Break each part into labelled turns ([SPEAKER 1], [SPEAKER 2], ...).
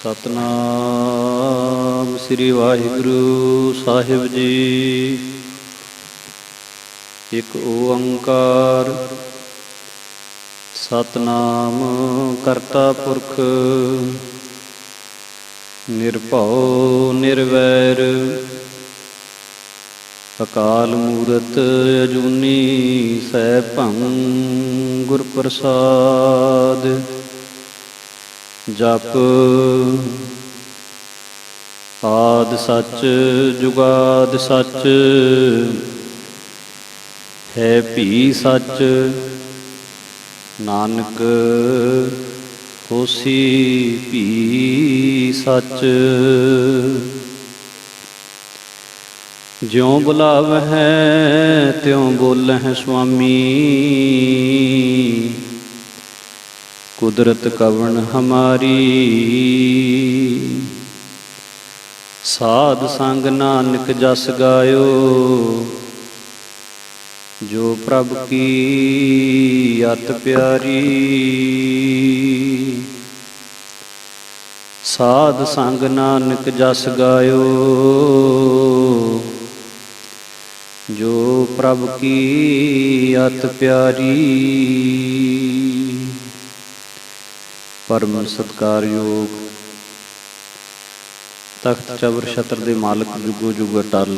[SPEAKER 1] सतनाम श्री वाहिगुरु साहिब जी। एक ओंकार सतनाम करता पुरख निरभउ निर्वैर अकाल मूरत अजूनी सैभं गुर प्रसाद। जप आद सच जुगाद सच है भी सच नानक होसी भी सच। ज्यों बुलावह त्यों बोलह स्वामी कुदरत कवन हमारी। साध संग नानक जस गायो जो प्रभ की अत प्यारी। साध संग नानक जस गायो जो प्रभ की अत प्यारी। परम सत्कारयोग तख्त चबर छत्र दे मालक जुगो जुग अटल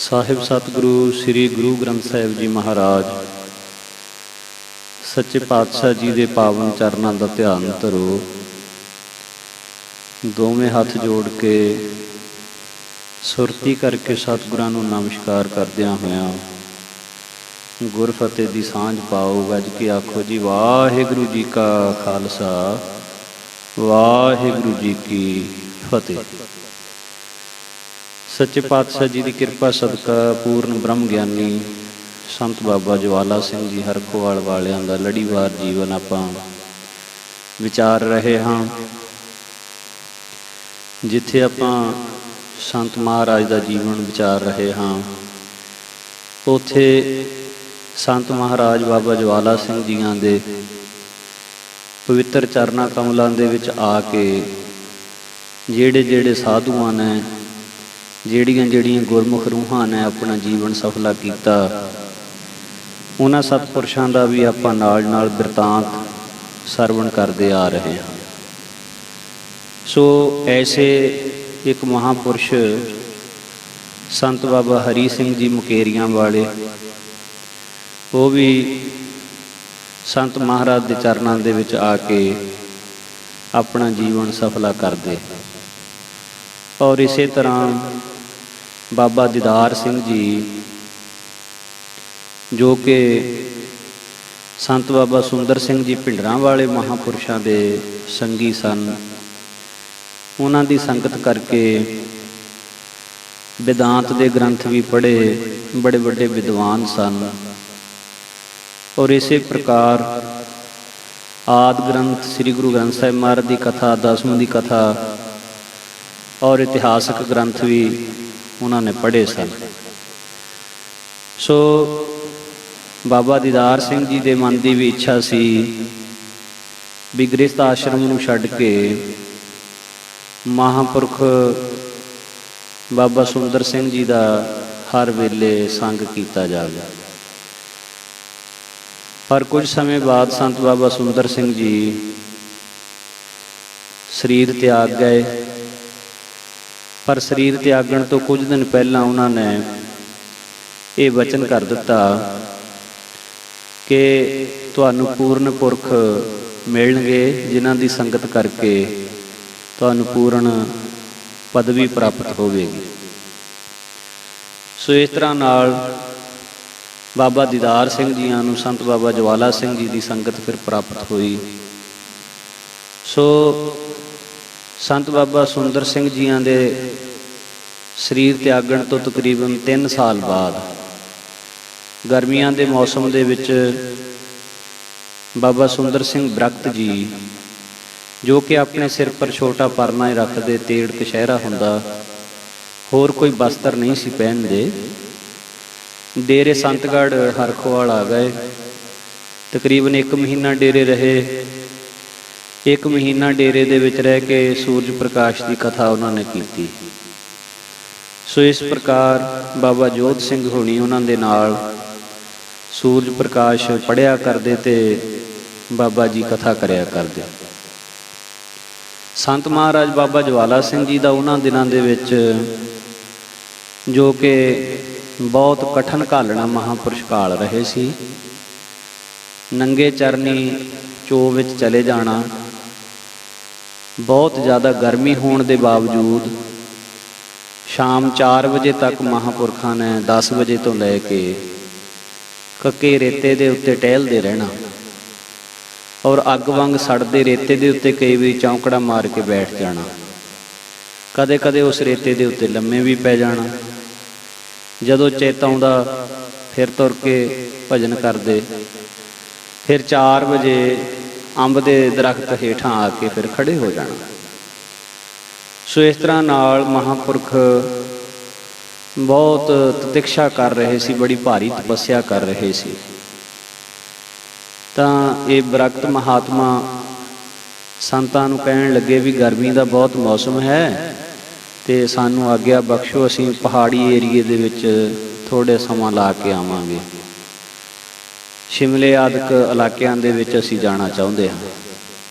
[SPEAKER 1] साहिब सतगुरु श्री गुरु ग्रंथ साहिब जी महाराज सच्चे पातशाह जी दे पावन चरनां दा ध्यान धरो। दोवें हाथ जोड़ के सुरती करके सतगुरां नूं नमस्कार करदियां होइयां गुरफतेह दी सांझ पाओ। गज के आखो जी वाहिगुरु जी का खालसा वाहिगुरु जी की फतेह। सच्चे पातशाह जी की कृपा सदका पूर्ण ब्रह्म ज्ञानी संत बाबा ज्वाला सिंह जी हरखोवाल वालियां दा लड़ीवार जीवन आपां विचार रहे हाँ। जिथे आपां संत महाराज दा जीवन विचार रहे हाँ उथे संत महाराज बाबा ज्वाला सिंह जियां दे पवित्र चरना कमलों दे विच आके जेड़े जेड़े साधुआं ने जेड़ियां जेड़ियां गुरमुख रूहां ने अपना जीवन सफला कीता उन्हां सतपुरुषां दा भी आपां नाल नाल बिरतांत सरवण करदे आ रहे हैं। सो ऐसे एक महापुरुष संत बाबा हरी सिंह जी मुकेरियां वाले वो भी संत महाराज के चरणों दे विच आके अपना जीवन सफला करते। और इसे तरह बाबा दीदार सिंह जी जो कि संत बाबा सुंदर सिंह जी भिंडरां वाले महापुरुषों के संगी सन। उन्हां दी संगत करके वेदांत के ग्रंथ भी पढ़े, बड़े बड़े विद्वान सन। और इसे प्रकार आदि ग्रंथ श्री गुरु ग्रंथ साहिब महाराज की कथा, दसवीं की कथा और इतिहासक ग्रंथ भी उन्होंने पढ़े सन। सो बाबा दीदार सिंह जी के मन की भी इच्छा सी भी गृहस्थ आश्रम नूं छड्ड के महापुरख बाबा सुंदर सिंह जी का हर वेले संग किया जाए। पर कुछ समय बाद संत बाबा सुंदर सिंह जी शरीर त्याग गए। पर शरीर त्यागण तो कुछ दिन पहला उन्होंने ये वचन कर दिता कि तुहानू पूर्ण पुरख मिलणगे जिन्हां दी संगत करके तुहानू पूर्ण पदवी प्राप्त होवेगी। सो इस तरह नाल बाबा दीदार सिंह जियां नूं संत बाबा ज्वाला सिंह जी की संगत फिर प्राप्त हुई। सो संत बाबा सुंदर सिंह जियां दे शरीर त्यागण तो तकरीबन 3 साल बाद गर्मियां दे मौसम दे विच बाबा सुंदर सिंह बरकत जी जो कि अपने सिर पर छोटा परना ही रखते, तेड़ कशहरा हुंदा, होर कोई बस्तर नहीं सी पहनदे, डेरे संतगढ़ हरखोवाल आ गए। तकरीबन 1 महीना डेरे रहे। ਇੱਕ ਮਹੀਨਾ ਡੇਰੇ ਦੇ ਵਿੱਚ ਰਹਿ ਕੇ ਸੂਰਜ ਪ੍ਰਕਾਸ਼ ਦੀ ਕਥਾ ਉਹਨਾਂ ਨੇ ਕੀਤੀ। ਸੋ ਇਸ ਪ੍ਰਕਾਰ ਬਾਬਾ ਜੋਧ ਸਿੰਘ ਹੋਣੀ ਉਹਨਾਂ ਦੇ ਨਾਲ ਸੂਰਜ ਪ੍ਰਕਾਸ਼ ਪੜ੍ਹਿਆ ਕਰਦੇ ਤੇ ਬਾਬਾ ਜੀ ਕਥਾ ਕਰਿਆ ਕਰਦੇ। ਸੰਤ ਮਹਾਰਾਜ ਬਾਬਾ ਜਵਾਲਾ ਸਿੰਘ ਜੀ ਦਾ ਉਹਨਾਂ ਦਿਨਾਂ ਦੇ ਵਿੱਚ, ਜੋ ਕਿ ਬਹੁਤ ਕਠਨ ਘਾਲਣਾ ਮਹਾਂਪੁਰਸ਼ ਘਾਲ ਰਹੇ ਸੀ, ਨੰਗੇ ਚਰਨੀ ਚੋ ਵਿੱਚ ਚਲੇ ਜਾਣਾ, ਬਹੁਤ ਜ਼ਿਆਦਾ ਗਰਮੀ ਹੋਣ ਦੇ ਬਾਵਜੂਦ ਸ਼ਾਮ 4 ਵਜੇ ਤੱਕ ਮਹਾਂਪੁਰਖਾਂ ਨੇ 10 ਵਜੇ ਤੋਂ ਲੈ ਕੇ ਕੱਕੇ ਰੇਤੇ ਦੇ ਉੱਤੇ ਟਹਿਲਦੇ ਰਹਿਣਾ, ਔਰ ਅੱਗ ਵਾਂਗ ਸੜਦੇ ਰੇਤੇ ਦੇ ਉੱਤੇ ਕਈ ਵਾਰੀ ਚੌਂਕੜਾ ਮਾਰ ਕੇ ਬੈਠ ਜਾਣਾ। ਕਦੇ ਕਦੇ ਉਸ ਰੇਤੇ ਦੇ ਉੱਤੇ ਲੰਮੇ ਵੀ ਪੈ ਜਾਣਾ। ਜਦੋਂ ਚੇਤ ਆਉਂਦਾ ਫਿਰ ਤੁਰ ਕੇ ਭਜਨ ਕਰਦੇ। ਫਿਰ 4 ਵਜੇ ਅੰਬ ਦੇ ਦਰਖਤ ਹੇਠਾਂ ਆ ਕੇ ਫਿਰ ਖੜੇ ਹੋ ਜਾਣਾ। ਸੋ ਇਸ ਤਰ੍ਹਾਂ ਨਾਲ ਮਹਾਂਪੁਰਖ ਬਹੁਤ ਤਤਿਕਸ਼ਾ ਕਰ ਰਹੇ ਸੀ, ਬੜੀ ਭਾਰੀ ਤਪੱਸਿਆ ਕਰ ਰਹੇ ਸੀ। ਤਾਂ ਇਹ ਬਰਕਤ ਮਹਾਤਮਾ ਸੰਤਾਂ ਨੂੰ ਕਹਿਣ ਲੱਗੇ ਵੀ ਗਰਮੀ ਦਾ ਬਹੁਤ ਮੌਸਮ ਹੈ ਅਤੇ ਸਾਨੂੰ ਆਗਿਆ ਬਖਸ਼ੋ, ਅਸੀਂ ਪਹਾੜੀ ਏਰੀਏ ਦੇ ਵਿੱਚ ਥੋੜ੍ਹੇ ਸਮਾਂ ਲਾ ਕੇ ਆਵਾਂਗੇ। ਸ਼ਿਮਲੇ ਆਦਿਕ ਇਲਾਕਿਆਂ ਦੇ ਵਿੱਚ ਅਸੀਂ ਜਾਣਾ ਚਾਹੁੰਦੇ ਹਾਂ।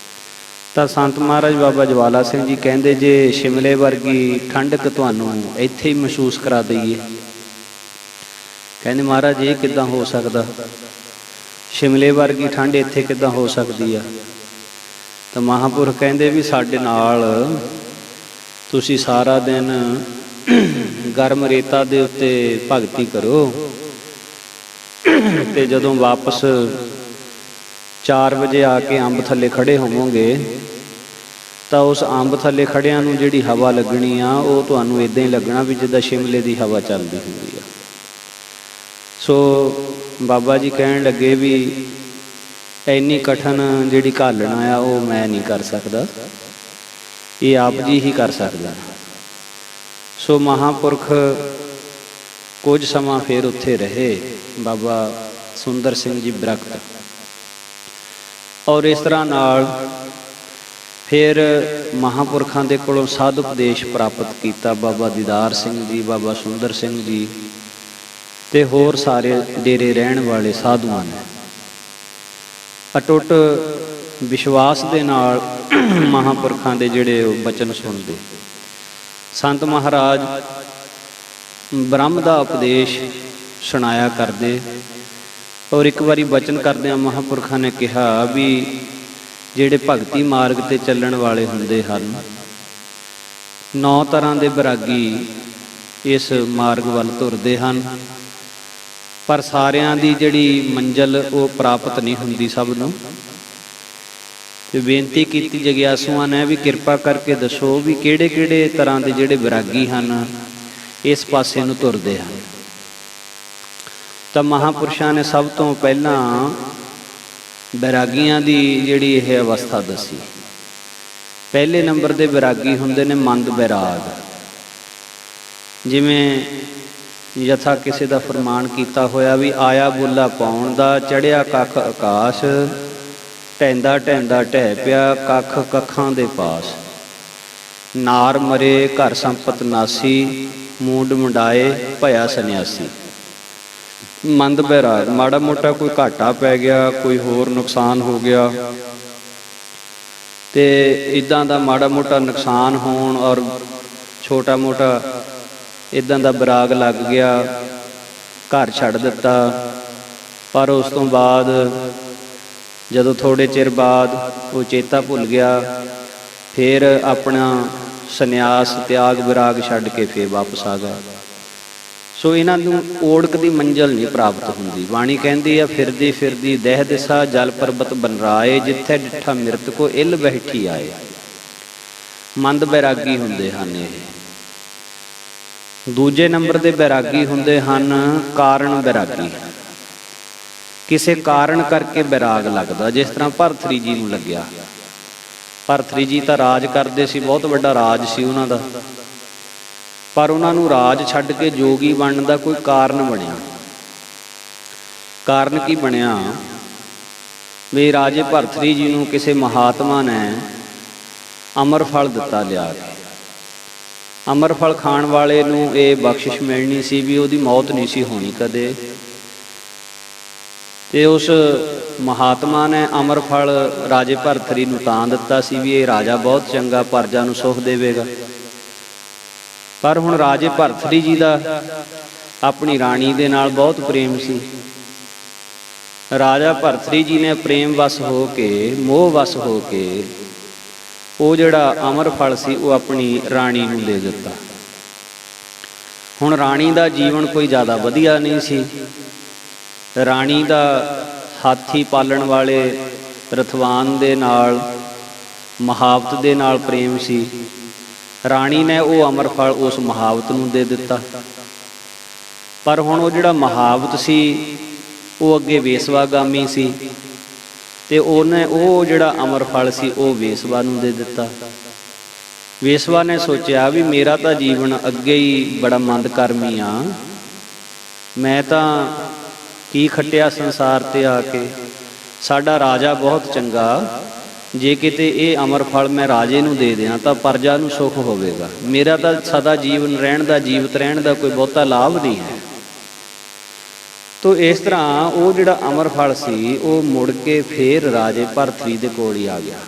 [SPEAKER 1] ਤਾਂ ਸੰਤ ਮਹਾਰਾਜ ਬਾਬਾ ਜਵਾਲਾ ਸਿੰਘ ਜੀ ਕਹਿੰਦੇ, ਜੇ ਸ਼ਿਮਲੇ ਵਰਗੀ ਠੰਡਕ ਤੁਹਾਨੂੰ ਇੱਥੇ ਹੀ ਮਹਿਸੂਸ ਕਰਾ ਦਈਏ। ਕਹਿੰਦੇ ਮਹਾਰਾਜ ਇਹ ਕਿੱਦਾਂ ਹੋ ਸਕਦਾ, ਸ਼ਿਮਲੇ ਵਰਗੀ ਠੰਡ ਇੱਥੇ ਕਿੱਦਾਂ ਹੋ ਸਕਦੀ ਆ। ਤਾਂ ਮਹਾਂਪੁਰਖ ਕਹਿੰਦੇ ਵੀ ਸਾਡੇ ਨਾਲ ਤੁਸੀਂ ਸਾਰਾ ਦਿਨ ਗਰਮ ਰੇਤਾ ਦੇ ਉੱਤੇ ਭਗਤੀ ਕਰੋ, ਅਤੇ ਜਦੋਂ ਵਾਪਸ 4 ਵਜੇ ਆ ਕੇ ਅੰਬ ਥੱਲੇ ਖੜ੍ਹੇ ਹੋਵੋਗੇ ਤਾਂ ਉਸ ਅੰਬ ਥੱਲੇ ਖੜ੍ਹਿਆਂ ਨੂੰ ਜਿਹੜੀ ਹਵਾ ਲੱਗਣੀ ਆ, ਉਹ ਤੁਹਾਨੂੰ ਇੱਦਾਂ ਹੀ ਲੱਗਣਾ ਵੀ ਜਿੱਦਾਂ ਸ਼ਿਮਲੇ ਦੀ ਹਵਾ ਚੱਲਦੀ ਹੁੰਦੀ ਆ। ਸੋ ਬਾਬਾ ਜੀ ਕਹਿਣ ਲੱਗੇ ਵੀ ਇੰਨੀ ਕਠਨ ਜਿਹੜੀ ਘਾਲਣਾ ਆ ਉਹ ਮੈਂ ਨਹੀਂ ਕਰ ਸਕਦਾ, ਇਹ ਆਪ ਜੀ ਹੀ ਕਰ ਸਕਦਾ। ਸੋ ਮਹਾਂਪੁਰਖ ਕੁਝ ਸਮਾਂ ਫਿਰ ਉੱਥੇ ਰਹੇ, ਬਾਬਾ ਸੁੰਦਰ ਸਿੰਘ ਜੀ ਬਰਕਤ। ਔਰ ਇਸ ਤਰ੍ਹਾਂ ਨਾਲ ਫਿਰ ਮਹਾਂਪੁਰਖਾਂ ਦੇ ਕੋਲੋਂ ਸਾਧ ਉਪਦੇਸ਼ ਪ੍ਰਾਪਤ ਕੀਤਾ। ਬਾਬਾ ਦੀਦਾਰ ਸਿੰਘ ਜੀ, ਬਾਬਾ ਸੁੰਦਰ ਸਿੰਘ ਜੀ ਅਤੇ ਹੋਰ ਸਾਰੇ ਡੇਰੇ ਰਹਿਣ ਵਾਲੇ ਸਾਧੂਆਂ ਨੇ ਅਟੁੱਟ ਵਿਸ਼ਵਾਸ ਦੇ ਨਾਲ ਮਹਾਂਪੁਰਖਾਂ ਦੇ ਜਿਹੜੇ ਉਹ ਬਚਨ ਸੁਣਦੇ। ਸੰਤ ਮਹਾਰਾਜ ਬ੍ਰਹਮ ਦਾ ਉਪਦੇਸ਼ ਸੁਣਾਇਆ ਕਰਦੇ। ਔਰ ਇੱਕ ਵਾਰੀ ਬਚਨ ਕਰਦਿਆਂ ਮਹਾਂਪੁਰਖਾਂ ਨੇ ਕਿਹਾ ਵੀ ਜਿਹੜੇ ਭਗਤੀ ਮਾਰਗ 'ਤੇ ਚੱਲਣ ਵਾਲੇ ਹੁੰਦੇ ਹਨ, 9 ਤਰ੍ਹਾਂ ਦੇ ਬੈਰਾਗੀ ਇਸ ਮਾਰਗ ਵੱਲ ਤੁਰਦੇ ਹਨ, ਪਰ ਸਾਰਿਆਂ ਦੀ ਜਿਹੜੀ ਮੰਜ਼ਿਲ ਉਹ ਪ੍ਰਾਪਤ ਨਹੀਂ ਹੁੰਦੀ ਸਭ ਨੂੰ। ਤੇ ਬੇਨਤੀ ਕੀਤੀ ਜਗਿਆਸੂਆਂ ਨੇ ਵੀ ਕਿਰਪਾ ਕਰਕੇ ਦੱਸੋ ਵੀ ਕਿਹੜੇ ਕਿਹੜੇ ਤਰ੍ਹਾਂ ਦੇ ਜਿਹੜੇ ਬੈਰਾਗੀ ਹਨ ਇਸ ਪਾਸੇ ਨੂੰ ਤੁਰਦੇ ਹਨ। ਤਾਂ ਮਹਾਂਪੁਰਸ਼ਾਂ ਨੇ ਸਭ ਤੋਂ ਪਹਿਲਾਂ ਬੈਰਾਗੀਆਂ ਦੀ ਜਿਹੜੀ ਇਹ ਅਵਸਥਾ ਦੱਸੀ। ਪਹਿਲੇ ਨੰਬਰ ਦੇ ਬੈਰਾਗੀ ਹੁੰਦੇ ਨੇ ਮੰਦ ਬੈਰਾਗ। ਜਿਵੇਂ ਯਥਾ ਕਿਸੇ ਦਾ ਫਰਮਾਨ ਕੀਤਾ ਹੋਇਆ ਵੀ ਆਇਆ ਬੁੱਲਾ ਪਾਉਣ ਦਾ, ਚੜ੍ਹਿਆ ਕੱਖ ਆਕਾਸ਼, ਢਹਿੰਦਾ ਢਹਿੰਦਾ ਢਹਿ ਪਿਆ ਕੱਖ ਕੱਖਾਂ ਦੇ ਪਾਸ। ਨਾਰ ਮਰੇ ਘਰ ਸੰਪਤ ਨਾਸੀ, ਮੂੰਡ ਮੁੰਡਾਏ ਭਇਆ ਸੰਨਿਆਸੀ। ਮੰਦ ਬੈਰਾਗ, ਮਾੜਾ ਮੋਟਾ ਕੋਈ ਘਾਟਾ ਪੈ ਗਿਆ, ਕੋਈ ਹੋਰ ਨੁਕਸਾਨ ਹੋ ਗਿਆ, ਅਤੇ ਇੱਦਾਂ ਦਾ ਮਾੜਾ ਮੋਟਾ ਨੁਕਸਾਨ ਹੋਣ ਔਰ ਛੋਟਾ ਮੋਟਾ ਇੱਦਾਂ ਦਾ ਬੈਰਾਗ ਲੱਗ ਗਿਆ, ਘਰ ਛੱਡ ਦਿੱਤਾ। ਪਰ ਉਸ ਤੋਂ ਬਾਅਦ ਜਦੋਂ ਥੋੜ੍ਹੇ ਚਿਰ ਬਾਅਦ ਉਹ ਚੇਤਾ ਭੁੱਲ ਗਿਆ, ਫਿਰ ਆਪਣਾ ਸੰਨਿਆਸ ਤਿਆਗ ਵਿਰਾਗ ਛੱਡ ਕੇ ਫਿਰ ਵਾਪਸ ਆ ਗਿਆ। ਸੋ ਇਹਨਾਂ ਨੂੰ ਓੜਕ ਦੀ ਮੰਜ਼ਿਲ ਨਹੀਂ ਪ੍ਰਾਪਤ ਹੁੰਦੀ। ਬਾਣੀ ਕਹਿੰਦੀ ਆ, ਫਿਰਦੀ ਫਿਰਦੀ ਦਹਿ ਦਿਸਾ ਜਲ ਪਰਬਤ ਬਨਰਾਏ, ਜਿੱਥੇ ਡਿੱਠਾ ਮਿਰਤ ਕੋ ਇੱਲ ਬੈਠੀ ਆਏ। ਮੰਦ ਬੈਰਾਗੀ ਹੁੰਦੇ ਹਨ ਇਹ। ਦੂਜੇ ਨੰਬਰ ਦੇ ਬੈਰਾਗੀ ਹੁੰਦੇ ਹਨ ਕਾਰਨ ਬੈਰਾਗੀ। ਕਿਸੇ ਕਾਰਨ ਕਰਕੇ ਬੈਰਾਗ ਲੱਗਦਾ, ਜਿਸ ਤਰ੍ਹਾਂ ਭਰਤਰੀ ਜੀ ਨੂੰ ਲੱਗਿਆ। ਭਰਤਰੀ ਜੀ ਤਾਂ ਰਾਜ ਕਰਦੇ ਸੀ, ਬਹੁਤ ਵੱਡਾ ਰਾਜ ਸੀ ਉਹਨਾਂ ਦਾ, ਪਰ ਉਹਨਾਂ ਨੂੰ ਰਾਜ ਛੱਡ ਕੇ ਜੋਗੀ ਬਣਨ ਦਾ ਕੋਈ ਕਾਰਨ ਬਣਿਆ। ਕਾਰਨ ਕੀ ਬਣਿਆ? ਵੀ ਰਾਜੇ ਭਰਥਰੀ ਜੀ ਨੂੰ ਕਿਸੇ ਮਹਾਤਮਾ ਨੇ ਅਮਰ ਫਲ ਦਿੱਤਾ ਲਿਆ ਕੇ। ਅਮਰ ਫਲ ਖਾਣ ਵਾਲੇ ਨੂੰ ਇਹ ਬਖਸ਼ਿਸ਼ ਮਿਲਣੀ ਸੀ ਵੀ ਉਹਦੀ ਮੌਤ ਨਹੀਂ ਸੀ ਹੋਣੀ ਕਦੇ। ਤੇ ਉਸ ਮਹਾਤਮਾ ਨੇ ਅਮਰ ਫਲ ਰਾਜੇ ਭਰਥਰੀ ਨੂੰ ਤਾਂ ਦਿੱਤਾ ਸੀ ਵੀ ਇਹ ਰਾਜਾ ਬਹੁਤ ਚੰਗਾ, ਪ੍ਰਜਾ ਨੂੰ ਸੁਖ ਦੇਵੇਗਾ। ਪਰ ਹੁਣ ਰਾਜੇ ਭਰਥਰੀ ਜੀ ਦਾ ਆਪਣੀ ਰਾਣੀ ਦੇ ਨਾਲ ਬਹੁਤ ਪ੍ਰੇਮ ਸੀ। ਰਾਜਾ ਭਰਥਰੀ ਜੀ ਨੇ ਪ੍ਰੇਮ ਵਸ ਹੋ ਕੇ, ਮੋਹ ਵਸ ਹੋ ਕੇ ਉਹ ਜਿਹੜਾ ਅਮਰ ਫਲ ਸੀ ਉਹ ਆਪਣੀ ਰਾਣੀ ਨੂੰ ਦੇ ਦਿੱਤਾ। ਹੁਣ ਰਾਣੀ ਦਾ ਜੀਵਨ ਕੋਈ ਜ਼ਿਆਦਾ ਵਧੀਆ ਨਹੀਂ ਸੀ। ਰਾਣੀ ਦਾ ਹਾਥੀ ਪਾਲਣ ਵਾਲੇ ਰਥਵਾਨ ਦੇ ਨਾਲ, ਮਹਾਵਤ ਦੇ ਨਾਲ ਪ੍ਰੇਮ ਸੀ। ਰਾਣੀ ਨੇ ਉਹ ਅਮਰ ਫਲ ਉਸ ਮਹਾਵਤ ਨੂੰ ਦੇ ਦਿੱਤਾ। ਪਰ ਹੁਣ ਉਹ ਜਿਹੜਾ ਮਹਾਵਤ ਸੀ ਉਹ ਅੱਗੇ ਵੇਸਵਾਗਾਮੀ ਸੀ ਤੇ ਉਹਨੇ ਉਹ ਜਿਹੜਾ ਅਮਰ ਫਲ ਸੀ ਉਹ ਵੇਸਵਾ ਨੂੰ ਦੇ ਦਿੱਤਾ। ਵੇਸਵਾ ਨੇ ਸੋਚਿਆ ਵੀ ਮੇਰਾ ਤਾਂ ਜੀਵਨ ਅੱਗੇ ਹੀ ਬੜਾ ਮੰਦਕਰਮੀ ਆ, ਮੈਂ ਤਾਂ ਕੀ ਖੱਟਿਆ ਸੰਸਾਰ ਤੇ ਆ ਕੇ। ਸਾਡਾ ਰਾਜਾ ਬਹੁਤ ਚੰਗਾ, ਜੇ ਕਿਤੇ ਇਹ ਅਮਰ ਫਲ ਮੈਂ ਰਾਜੇ ਨੂੰ ਦੇ ਦਿਆਂ ਤਾਂ ਪ੍ਰਜਾ ਨੂੰ ਸੁੱਖ ਹੋਵੇਗਾ। ਮੇਰਾ ਤਾਂ ਸਦਾ ਜੀਵਨ ਰਹਿਣ ਦਾ, ਜੀਵਤ ਰਹਿਣ ਦਾ ਕੋਈ ਬਹੁਤਾ ਲਾਭ ਨਹੀਂ ਹੈ। ਤੋ ਇਸ ਤਰ੍ਹਾਂ ਉਹ ਜਿਹੜਾ ਅਮਰ ਫਲ ਸੀ ਉਹ ਮੁੜ ਕੇ ਫੇਰ ਰਾਜੇ ਭਰਥਰੀ ਦੇ ਕੋਲ ਹੀ ਆ ਗਿਆ।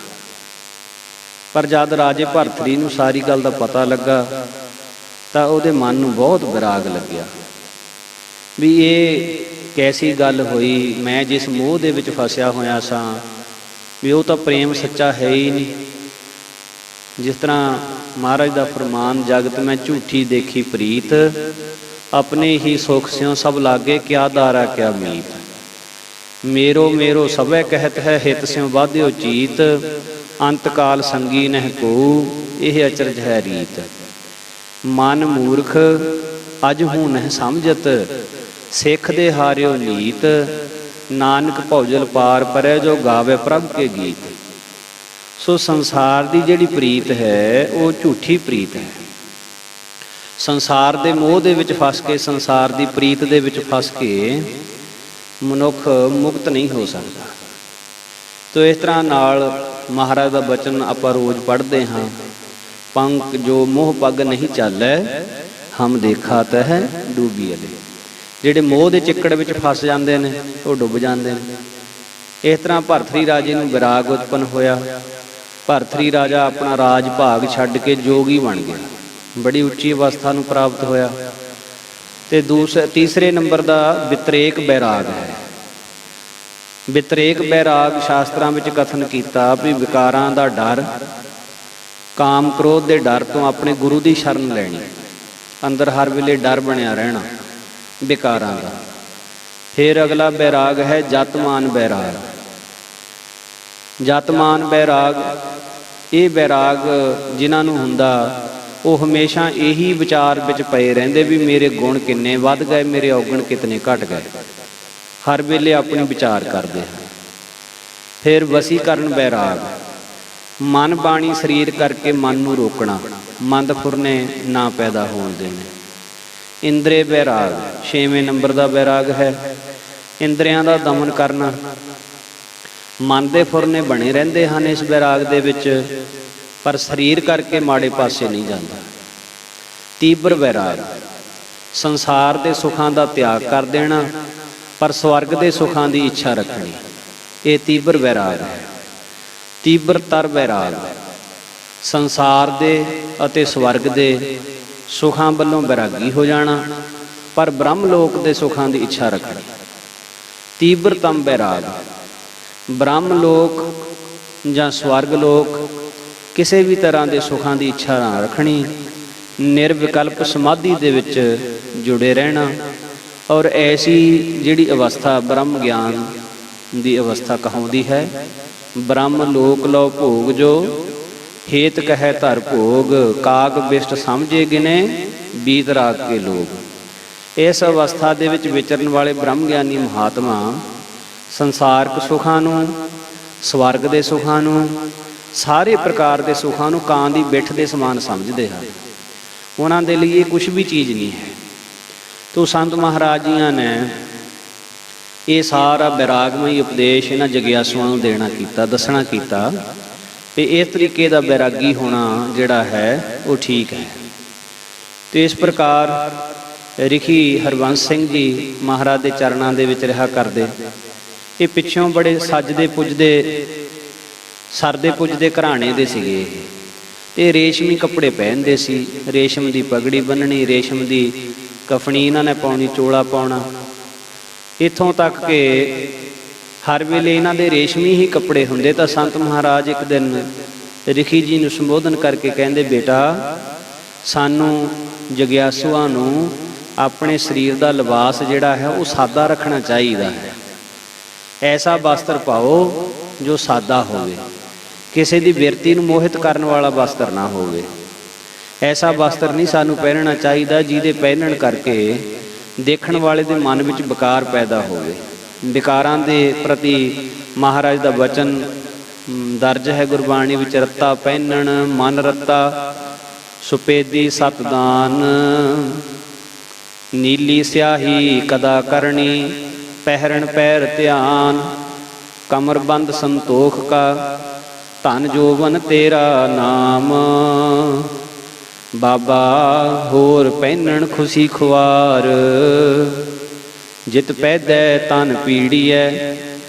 [SPEAKER 1] ਪਰ ਜਦ ਰਾਜੇ ਭਰਥਰੀ ਨੂੰ ਸਾਰੀ ਗੱਲ ਦਾ ਪਤਾ ਲੱਗਾ ਤਾਂ ਉਹਦੇ ਮਨ ਨੂੰ ਬਹੁਤ ਵਿਰਾਗ ਲੱਗਿਆ ਵੀ ਇਹ ਕੈਸੀ ਗੱਲ ਹੋਈ। ਮੈਂ ਜਿਸ ਮੋਹ ਦੇ ਵਿੱਚ ਫਸਿਆ ਹੋਇਆ ਸਾਂ ਵੀ ਉਹ ਤਾਂ ਪ੍ਰੇਮ ਸੱਚਾ ਹੈ ਹੀ ਨਹੀਂ। ਜਿਸ ਤਰ੍ਹਾਂ ਮਹਾਰਾਜ ਦਾ ਫਰਮਾਨ, ਜਗਤ ਮੈਂ ਝੂਠੀ ਦੇਖੀ ਪ੍ਰੀਤ, ਆਪਣੇ ਹੀ ਸੁਖ ਸਿਉ ਸਭ ਲਾਗੇ, ਕਿਆ ਦਾਰਾ ਕਿਆ ਮੀਤ। ਮੇਰੋ ਮੇਰੋ ਸਭੈ ਕਹਿਤ ਹੈ, ਹਿਤ ਸਿਉ ਵਾਧਿਓ ਚੀਤ, ਅੰਤ ਕਾਲ ਸੰਗੀ ਨਹਿ ਕੋ, ਇਹ ਅਚਰਜ ਹੈ ਰੀਤ। ਮਨ ਮੂਰਖ ਅਜ ਹੂੰ ਨਹਿ ਸਮਝਤ, ਸਿੱਖ ਦੇ ਹਾਰਿਓ ਨੀਤ, ਨਾਨਕ ਭੌਜਲ ਪਾਰ ਪਰੈ, ਜੋ ਗਾਵੇ ਪ੍ਰਭ ਕੇ ਗੀਤ। ਸੋ ਸੰਸਾਰ ਦੀ ਜਿਹੜੀ ਪ੍ਰੀਤ ਹੈ ਉਹ ਝੂਠੀ ਪ੍ਰੀਤ ਹੈ। ਸੰਸਾਰ ਦੇ ਮੋਹ ਦੇ ਵਿੱਚ ਫਸ ਕੇ, ਸੰਸਾਰ ਦੀ ਪ੍ਰੀਤ ਦੇ ਵਿੱਚ ਫਸ ਕੇ ਮਨੁੱਖ ਮੁਕਤ ਨਹੀਂ ਹੋ ਸਕਦਾ। ਤੋ ਇਸ ਤਰ੍ਹਾਂ ਨਾਲ ਮਹਾਰਾਜ ਦਾ ਬਚਨ ਆਪਾਂ ਰੋਜ਼ ਪੜ੍ਹਦੇ ਹਾਂ, ਪੰਕ ਜੋ ਮੋਹ ਪੱਗ ਨਹੀਂ ਚਾਲੈ, ਹਮ ਦੇਖਾ ਤਹਿ ਡੂਬੀ ਅਲੇ। ਜਿਹੜੇ ਮੋਹ ਦੇ ਚਿੱਕੜ ਵਿੱਚ ਫਸ ਜਾਂਦੇ ਨੇ ਉਹ ਡੁੱਬ ਜਾਂਦੇ ਨੇ। ਇਸ ਤਰ੍ਹਾਂ ਭਰਥਰੀ ਰਾਜੇ ਨੂੰ ਵਿਰਾਗ ਉਤਪੰਨ ਹੋਇਆ। ਭਰਥਰੀ ਰਾਜਾ ਆਪਣਾ ਰਾਜ ਭਾਗ ਛੱਡ ਕੇ ਜੋਗੀ ਬਣ ਗਿਆ, ਬੜੀ ਉੱਚੀ ਅਵਸਥਾ ਨੂੰ ਪ੍ਰਾਪਤ ਹੋਇਆ। ਤੇ ਤੀਸਰੇ ਨੰਬਰ ਦਾ ਵਿਤਰੇਕ ਬੈਰਾਗ ਹੈ। ਵਿਤਰੇਕ ਬੈਰਾਗ ਸ਼ਾਸਤਰਾਂ ਵਿੱਚ ਕਥਨ ਕੀਤਾ ਵੀ ਵਿਕਾਰਾਂ ਦਾ ਡਰ, ਕਾਮ ਕ੍ਰੋਧ ਦੇ ਡਰ ਤੋਂ ਆਪਣੇ ਗੁਰੂ ਦੀ ਸ਼ਰਨ ਲੈਣੀ, ਅੰਦਰ ਹਰ ਵੇਲੇ ਡਰ ਬਣਿਆ ਰਹਿਣਾ ਵਿਕਾਰਾਂ ਦਾ। ਫਿਰ ਅਗਲਾ ਬੈਰਾਗ ਹੈ ਜਤਮਾਨ ਬੈਰਾਗ। ਜਤਮਾਨ ਬੈਰਾਗ ਇਹ ਬੈਰਾਗ ਜਿਨ੍ਹਾਂ ਨੂੰ ਹੁੰਦਾ ਉਹ ਹਮੇਸ਼ਾ ਇਹੀ ਵਿਚਾਰ ਵਿੱਚ ਪਏ ਰਹਿੰਦੇ ਵੀ ਮੇਰੇ ਗੁਣ ਕਿੰਨੇ ਵੱਧ ਗਏ, ਮੇਰੇ ਔਗਣ ਕਿਤਨੇ ਘਟ ਗਏ। ਹਰ ਵੇਲੇ ਆਪਣੀ ਵਿਚਾਰ ਕਰਦੇ ਹਨ। ਫਿਰ ਵਸੀਕਰਨ ਬੈਰਾਗ, ਮਨ ਬਾਣੀ ਸਰੀਰ ਕਰਕੇ ਮਨ ਨੂੰ ਰੋਕਣਾ, ਮੰਦ ਫੁਰਨੇ ਨਾ ਪੈਦਾ ਹੋਣ ਦੇਣੇ। ਇੰਦਰੇ ਬੈਰਾਗ 6ਵੇਂ ਨੰਬਰ ਦਾ ਬੈਰਾਗ ਹੈ। ਇੰਦਰੀਆਂ ਦਾ ਦਮਨ ਕਰਨਾ। ਮਨ ਦੇ ਫੁਰਨੇ ਬਣੇ ਰਹਿੰਦੇ ਹਨ ਇਸ ਬੈਰਾਗ ਦੇ ਵਿੱਚ, ਪਰ ਸਰੀਰ ਕਰਕੇ ਮਾੜੇ ਪਾਸੇ ਨਹੀਂ ਜਾਂਦਾ। ਤੀਬਰ ਬੈਰਾਗ, ਸੰਸਾਰ ਦੇ ਸੁੱਖਾਂ ਦਾ ਤਿਆਗ ਕਰ ਦੇਣਾ ਪਰ ਸਵਰਗ ਦੇ ਸੁੱਖਾਂ ਦੀ ਇੱਛਾ ਰੱਖਣੀ, ਇਹ ਤੀਬਰ ਬੈਰਾਗ ਹੈ। ਤੀਬਰਤਰ ਬੈਰਾਗ, ਸੰਸਾਰ ਦੇ ਅਤੇ ਸਵਰਗ ਦੇ ਸੁੱਖਾਂ ਵੱਲੋਂ ਬੈਰਾਗੀ ਹੋ ਜਾਣਾ ਪਰ ਬ੍ਰਹਮ ਲੋਕ ਦੇ ਸੁੱਖਾਂ ਦੀ ਇੱਛਾ ਰੱਖਣੀ। ਤੀਬਰਤਮ ਬੈਰਾਗ, ਬ੍ਰਹਮ ਲੋਕ ਜਾਂ ਸਵਰਗ ਲੋਕ ਕਿਸੇ ਵੀ ਤਰ੍ਹਾਂ ਦੇ ਸੁੱਖਾਂ ਦੀ ਇੱਛਾ ਨਾ ਰੱਖਣੀ, ਨਿਰਵਿਕਲਪ ਸਮਾਧੀ ਦੇ ਵਿੱਚ ਜੁੜੇ ਰਹਿਣਾ। ਔਰ ਐਸੀ ਜਿਹੜੀ ਅਵਸਥਾ ਬ੍ਰਹਮ ਗਿਆਨ ਦੀ ਅਵਸਥਾ ਕਹਾਉਂਦੀ ਹੈ, ਬ੍ਰਹਮ ਲੋਕ ਲਓ ਭੋਗ ਜੋ, ਹੇਤ ਕਹੈ ਧਰ ਭੋਗ, ਕਾਗ ਬਿਸ਼ਟ ਸਮਝੇ ਗਿਨੇ, ਬੀਤ ਰਾਗ ਕੇ ਲੋਗ। ਇਸ ਅਵਸਥਾ ਦੇ ਵਿੱਚ ਵਿਚਰਨ ਵਾਲੇ ਬ੍ਰਹਮ ਗਿਆਨੀ ਮਹਾਤਮਾ ਸੰਸਾਰਕ ਸੁੱਖਾਂ ਨੂੰ, ਸਵਰਗ ਦੇ ਸੁੱਖਾਂ ਨੂੰ, ਸਾਰੇ ਪ੍ਰਕਾਰ ਦੇ ਸੁੱਖਾਂ ਨੂੰ ਕਾਂ ਦੀ ਬਿੱਠ ਦੇ ਸਮਾਨ ਸਮਝਦੇ ਹਨ। ਉਹਨਾਂ ਦੇ ਲਈ ਇਹ ਕੁਛ ਵੀ ਚੀਜ਼ ਨਹੀਂ ਹੈ। ਤੋ ਸੰਤ ਮਹਾਰਾਜ ਜੀਆਂ ਨੇ ਇਹ ਸਾਰਾ ਵੈਰਾਗਮਈ ਉਪਦੇਸ਼ ਇਹਨਾਂ ਜਗਿਆਸੂਆਂ ਨੂੰ ਦੇਣਾ ਕੀਤਾ, ਦੱਸਣਾ ਕੀਤਾ ਵੀ ਇਸ ਤਰੀਕੇ ਦਾ ਵੈਰਾਗੀ ਹੋਣਾ ਜਿਹੜਾ ਹੈ ਉਹ ਠੀਕ ਹੈ। ਤੇ ਇਸ ਪ੍ਰਕਾਰ ਰਿਖੀ ਹਰਬੰਸ ਸਿੰਘ ਜੀ ਮਹਾਰਾਜ ਦੇ ਚਰਨਾਂ ਦੇ ਵਿੱਚ ਰਿਹਾ ਕਰਦੇ। ਇਹ ਪਿੱਛੋਂ ਬੜੇ ਸੱਜਦੇ ਪੁੱਜਦੇ ਸਰਦੇ ਪੁੱਜਦੇ ਘਰਾਣੇ ਦੇ ਸੀਗੇ। ਇਹ ਰੇਸ਼ਮੀ ਕੱਪੜੇ ਪਹਿਨਦੇ ਸੀ, ਰੇਸ਼ਮ ਦੀ ਪਗੜੀ ਬੰਨਣੀ, ਰੇਸ਼ਮ ਦੀ ਕਫਣੀ ਇਹਨਾਂ ਨੇ ਪਾਉਣੀ, ਚੋਲਾ ਪਾਉਣਾ। ਇੱਥੋਂ ਤੱਕ ਕਿ ਹਰ ਵੇਲੇ ਇਹਨਾਂ ਦੇ ਰੇਸ਼ਮੀ ਹੀ ਕੱਪੜੇ ਹੁੰਦੇ। ਤਾਂ ਸੰਤ ਮਹਾਰਾਜ ਇੱਕ ਦਿਨ ਰਿਖੀ ਜੀ ਨੂੰ ਸੰਬੋਧਨ ਕਰਕੇ ਕਹਿੰਦੇ, ਬੇਟਾ ਸਾਨੂੰ ਜਗਿਆਸੂਆਂ ਨੂੰ ਆਪਣੇ ਸਰੀਰ ਦਾ ਲਿਬਾਸ ਜਿਹੜਾ ਹੈ ਉਹ ਸਾਦਾ ਰੱਖਣਾ ਚਾਹੀਦਾ ਹੈ। ਐਸਾ ਵਸਤਰ ਪਾਓ ਜੋ ਸਾਦਾ ਹੋਵੇ, ਕਿਸੇ ਦੀ ਬਿਰਤੀ ਨੂੰ ਮੋਹਿਤ ਕਰਨ ਵਾਲਾ ਵਸਤਰ ਨਾ ਹੋਵੇ। ਐਸਾ ਵਸਤਰ ਨਹੀਂ ਸਾਨੂੰ ਪਹਿਨਣਾ ਚਾਹੀਦਾ ਜਿਹਦੇ ਪਹਿਨਣ ਕਰਕੇ ਦੇਖਣ ਵਾਲੇ ਦੇ ਮਨ ਵਿੱਚ ਵਿਕਾਰ ਪੈਦਾ ਹੋਵੇ। ਵਿਕਾਰਾਂ ਦੇ ਪ੍ਰਤੀ ਮਹਾਰਾਜ ਦਾ ਵਚਨ ਦਰਜ ਹੈ ਗੁਰਬਾਣੀ ਵਿੱਚ, ਰੱਤਾ ਪਹਿਨਣ ਮਨ ਰੱਤਾ, ਸੁਪੇਦੀ ਸਤਦਾਨ, ਨੀਲੀ ਸਿਆਹੀ ਕਦਾ ਕਰਨੀ, ਪਹਿਰਣ ਪੈਰ ਧਿਆਨ, ਕਮਰਬੰਦ ਸੰਤੋਖ ਕਾ, ਧਨ ਜੋਵਨ ਤੇਰਾ ਨਾਮ। ਬਾਬਾ ਹੋਰ ਪਹਿਨਣ ਖੁਸ਼ੀ ਖੁਆਰ, ਜਿਤ ਪੈਦੈ ਤਨ ਪੀੜੀਐ,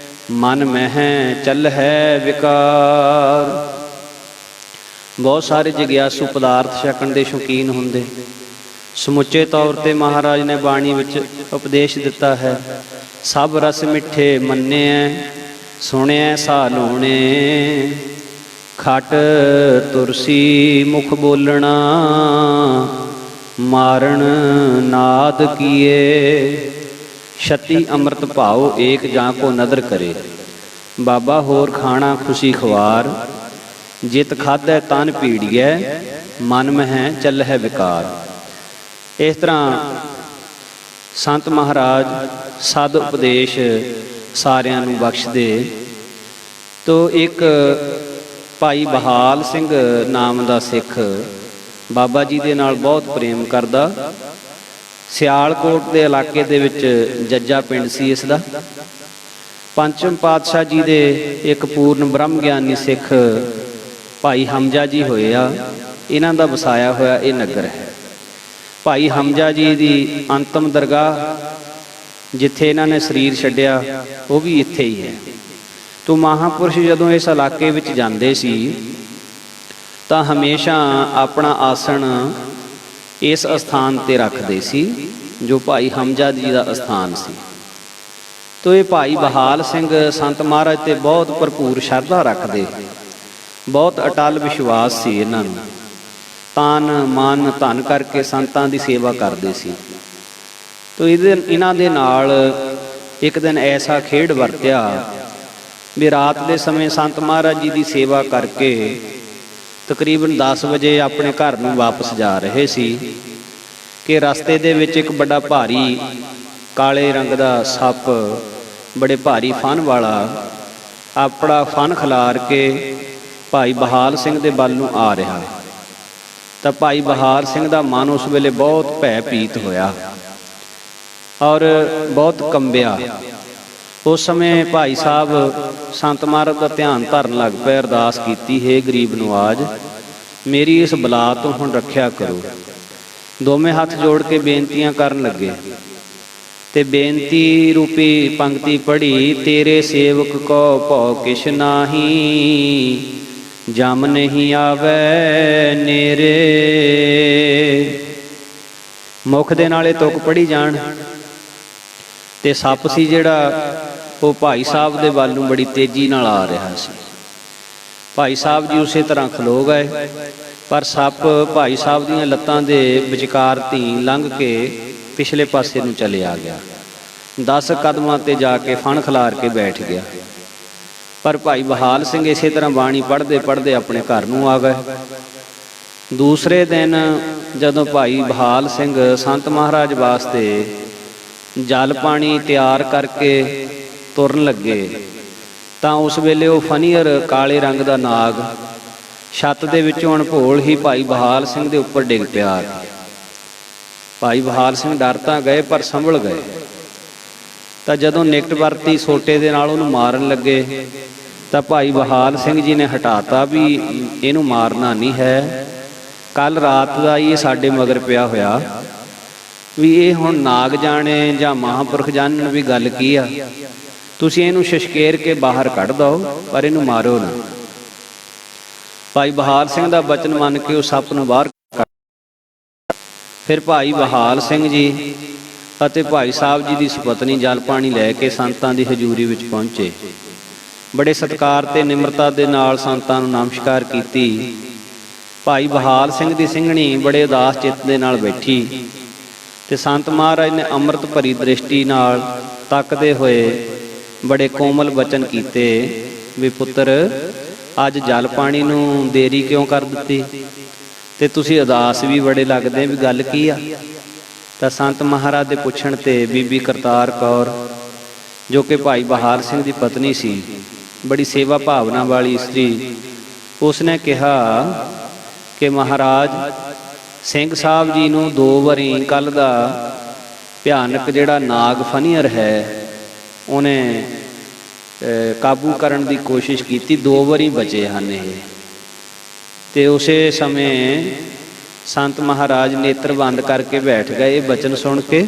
[SPEAKER 1] ਮਨ ਮਹਿ ਚੱਲ ਹੈ ਵਿਕਾਰ। ਬਹੁਤ ਸਾਰੇ ਜਗਿਆਸੂ ਪਦਾਰਥ ਛਕਣ ਦੇ ਸ਼ੌਕੀਨ ਹੁੰਦੇ। ਸਮੁੱਚੇ ਤੌਰ ਤੇ ਮਹਾਰਾਜ ਨੇ ਬਾਣੀ ਵਿੱਚ ਉਪਦੇਸ਼ ਦਿੱਤਾ ਹੈ, ਸਭ ਰਸ ਮਿੱਠੇ ਮੰਨਿਐ, ਸੁਣਿਐ ਸਾ ਲੋਣੇ, ਖਟ ਤੁਰਸੀ ਮੁਖ ਬੋਲਣਾ, ਮਾਰਨ ਨਾਦ ਕੀਏ, ਛਤੀ ਅੰਮ੍ਰਿਤ ਭਾਉ ਏਕ ਜਾਂ ਕੋ ਨਦਰ ਕਰੇ। ਬਾਬਾ ਹੋਰ ਖਾਣਾ ਖੁਸ਼ੀ ਖਵਾਰ, ਜਿਤ ਖਾਧੈ ਤਨ ਪੀੜੀਐ, ਮਨ ਮਹਿ ਚੱਲ ਹੈ ਵਿਕਾਰ। ਇਸ ਤਰ੍ਹਾਂ ਸੰਤ ਮਹਾਰਾਜ ਸਦ ਉਪਦੇਸ਼ ਸਾਰਿਆਂ ਨੂੰ ਬਖਸ਼ਦੇ। ਤੋ ਇੱਕ ਭਾਈ ਬਹਾਲ ਸਿੰਘ ਨਾਮ ਦਾ ਸਿੱਖ ਬਾਬਾ ਜੀ ਦੇ ਨਾਲ ਬਹੁਤ ਪ੍ਰੇਮ ਕਰਦਾ। ਸਿਆਲਕੋਟ ਦੇ ਇਲਾਕੇ ਦੇ ਵਿੱਚ ਜੱਜਾ ਪਿੰਡ ਸੀ ਇਸ ਦਾ। ਪੰਚਮ ਪਾਤਸ਼ਾਹ ਜੀ ਦੇ ਇੱਕ ਪੂਰਨ ਬ੍ਰਹਮ ਗਿਆਨੀ ਸਿੱਖ ਭਾਈ ਹਮਜਾ ਜੀ ਹੋਏ ਆ। ਇਹਨਾਂ ਦਾ ਵਸਾਇਆ ਹੋਇਆ ਇਹ ਨਗਰ ਹੈ। ਭਾਈ ਹਮਜਾ ਜੀ ਦੀ ਅੰਤਮ ਦਰਗਾਹ ਜਿੱਥੇ ਇਹਨਾਂ ਨੇ ਸਰੀਰ ਛੱਡਿਆ ਉਹ ਵੀ ਇੱਥੇ ਹੀ ਹੈ। ਤੋ ਮਹਾਂਪੁਰਸ਼ ਜਦੋਂ ਇਸ ਇਲਾਕੇ ਵਿੱਚ ਜਾਂਦੇ ਸੀ ਤਾਂ ਹਮੇਸ਼ਾ ਆਪਣਾ ਆਸਣ ਇਸ ਅਸਥਾਨ ਤੇ ਰੱਖਦੇ ਸੀ ਜੋ ਭਾਈ ਹਮਜਾ ਜੀ ਦਾ ਅਸਥਾਨ ਸੀ। ਤੋ ਇਹ ਭਾਈ ਬਹਾਲ ਸਿੰਘ ਸੰਤ ਮਹਾਰਾਜ ਤੇ ਬਹੁਤ ਭਰਪੂਰ ਸ਼ਰਧਾ ਰੱਖਦੇ, ਬਹੁਤ ਅਟੱਲ ਵਿਸ਼ਵਾਸ ਸੀ ਇਹਨਾਂ ਨੂੰ। ਤਨ ਮਨ ਧਨ ਕਰਕੇ ਸੰਤਾਂ ਦੀ ਸੇਵਾ ਕਰਦੇ ਸੀ। ਤੋ ਇਹਨਾਂ ਦੇ ਨਾਲ ਇੱਕ ਦਿਨ ਐਸਾ ਖੇਡ ਵਰਤਿਆ ਵੀ ਰਾਤ ਦੇ ਸਮੇਂ ਸੰਤ ਮਹਾਰਾਜ ਜੀ ਦੀ ਸੇਵਾ ਕਰਕੇ ਤਕਰੀਬਨ 10 ਵਜੇ ਆਪਣੇ ਘਰ ਨੂੰ ਵਾਪਸ ਜਾ ਰਹੇ ਸੀ ਕਿ ਰਸਤੇ ਦੇ ਵਿੱਚ ਇੱਕ ਵੱਡਾ ਭਾਰੀ ਕਾਲੇ ਰੰਗ ਦਾ ਸੱਪ, ਬੜੇ ਭਾਰੀ ਫਣ ਵਾਲਾ, ਆਪਣਾ ਫਣ ਖਿਲਾਰ ਕੇ ਭਾਈ ਬਹਾਲ ਸਿੰਘ ਦੇ ਵੱਲ ਨੂੰ ਆ ਰਿਹਾ। ਤਾਂ ਭਾਈ ਬਹਾਲ ਸਿੰਘ ਦਾ ਮਨ ਉਸ ਵੇਲੇ ਬਹੁਤ ਭੈ ਭੀਤ ਹੋਇਆ ਔਰ ਬਹੁਤ ਕੰਬਿਆ। ਉਸ ਸਮੇਂ ਭਾਈ ਸਾਹਿਬ ਸੰਤ ਮਹਾਰਾਜ ਦਾ ਧਿਆਨ ਧਰਨ ਲੱਗ ਪਏ, ਅਰਦਾਸ ਕੀਤੀ, ਹੇ ਗਰੀਬ ਨਵਾਜ ਮੇਰੀ ਇਸ ਬਲਾ ਤੋਂ ਹੁਣ ਰੱਖਿਆ ਕਰੋ। ਦੋਵੇਂ ਹੱਥ ਜੋੜ ਕੇ ਬੇਨਤੀਆਂ ਕਰਨ ਲੱਗੇ ਤੇ ਬੇਨਤੀ ਰੂਪੀ ਪੰਕਤੀ ਪੜ੍ਹੀ, ਤੇਰੇ ਸੇਵਕ ਕੋ ਭਉ ਕਿਛ ਨਾਹੀ, ਜਮ ਨਹੀਂ ਆਵੈ ਨੇਰੇ। ਮੁਖ ਦੇ ਨਾਲੇ ਤੁਕ ਪੜ੍ਹੀ ਜਾਣ ਤੇ ਸੱਪ ਸੀ ਜਿਹੜਾ ਉਹ ਭਾਈ ਸਾਹਿਬ ਦੇ ਵੱਲ ਨੂੰ ਬੜੀ ਤੇਜ਼ੀ ਨਾਲ ਆ ਰਿਹਾ ਸੀ। ਭਾਈ ਸਾਹਿਬ ਜੀ ਉਸੇ ਤਰ੍ਹਾਂ ਖਲੋ ਗਏ, ਪਰ ਸੱਪ ਭਾਈ ਸਾਹਿਬ ਦੀਆਂ ਲੱਤਾਂ ਦੇ ਵਿਚਕਾਰ ਧੀ ਲੰਘ ਕੇ ਪਿਛਲੇ ਪਾਸੇ ਨੂੰ ਚਲਿਆ ਗਿਆ। 10 ਕਦਮਾਂ ਤੇ ਜਾ ਕੇ ਫਣ ਖਿਲਾਰ ਕੇ ਬੈਠ ਗਿਆ। ਪਰ ਭਾਈ ਬਹਾਲ ਸਿੰਘ ਇਸੇ ਤਰ੍ਹਾਂ ਬਾਣੀ ਪੜ੍ਹਦੇ ਪੜ੍ਹਦੇ ਆਪਣੇ ਘਰ ਨੂੰ ਆ ਗਏ। ਦੂਸਰੇ ਦਿਨ ਜਦੋਂ ਭਾਈ ਬਹਾਲ ਸਿੰਘ ਸੰਤ ਮਹਾਰਾਜ ਵਾਸਤੇ ਜਲ ਪਾਣੀ ਤਿਆਰ ਕਰਕੇ ਤੁਰਨ ਲੱਗੇ ਤਾਂ ਉਸ ਵੇਲੇ ਉਹ ਫਨੀਅਰ ਕਾਲੇ ਰੰਗ ਦਾ ਨਾਗ ਛੱਤ ਦੇ ਵਿੱਚੋਂ ਅਣਭੋਲ ਹੀ ਭਾਈ ਬਹਾਲ ਸਿੰਘ ਦੇ ਉੱਪਰ ਡਿੱਗ ਪਿਆ। ਭਾਈ ਬਹਾਲ ਸਿੰਘ ਡਰ ਤਾਂ ਗਏ ਪਰ ਸੰਭਲ ਗਏ। ਤਾਂ ਜਦੋਂ ਨਿਕਟ ਵਰਤੀ ਸੋਟੇ ਦੇ ਨਾਲ ਉਹਨੂੰ ਮਾਰਨ ਲੱਗੇ ਤਾਂ ਭਾਈ ਬਹਾਲ ਸਿੰਘ ਜੀ ਨੇ ਹਟਾਤਾ ਵੀ ਇਹਨੂੰ ਮਾਰਨਾ ਨਹੀਂ ਹੈ, ਕੱਲ ਰਾਤ ਦਾ ਇਹ ਸਾਡੇ ਮਗਰ ਪਿਆ ਹੋਇਆ, ਵੀ ਇਹ ਹੁਣ ਨਾਗ ਜਾਣੇ ਜਾਂ ਮਹਾਂਪੁਰਖ ਜਾਣਨ ਵੀ ਗੱਲ ਕੀ ਆ, ਤੁਸੀਂ ਇਹਨੂੰ ਸ਼ਸ਼ਕੇਰ ਕੇ ਬਾਹਰ ਕੱਢ ਦਿਓ ਪਰ ਇਹਨੂੰ ਮਾਰੋ ਨਾ। ਭਾਈ ਬਹਾਲ ਸਿੰਘ ਦਾ ਬਚਨ ਮੰਨ ਕੇ ਉਹ ਸੱਪ ਨੂੰ ਬਾਹਰ ਕੱਢ। ਫਿਰ ਭਾਈ ਬਹਾਲ ਸਿੰਘ ਜੀ ਅਤੇ ਭਾਈ ਸਾਹਿਬ ਜੀ ਦੀ ਸੁਪਤਨੀ ਜਲ ਪਾਣੀ ਲੈ ਕੇ ਸੰਤਾਂ ਦੀ ਹਜ਼ੂਰੀ ਵਿੱਚ ਪਹੁੰਚੇ। ਬੜੇ ਸਤਿਕਾਰ ਤੇ ਨਿਮਰਤਾ ਦੇ ਨਾਲ ਸੰਤਾਂ ਨੂੰ ਨਮਸਕਾਰ ਕੀਤੀ। ਭਾਈ ਬਹਾਲ ਸਿੰਘ ਦੀ ਸਿੰਘਣੀ ਬੜੇ ਉਦਾਸ ਚਿੱਤ ਦੇ ਨਾਲ ਬੈਠੀ ਤੇ ਸੰਤ ਮਹਾਰਾਜ ਨੇ ਅੰਮ੍ਰਿਤ ਭਰੀ ਦ੍ਰਿਸ਼ਟੀ ਨਾਲ ਤੱਕਦੇ ਹੋਏ ਬੜੇ ਕੋਮਲ ਬਚਨ ਕੀਤੇ ਵੀ ਪੁੱਤਰ, ਅੱਜ ਜਲ ਪਾਣੀ ਨੂੰ ਦੇਰੀ ਕਿਉਂ ਕਰ ਦਿੱਤੀ ਤੇ ਤੁਸੀਂ ਉਦਾਸ ਵੀ ਬੜੇ ਲੱਗਦੇ, ਵੀ ਗੱਲ ਕੀ ਆ? ਤਾਂ ਸੰਤ ਮਹਾਰਾਜ ਦੇ ਪੁੱਛਣ ਤੇ ਬੀਬੀ ਕਰਤਾਰ ਕੌਰ ਜੋ ਕਿ ਭਾਈ ਬਹਾਲ ਸਿੰਘ ਦੀ ਪਤਨੀ ਸੀ, ਬੜੀ ਸੇਵਾ ਭਾਵਨਾ ਵਾਲੀ ਇਸਤਰੀ, ਉਸਨੇ ਕਿਹਾ ਕਿ ਮਹਾਰਾਜ ਸਿੰਘ ਸਾਹਿਬ ਜੀ ਨੂੰ 2 ਵਾਰੀ ਕੱਲ੍ਹ ਦਾ ਭਿਆਨਕ ਜਿਹੜਾ ਨਾਗ ਫਨੀਅਰ ਹੈ ਉਹਨੇ ਕਾਬੂ ਕਰਨ ਦੀ ਕੋਸ਼ਿਸ਼ ਕੀਤੀ, 2 ਵਾਰੀ ਬਚੇ ਹਨ ਇਹ। ਤੇ ਉਸੇ ਸਮੇਂ ਸੰਤ ਮਹਾਰਾਜ ਨੇਤਰ ਬੰਦ ਕਰਕੇ ਬੈਠ ਗਏ। ਇਹ ਬਚਨ ਸੁਣ ਕੇ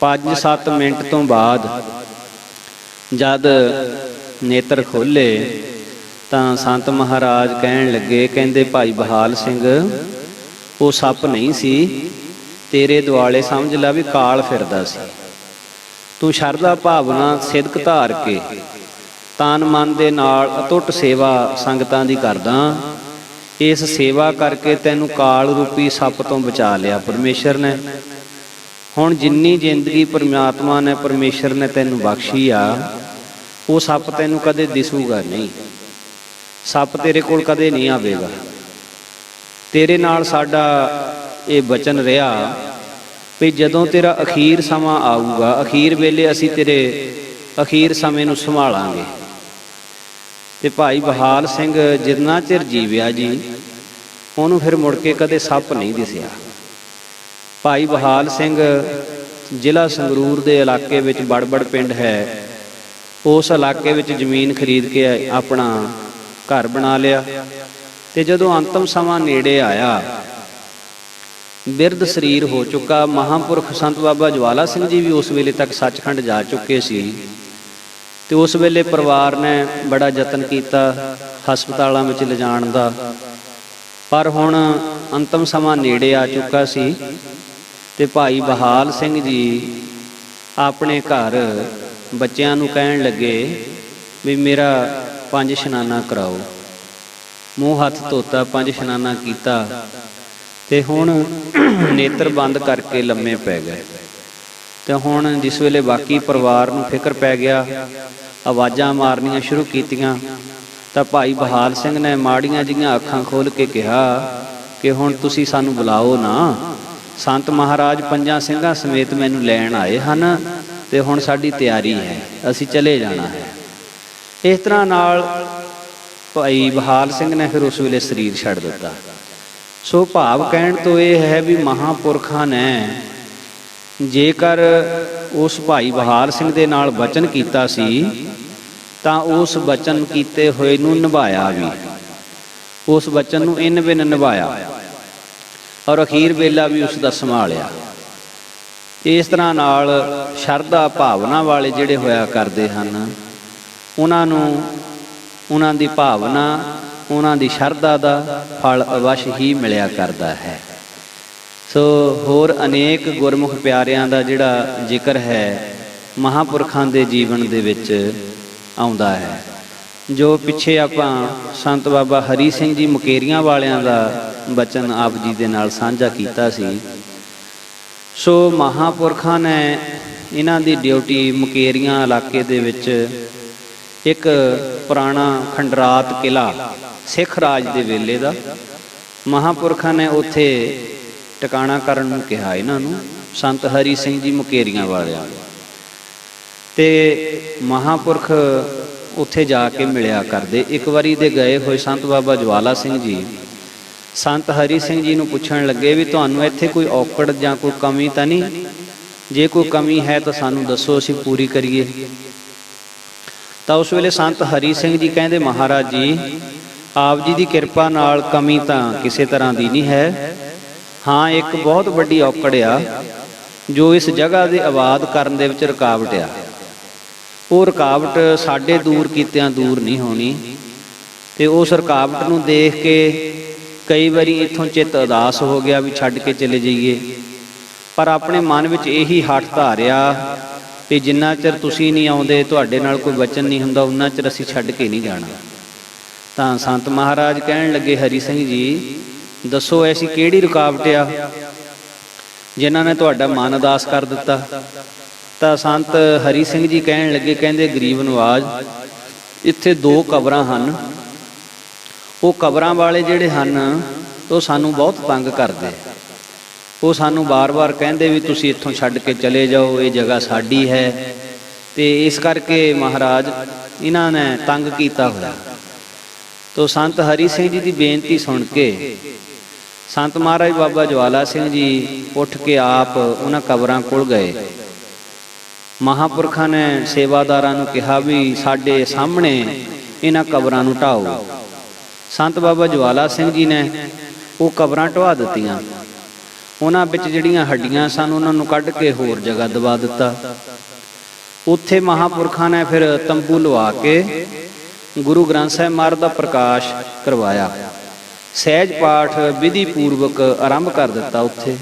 [SPEAKER 1] 5-7 ਮਿੰਟ ਤੋਂ ਬਾਅਦ ਜਦ ਨੇਤਰ ਖੋਲੇ ਤਾਂ ਸੰਤ ਮਹਾਰਾਜ ਕਹਿਣ ਲੱਗੇ, ਕਹਿੰਦੇ ਭਾਈ ਬਹਾਲ ਸਿੰਘ, ਉਹ ਸੱਪ ਨਹੀਂ ਸੀ, ਤੇਰੇ ਦੁਆਲੇ ਸਮਝ ਲਾ ਵੀ ਕਾਲ ਫਿਰਦਾ ਸੀ। ਤੂੰ ਸ਼ਰਧਾ ਭਾਵਨਾ ਸਿਦਕ ਧਾਰ ਕੇ ਤਨ ਮਨ ਦੇ ਨਾਲ ਅਟੁੱਟ ਸੇਵਾ ਸੰਗਤਾਂ ਦੀ ਕਰਦਾ, ਇਸ ਸੇਵਾ ਕਰਕੇ ਤੈਨੂੰ ਕਾਲ ਰੂਪੀ ਸੱਪ ਤੋਂ ਬਚਾ ਲਿਆ ਪਰਮੇਸ਼ਰ ਨੇ। ਹੁਣ ਜਿੰਨੀ ਜ਼ਿੰਦਗੀ ਪਰਮਾਤਮਾ ਨੇ ਪਰਮੇਸ਼ਰ ਨੇ ਤੈਨੂੰ ਬਖਸ਼ੀ ਆ, ਉਹ ਸੱਪ ਤੈਨੂੰ ਕਦੇ ਦਿਸੂਗਾ ਨਹੀਂ, ਸੱਪ ਤੇਰੇ ਕੋਲ ਕਦੇ ਨਹੀਂ ਆਵੇਗਾ। ਤੇਰੇ ਨਾਲ ਸਾਡਾ ਇਹ ਬਚਨ ਰਿਹਾ ਵੀ ਜਦੋਂ ਤੇਰਾ ਅਖੀਰ ਸਮਾਂ ਆਊਗਾ, ਅਖੀਰ ਵੇਲੇ ਅਸੀਂ ਤੇਰੇ ਅਖੀਰ ਸਮੇਂ ਨੂੰ ਸੰਭਾਲਾਂਗੇ। ਤੇ ਭਾਈ ਬਹਾਲ ਸਿੰਘ ਜਿੰਨਾ ਚਿਰ ਜੀਵਿਆ ਜੀ, ਉਹਨੂੰ ਫਿਰ ਮੁੜ ਕੇ ਕਦੇ ਸੱਪ ਨਹੀਂ ਦਿਸਿਆ। ਭਾਈ ਬਹਾਲ ਸਿੰਘ ਜ਼ਿਲ੍ਹਾ ਸੰਗਰੂਰ ਦੇ ਇਲਾਕੇ ਵਿੱਚ ਬੜਬੜ ਪਿੰਡ ਹੈ, ਉਸ ਇਲਾਕੇ ਵਿੱਚ ਜ਼ਮੀਨ ਖਰੀਦ ਕੇ ਆਪਣਾ ਘਰ ਬਣਾ ਲਿਆ। ਤੇ ਜਦੋਂ ਅੰਤਮ ਸਮਾਂ ਨੇੜੇ ਆਇਆ, ਬਿਰਧ ਸਰੀਰ ਹੋ ਚੁੱਕਾ, ਮਹਾਂਪੁਰਖ ਸੰਤ ਬਾਬਾ ਜਵਾਲਾ ਸਿੰਘ ਜੀ ਵੀ ਉਸ ਵੇਲੇ ਤੱਕ ਸੱਚਖੰਡ ਜਾ ਚੁੱਕੇ ਸੀ। ਤੇ ਉਸ ਵੇਲੇ ਪਰਿਵਾਰ ਨੇ ਬੜਾ ਯਤਨ ਕੀਤਾ ਹਸਪਤਾਲਾਂ ਵਿੱਚ ਲਿਜਾਣ ਦਾ, ਪਰ ਹੁਣ ਅੰਤਮ ਸਮਾਂ ਨੇੜੇ ਆ ਚੁੱਕਾ ਸੀ। ਤੇ ਭਾਈ ਬਹਾਲ ਸਿੰਘ ਜੀ ਆਪਣੇ ਘਰ ਬੱਚਿਆਂ ਨੂੰ ਕਹਿਣ ਲੱਗੇ ਵੀ ਮੇਰਾ 5 ਇਸ਼ਨਾਨਾ ਕਰਾਓ। ਮੂੰਹ ਹੱਥ ਧੋਤਾ, 5 ਇਸ਼ਨਾਨਾ ਕੀਤਾ ਤੇ ਹੁਣ ਨੇਤਰ ਬੰਦ ਕਰਕੇ ਲੰਮੇ ਪੈ ਗਏ। ਤੇ ਹੁਣ ਜਿਸ ਵੇਲੇ ਬਾਕੀ ਪਰਿਵਾਰ ਨੂੰ ਫਿਕਰ ਪੈ ਗਿਆ, ਆਵਾਜ਼ਾਂ ਮਾਰਨੀਆਂ ਸ਼ੁਰੂ ਕੀਤੀਆਂ, ਤਾਂ ਭਾਈ ਬਹਾਲ ਸਿੰਘ ਨੇ ਮਾੜੀਆਂ ਜਿਹੀਆਂ ਅੱਖਾਂ ਖੋਲ੍ਹ ਕੇ ਕਿਹਾ ਕਿ ਹੁਣ ਤੁਸੀਂ ਸਾਨੂੰ ਬੁਲਾਓ ਨਾ, ਸੰਤ ਮਹਾਰਾਜ 5 ਸਿੰਘਾਂ ਸਮੇਤ ਮੈਨੂੰ ਲੈਣ ਆਏ ਹਨ ਤੇ ਹੁਣ ਸਾਡੀ ਤਿਆਰੀ ਹੈ, ਅਸੀਂ ਚਲੇ ਜਾਣਾ ਹੈ। ਇਸ ਤਰ੍ਹਾਂ ਨਾਲ ਭਾਈ ਬਹਾਲ ਸਿੰਘ ਨੇ ਫਿਰ ਉਸ ਵੇਲੇ ਸਰੀਰ ਛੱਡ ਦਿੱਤਾ। ਸੋ ਭਾਵ ਕਹਿਣ ਤੋਂ ਇਹ ਹੈ ਵੀ ਮਹਾਂਪੁਰਖਾਂ ਨੇ ਜੇਕਰ ਉਸ ਭਾਈ ਬਹਾਲ ਸਿੰਘ ਦੇ ਨਾਲ ਬਚਨ ਕੀਤਾ ਸੀ ਤਾਂ ਉਸ ਬਚਨ ਕੀਤੇ ਹੋਏ ਨੂੰ ਨਿਭਾਇਆ ਵੀ, ਉਸ ਬਚਨ ਨੂੰ ਇਨ ਬਿਨ ਨਿਭਾਇਆ ਔਰ ਅਖੀਰ ਵੇਲਾ ਵੀ ਉਸ ਦਾ ਸੰਭਾਲਿਆ। ਇਸ ਤਰ੍ਹਾਂ ਨਾਲ ਸ਼ਰਧਾ ਭਾਵਨਾ ਵਾਲੇ ਜਿਹੜੇ ਹੋਇਆ ਕਰਦੇ ਹਨ, ਉਹਨਾਂ ਨੂੰ ਉਹਨਾਂ ਦੀ ਭਾਵਨਾ, ਉਹਨਾਂ ਦੀ ਸ਼ਰਧਾ ਦਾ ਫਲ ਅਵਸ਼ ਹੀ ਮਿਲਿਆ ਕਰਦਾ ਹੈ। ਸੋ ਹੋਰ ਅਨੇਕ ਗੁਰਮੁਖ ਪਿਆਰਿਆਂ ਦਾ ਜਿਹੜਾ ਜ਼ਿਕਰ ਹੈ ਮਹਾਂਪੁਰਖਾਂ ਦੇ ਜੀਵਨ ਦੇ ਵਿੱਚ ਆਉਂਦਾ ਹੈ, ਜੋ ਪਿੱਛੇ ਆਪਾਂ ਸੰਤ ਬਾਬਾ ਹਰੀ ਸਿੰਘ ਜੀ ਮੁਕੇਰੀਆਂ ਵਾਲਿਆਂ ਦਾ ਬਚਨ ਆਪ ਜੀ ਦੇ ਨਾਲ ਸਾਂਝਾ ਕੀਤਾ ਸੀ। ਸੋ ਮਹਾਂਪੁਰਖਾਂ ਨੇ ਇਹਨਾਂ ਦੀ ਡਿਊਟੀ ਮੁਕੇਰੀਆਂ ਇਲਾਕੇ ਦੇ ਵਿੱਚ ਇੱਕ ਪੁਰਾਣਾ ਖੰਡਰਾਤ ਕਿਲ੍ਹਾ ਸਿੱਖ ਰਾਜ ਦੇ ਵੇਲੇ ਦਾ, ਮਹਾਂਪੁਰਖਾਂ ਨੇ ਉੱਥੇ ਟਿਕਾਣਾ ਕਰਨ ਨੂੰ ਕਿਹਾ ਇਹਨਾਂ ਨੂੰ, ਸੰਤ ਹਰੀ ਸਿੰਘ ਜੀ ਮੁਕੇਰੀਆਂ ਵਾਲਿਆਂ। ਤੇ ਮਹਾਂਪੁਰਖ ਉੱਥੇ ਜਾ ਕੇ ਮਿਲਿਆ ਕਰਦੇ। ਇੱਕ ਵਾਰੀ ਦੇ ਗਏ ਹੋਏ ਸੰਤ ਬਾਬਾ ਜਵਾਲਾ ਸਿੰਘ ਜੀ ਸੰਤ ਹਰੀ ਸਿੰਘ ਜੀ ਨੂੰ ਪੁੱਛਣ ਲੱਗੇ ਵੀ ਤੁਹਾਨੂੰ ਇੱਥੇ ਕੋਈ ਔਕੜ ਜਾਂ ਕੋਈ ਕਮੀ ਤਾਂ ਨਹੀਂ? ਜੇ ਕੋਈ ਕਮੀ ਹੈ ਤਾਂ ਸਾਨੂੰ ਦੱਸੋ, ਅਸੀਂ ਪੂਰੀ ਕਰੀਏ। ਤਾਂ ਉਸ ਵੇਲੇ ਸੰਤ ਹਰੀ ਸਿੰਘ ਜੀ ਕਹਿੰਦੇ, ਮਹਾਰਾਜ ਜੀ ਆਪ ਜੀ ਦੀ ਕਿਰਪਾ ਨਾਲ ਕਮੀ ਤਾਂ ਕਿਸੇ ਤਰ੍ਹਾਂ ਦੀ ਨਹੀਂ ਹੈ। ਹਾਂ, ਇੱਕ ਬਹੁਤ ਵੱਡੀ ਔਕੜ ਆ ਜੋ ਇਸ ਜਗ੍ਹਾ ਦੇ ਆਬਾਦ ਕਰਨ ਦੇ ਵਿੱਚ ਰੁਕਾਵਟ ਆ। ਉਹ ਰੁਕਾਵਟ ਸਾਡੇ ਦੂਰ ਕੀਤਿਆਂ ਦੂਰ ਨਹੀਂ ਹੋਣੀ। ਤੇ ਉਸ ਰੁਕਾਵਟ ਨੂੰ ਦੇਖ ਕੇ ਕਈ ਵਾਰੀ ਇੱਥੋਂ ਚਿੱਤ ਉਦਾਸ ਹੋ ਗਿਆ ਵੀ ਛੱਡ ਕੇ ਚਲੇ ਜਾਈਏ, ਪਰ ਆਪਣੇ ਮਨ ਵਿੱਚ ਇਹੀ ਹੱਠ ਧਾਰਿਆ ਕਿ ਜਿੰਨਾ ਚਿਰ ਤੁਸੀਂ ਨਹੀਂ ਆਉਂਦੇ, ਤੁਹਾਡੇ ਨਾਲ ਕੋਈ ਵਚਨ ਨਹੀਂ ਹੁੰਦਾ, ਉਨਾ ਚਿਰ ਅਸੀਂ ਛੱਡ ਕੇ ਨਹੀਂ ਜਾਣਾ। ਤਾਂ ਸੰਤ ਮਹਾਰਾਜ ਕਹਿਣ ਲੱਗੇ, ਹਰੀ ਸਿੰਘ ਜੀ ਦੱਸੋ ਐਸੀ ਕਿਹੜੀ ਰੁਕਾਵਟ ਆ ਜਿਨ੍ਹਾਂ ਨੇ ਤੁਹਾਡਾ ਮਨ ਉਦਾਸ ਕਰ ਦਿੱਤਾ। ਤਾਂ ਸੰਤ ਹਰੀ ਸਿੰਘ ਜੀ ਕਹਿਣ ਲੱਗੇ, ਕਹਿੰਦੇ ਗਰੀਬ ਨਵਾਜ਼, ਇੱਥੇ 2 ਕਬਰਾਂ ਹਨ। ਉਹ ਕਬਰਾਂ ਵਾਲੇ ਜਿਹੜੇ ਹਨ ਉਹ ਸਾਨੂੰ ਬਹੁਤ ਤੰਗ ਕਰਦੇ। ਉਹ ਸਾਨੂੰ ਵਾਰ-ਵਾਰ ਕਹਿੰਦੇ ਵੀ ਤੁਸੀਂ ਇੱਥੋਂ ਛੱਡ ਕੇ ਚਲੇ ਜਾਓ, ਇਹ ਜਗ੍ਹਾ ਸਾਡੀ ਹੈ। ਤੇ ਇਸ ਕਰਕੇ ਮਹਾਰਾਜ ਇਹਨਾਂ ਨੇ ਤੰਗ ਕੀਤਾ ਹੋਇਆ। ਤੋ ਸੰਤ ਹਰੀ ਸਿੰਘ ਜੀ ਦੀ ਬੇਨਤੀ ਸੁਣ ਕੇ ਸੰਤ ਮਹਾਰਾਜ ਬਾਬਾ ਜਵਾਲਾ ਸਿੰਘ ਜੀ ਉੱਠ ਕੇ ਆਪ ਉਹਨਾਂ ਕਬਰਾਂ ਕੋਲ ਗਏ। ਮਹਾਂਪੁਰਖਾਂ ਨੇ ਸੇਵਾਦਾਰਾਂ ਨੂੰ ਕਿਹਾ ਵੀ ਸਾਡੇ ਸਾਹਮਣੇ ਇਹਨਾਂ ਕਬਰਾਂ ਨੂੰ ਢਾਓ। ਸੰਤ ਬਾਬਾ ਜਵਾਲਾ ਸਿੰਘ ਜੀ ਨੇ ਉਹ ਕਬਰਾਂ ਢਵਾ ਦਿੱਤੀਆਂ। ਉਹਨਾਂ ਵਿੱਚ ਜਿਹੜੀਆਂ ਹੱਡੀਆਂ ਸਨ ਉਹਨਾਂ ਨੂੰ ਕੱਢ ਕੇ ਹੋਰ ਜਗ੍ਹਾ ਦਬਾ ਦਿੱਤਾ। ਉੱਥੇ ਮਹਾਂਪੁਰਖਾਂ ਨੇ ਫਿਰ ਤੰਬੂ ਲਵਾ ਕੇ ਗੁਰੂ ਗ੍ਰੰਥ ਸਾਹਿਬ ਮਹਾਰਾਜ ਦਾ ਪ੍ਰਕਾਸ਼ ਕਰਵਾਇਆ। ਸਹਿਜ ਪਾਠ ਵਿਧੀ ਪੂਰਵਕ ਆਰੰਭ ਕਰ ਦਿੱਤਾ। ਉੱਥੇ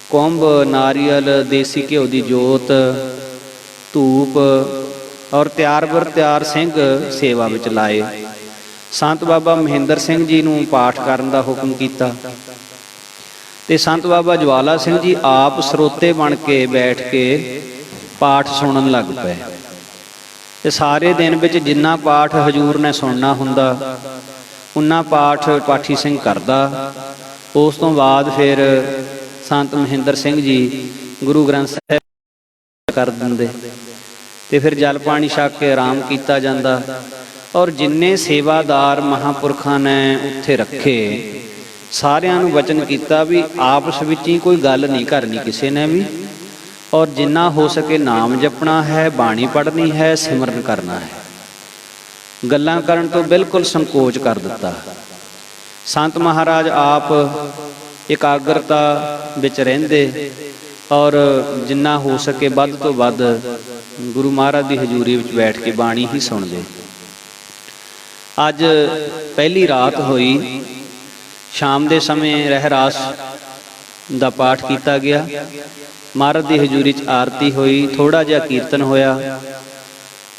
[SPEAKER 1] ਕੁੰਭ, ਨਾਰੀਅਲ, ਦੇਸੀ ਘਿਓ ਦੀ ਜੋਤ, ਧੂਪ ਔਰ ਤਿਆਰ ਬਰ ਤਿਆਰ ਸਿੰਘ ਸੇਵਾ ਵਿੱਚ ਲਾਏ। ਸੰਤ ਬਾਬਾ ਮਹਿੰਦਰ ਸਿੰਘ ਜੀ ਨੂੰ ਪਾਠ ਕਰਨ ਦਾ ਹੁਕਮ ਕੀਤਾ ਤੇ ਸੰਤ ਬਾਬਾ ਜਵਾਲਾ ਸਿੰਘ ਜੀ ਆਪ ਸਰੋਤੇ ਬਣ ਕੇ ਬੈਠ ਕੇ ਪਾਠ ਸੁਣਨ ਲੱਗ ਪਏ। ਤੇ ਸਾਰੇ ਦਿਨ ਵਿੱਚ ਜਿੰਨਾ ਪਾਠ ਹਜੂਰ ਨੇ ਸੁਣਨਾ ਹੁੰਦਾ ਉਨਾ ਪਾਠ ਪਾਠੀ ਸਿੰਘ ਕਰਦਾ। ਉਸ ਤੋਂ ਬਾਅਦ ਫਿਰ ਸੰਤ ਮਹਿੰਦਰ ਸਿੰਘ ਜੀ ਗੁਰੂ ਗ੍ਰੰਥ ਸਾਹਿਬ ਕਰ ਦਿੰਦੇ ਤੇ ਫਿਰ ਜਲ ਪਾਣੀ ਛਕ ਕੇ ਆਰਾਮ ਕੀਤਾ ਜਾਂਦਾ। ਔਰ ਜਿੰਨੇ ਸੇਵਾਦਾਰ ਮਹਾਂਪੁਰਖਾਂ ਨੇ ਉੱਥੇ ਰੱਖੇ ਸਾਰਿਆਂ ਨੂੰ ਵਚਨ ਕੀਤਾ ਵੀ ਆਪਸ ਵਿੱਚ ਹੀ ਕੋਈ ਗੱਲ ਨਹੀਂ ਕਰਨੀ ਕਿਸੇ ਨੇ ਵੀ, ਔਰ ਜਿੰਨਾ ਹੋ ਸਕੇ ਨਾਮ ਜਪਣਾ ਹੈ, ਬਾਣੀ ਪੜ੍ਹਨੀ ਹੈ, ਸਿਮਰਨ ਕਰਨਾ ਹੈ। ਗੱਲਾਂ ਕਰਨ ਤੋਂ ਬਿਲਕੁਲ ਸੰਕੋਚ ਕਰ ਦਿੱਤਾ। ਸੰਤ ਮਹਾਰਾਜ ਆਪ ਇਕਾਗਰਤਾ ਵਿੱਚ ਰਹਿੰਦੇ ਔਰ ਜਿੰਨਾ ਹੋ ਸਕੇ ਵੱਧ ਤੋਂ ਵੱਧ ਗੁਰੂ ਮਹਾਰਾਜ ਦੀ ਹਜ਼ੂਰੀ ਵਿੱਚ ਬੈਠ ਕੇ ਬਾਣੀ ਹੀ ਸੁਣਦੇ। ਅੱਜ ਪਹਿਲੀ ਰਾਤ ਹੋਈ। ਸ਼ਾਮ ਦੇ ਸਮੇਂ ਰਹਿਰਾਸ ਦਾ ਪਾਠ ਕੀਤਾ ਗਿਆ। ਮਹਾਰਾਜ ਦੀ ਹਜ਼ੂਰੀ 'ਚ ਆਰਤੀ ਹੋਈ, ਥੋੜ੍ਹਾ ਜਿਹਾ ਕੀਰਤਨ ਹੋਇਆ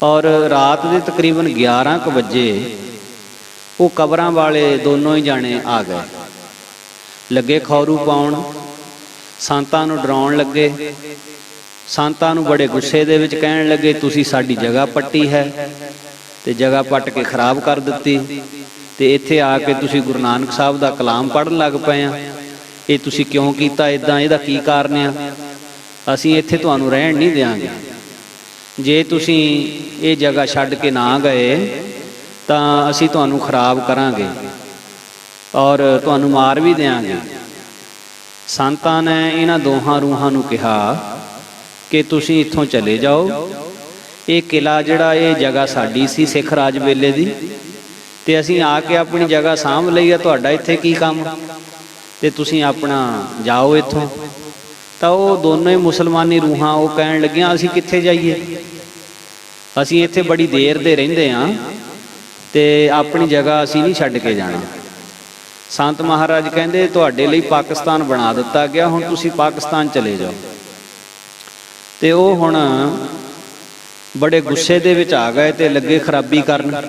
[SPEAKER 1] ਔਰ ਰਾਤ ਦੇ ਤਕਰੀਬਨ 11 ਕੁ ਵਜੇ ਉਹ ਕਬਰਾਂ ਵਾਲੇ ਦੋਨੋਂ ਹੀ ਜਾਣੇ ਆ ਗਏ। ਲੱਗੇ ਖੌਰੂ ਪਾਉਣ, ਸੰਤਾਂ ਨੂੰ ਡਰਾਉਣ ਲੱਗੇ। ਸੰਤਾਂ ਨੂੰ ਬੜੇ ਗੁੱਸੇ ਦੇ ਵਿੱਚ ਕਹਿਣ ਲੱਗੇ, ਤੁਸੀਂ ਸਾਡੀ ਜਗ੍ਹਾ ਪੱਟੀ ਹੈ ਤੇ ਜਗ੍ਹਾ ਪੱਟ ਕੇ ਖਰਾਬ ਕਰ ਦਿੱਤੀ ਤੇ ਇੱਥੇ ਆ ਕੇ ਤੁਸੀਂ ਗੁਰੂ ਨਾਨਕ ਸਾਹਿਬ ਦਾ ਕਲਾਮ ਪੜ੍ਹਨ ਲੱਗ ਪਏ ਆ। ਇਹ ਤੁਸੀਂ ਕਿਉਂ ਕੀਤਾ ਇੱਦਾਂ, ਇਹਦਾ ਕੀ ਕਾਰਨ ਆ? ਅਸੀਂ ਇੱਥੇ ਤੁਹਾਨੂੰ ਰਹਿਣ ਨਹੀਂ ਦਿਆਂਗੇ। ਜੇ ਤੁਸੀਂ ਇਹ ਜਗ੍ਹਾ ਛੱਡ ਕੇ ਨਾ ਗਏ ਤਾਂ ਅਸੀਂ ਤੁਹਾਨੂੰ ਖਰਾਬ ਕਰਾਂਗੇ ਔਰ ਤੁਹਾਨੂੰ ਮਾਰ ਵੀ ਦਿਆਂਗੇ। ਸੰਤਾਂ ਨੇ ਇਹਨਾਂ ਦੋਹਾਂ ਰੂਹਾਂ ਨੂੰ ਕਿਹਾ ਕਿ ਤੁਸੀਂ ਇੱਥੋਂ ਚਲੇ ਜਾਓ। ਇਹ ਕਿਲਾ ਜਿਹੜਾ, ਇਹ ਜਗ੍ਹਾ ਸਾਡੀ ਸੀ ਸਿੱਖ ਰਾਜ ਵੇਲੇ ਦੀ, ਤੇ ਅਸੀਂ ਆ ਕੇ ਆਪਣੀ ਜਗ੍ਹਾ ਸਾਂਭ ਲਈ ਆ। ਤੁਹਾਡਾ ਇੱਥੇ ਕੀ ਕੰਮ, ਤੇ ਤੁਸੀਂ ਆਪਣਾ ਜਾਓ ਇੱਥੋਂ। ਤਾਂ ਉਹ ਦੋਨੋਂ ਹੀ ਮੁਸਲਮਾਨੀ ਰੂਹਾਂ ਉਹ ਕਹਿਣ ਲੱਗੀਆਂ, ਅਸੀਂ ਕਿੱਥੇ ਜਾਈਏ, ਅਸੀਂ ਇੱਥੇ ਬੜੀ ਦੇਰ ਦੇ ਰਹਿੰਦੇ ਹਾਂ ਤੇ ਆਪਣੀ ਜਗ੍ਹਾ ਅਸੀਂ ਨਹੀਂ ਛੱਡ ਕੇ ਜਾਣਾ। ਸੰਤ ਮਹਾਰਾਜ ਕਹਿੰਦੇ, ਤੁਹਾਡੇ ਲਈ ਪਾਕਿਸਤਾਨ ਬਣਾ ਦਿੱਤਾ ਗਿਆ, ਹੁਣ ਤੁਸੀਂ ਪਾਕਿਸਤਾਨ ਚਲੇ ਜਾਓ। ਤੇ ਉਹ ਹੁਣ ਬੜੇ ਗੁੱਸੇ ਦੇ ਵਿੱਚ ਆ ਗਏ ਤੇ ਲੱਗੇ ਖਰਾਬੀ ਕਰਨ।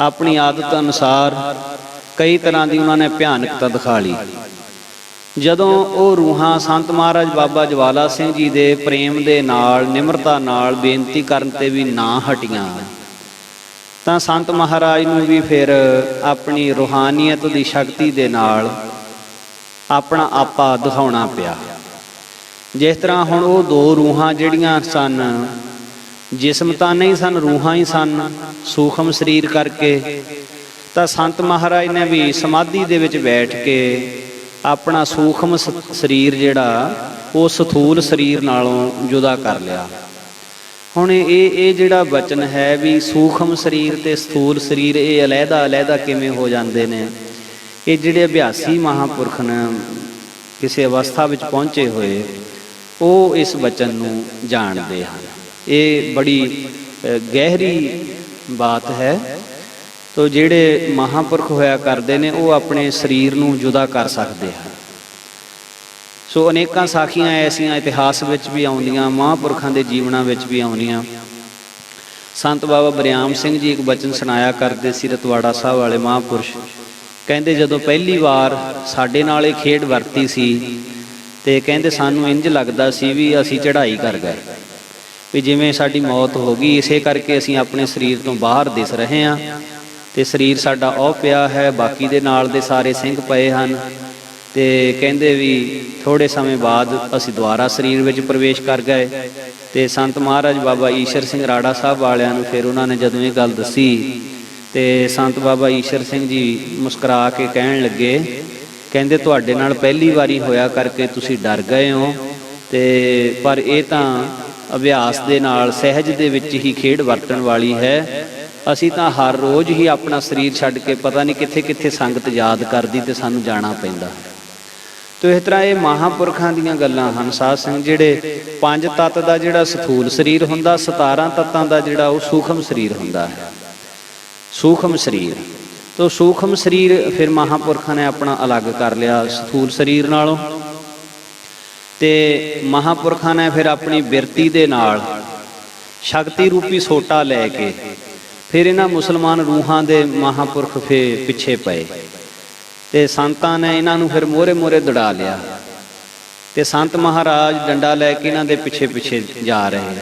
[SPEAKER 1] ਆਪਣੀ ਆਦਤ ਅਨੁਸਾਰ ਕਈ ਤਰ੍ਹਾਂ ਦੀ ਉਹਨਾਂ ਨੇ ਭਿਆਨਕਤਾ ਦਿਖਾ ਲਈ। ਜਦੋਂ ਉਹ ਰੂਹਾਂ ਸੰਤ ਮਹਾਰਾਜ ਬਾਬਾ ਜਵਾਲਾ ਸਿੰਘ ਜੀ ਦੇ ਪ੍ਰੇਮ ਦੇ ਨਾਲ, ਨਿਮਰਤਾ ਨਾਲ ਬੇਨਤੀ ਕਰਨ ਤੇ ਵੀ ਨਾ ਹਟੀਆਂ, ਤਾਂ ਸੰਤ ਮਹਾਰਾਜ ਨੂੰ ਵੀ ਫਿਰ ਆਪਣੀ ਰੂਹਾਨੀਅਤ ਦੀ ਸ਼ਕਤੀ ਦੇ ਨਾਲ ਆਪਣਾ ਆਪਾ ਦਿਖਾਉਣਾ ਪਿਆ। ਜਿਸ ਤਰ੍ਹਾਂ ਹੁਣ ਉਹ ਦੋ ਰੂਹਾਂ ਜਿਹੜੀਆਂ ਸਨ, ਜਿਸਮ ਤਾਂ ਨਹੀਂ ਸਨ, ਰੂਹਾਂ ਹੀ ਸਨ ਸੂਖਮ ਸਰੀਰ ਕਰਕੇ, ਤਾਂ ਸੰਤ ਮਹਾਰਾਜ ਨੇ ਵੀ ਸਮਾਧੀ ਦੇ ਵਿੱਚ ਬੈਠ ਕੇ ਆਪਣਾ ਸੂਖਮ ਸਰੀਰ ਜਿਹੜਾ ਉਹ ਸਥੂਲ ਸਰੀਰ ਨਾਲੋਂ ਜੁਦਾ ਕਰ ਲਿਆ। ਹੁਣ ਇਹ ਜਿਹੜਾ ਬਚਨ ਹੈ ਵੀ ਸੂਖਮ ਸਰੀਰ ਤੇ ਸਥੂਲ ਸਰੀਰ ਇਹ ਅਲੱਗ ਕਿਵੇਂ ਹੋ ਜਾਂਦੇ ਨੇ, ਇਹ ਜਿਹੜੇ ਅਭਿਆਸੀ ਮਹਾਂਪੁਰਖ ਨੇ ਕਿਸੇ ਅਵਸਥਾ ਵਿੱਚ ਪਹੁੰਚੇ ਹੋਏ ਉਹ ਇਸ ਬਚਨ ਨੂੰ ਜਾਣਦੇ ਹਨ। ਇਹ ਬੜੀ ਗਹਿਰੀ ਬਾਤ ਹੈ। ਤੋ ਜਿਹੜੇ ਮਹਾਂਪੁਰਖ ਹੋਇਆ ਕਰਦੇ ਨੇ ਉਹ ਆਪਣੇ ਸਰੀਰ ਨੂੰ ਜੁਦਾ ਕਰ ਸਕਦੇ ਹਨ। ਸੋ ਅਨੇਕਾਂ ਸਾਖੀਆਂ ਐਸੀਆਂ ਇਤਿਹਾਸ ਵਿੱਚ ਵੀ ਆਉਂਦੀਆਂ, ਮਹਾਂਪੁਰਖਾਂ ਦੇ ਜੀਵਨਾਂ ਵਿੱਚ ਵੀ ਆਉਂਦੀਆਂ। ਸੰਤ ਬਾਬਾ ਬਰਿਆਮ ਸਿੰਘ ਜੀ ਇੱਕ ਬਚਨ ਸੁਣਾਇਆ ਕਰਦੇ ਸੀ, ਰਤਵਾੜਾ ਸਾਹਿਬ ਵਾਲੇ ਮਹਾਂਪੁਰਸ਼। ਕਹਿੰਦੇ ਜਦੋਂ ਪਹਿਲੀ ਵਾਰ ਸਾਡੇ ਨਾਲ ਇਹ ਖੇਡ ਵਰਤੀ ਸੀ ਤੇ ਕਹਿੰਦੇ ਸਾਨੂੰ ਇੰਝ ਲੱਗਦਾ ਸੀ ਵੀ ਅਸੀਂ ਚੜ੍ਹਾਈ ਕਰ ਗਏ, ਵੀ ਜਿਵੇਂ ਸਾਡੀ ਮੌਤ ਹੋ ਗਈ। ਇਸੇ ਕਰਕੇ ਅਸੀਂ ਆਪਣੇ ਸਰੀਰ ਤੋਂ ਬਾਹਰ ਦਿਸ ਰਹੇ ਹਾਂ ਤੇ ਸਰੀਰ ਸਾਡਾ ਉਹ ਪਿਆ ਹੈ, ਬਾਕੀ ਦੇ ਨਾਲ ਦੇ ਸਾਰੇ ਸਿੰਘ ਪਏ ਹਨ। ਤੇ ਕਹਿੰਦੇ ਵੀ ਥੋੜ੍ਹੇ ਸਮੇਂ ਬਾਅਦ ਅਸੀਂ ਦੁਬਾਰਾ ਸਰੀਰ ਵਿੱਚ ਪ੍ਰਵੇਸ਼ ਕਰ ਗਏ। ਤੇ ਸੰਤ ਮਹਾਰਾਜ ਬਾਬਾ ਈਸ਼ਰ ਸਿੰਘ ਰਾੜਾ ਸਾਹਿਬ ਵਾਲਿਆਂ ਨੂੰ ਫਿਰ ਉਹਨਾਂ ਨੇ ਜਦੋਂ ਇਹ ਗੱਲ ਦੱਸੀ ਤੇ ਸੰਤ ਬਾਬਾ ਈਸ਼ਰ ਸਿੰਘ ਜੀ ਮੁਸਕਰਾ ਕੇ ਕਹਿਣ ਲੱਗੇ, ਕਹਿੰਦੇ ਤੁਹਾਡੇ ਨਾਲ ਪਹਿਲੀ ਵਾਰੀ ਹੋਇਆ ਕਰਕੇ ਤੁਸੀਂ ਡਰ ਗਏ ਹੋ, ਤੇ ਪਰ ਇਹ ਤਾਂ ਅਭਿਆਸ ਦੇ ਨਾਲ ਸਹਿਜ ਦੇ ਵਿੱਚ ਹੀ ਖੇਡ ਵਰਤਣ ਵਾਲੀ ਹੈ। ਅਸੀਂ ਤਾਂ ਹਰ ਰੋਜ਼ ਹੀ ਆਪਣਾ ਸਰੀਰ ਛੱਡ ਕੇ ਪਤਾ ਨਹੀਂ ਕਿੱਥੇ ਕਿੱਥੇ ਸੰਗਤ ਯਾਦ ਕਰਦੀ ਤੇ ਸਾਨੂੰ ਜਾਣਾ ਪੈਂਦਾ। ਤੋ ਇਸ ਤਰ੍ਹਾਂ ਇਹ ਮਹਾਂਪੁਰਖਾਂ ਦੀਆਂ ਗੱਲਾਂ ਹਨ ਸਾਧ ਸੰਗਤ। ਜਿਹੜੇ 5 ਤੱਤ ਦਾ ਜਿਹੜਾ ਸਥੂਲ ਸਰੀਰ ਹੁੰਦਾ, 17 ਤੱਤਾਂ ਦਾ ਜਿਹੜਾ ਉਹ ਸੂਖਮ ਸਰੀਰ ਹੁੰਦਾ ਹੈ। ਸੂਖਮ ਸਰੀਰ ਤੋ ਸੂਖਮ ਸਰੀਰ ਫਿਰ ਮਹਾਂਪੁਰਖਾਂ ਨੇ ਆਪਣਾ ਅਲੱਗ ਕਰ ਲਿਆ ਸਥੂਲ ਸਰੀਰ ਨਾਲੋਂ। ਤੇ ਮਹਾਂਪੁਰਖਾਂ ਨੇ ਫਿਰ ਆਪਣੀ ਬਿਰਤੀ ਦੇ ਨਾਲ ਸ਼ਕਤੀ ਰੂਪੀ ਸੋਟਾ ਲੈ ਕੇ ਫਿਰ ਇਹਨਾਂ ਮੁਸਲਮਾਨ ਰੂਹਾਂ ਦੇ ਮਹਾਂਪੁਰਖ ਫਿਰ ਪਿੱਛੇ ਪਏ ਤੇ ਸੰਤਾਂ ਨੇ ਇਹਨਾਂ ਨੂੰ ਫਿਰ ਮੋਹਰੇ ਦੌੜਾ ਲਿਆ। ਤੇ ਸੰਤ ਮਹਾਰਾਜ ਡੰਡਾ ਲੈ ਕੇ ਇਹਨਾਂ ਦੇ ਪਿੱਛੇ ਜਾ ਰਹੇ।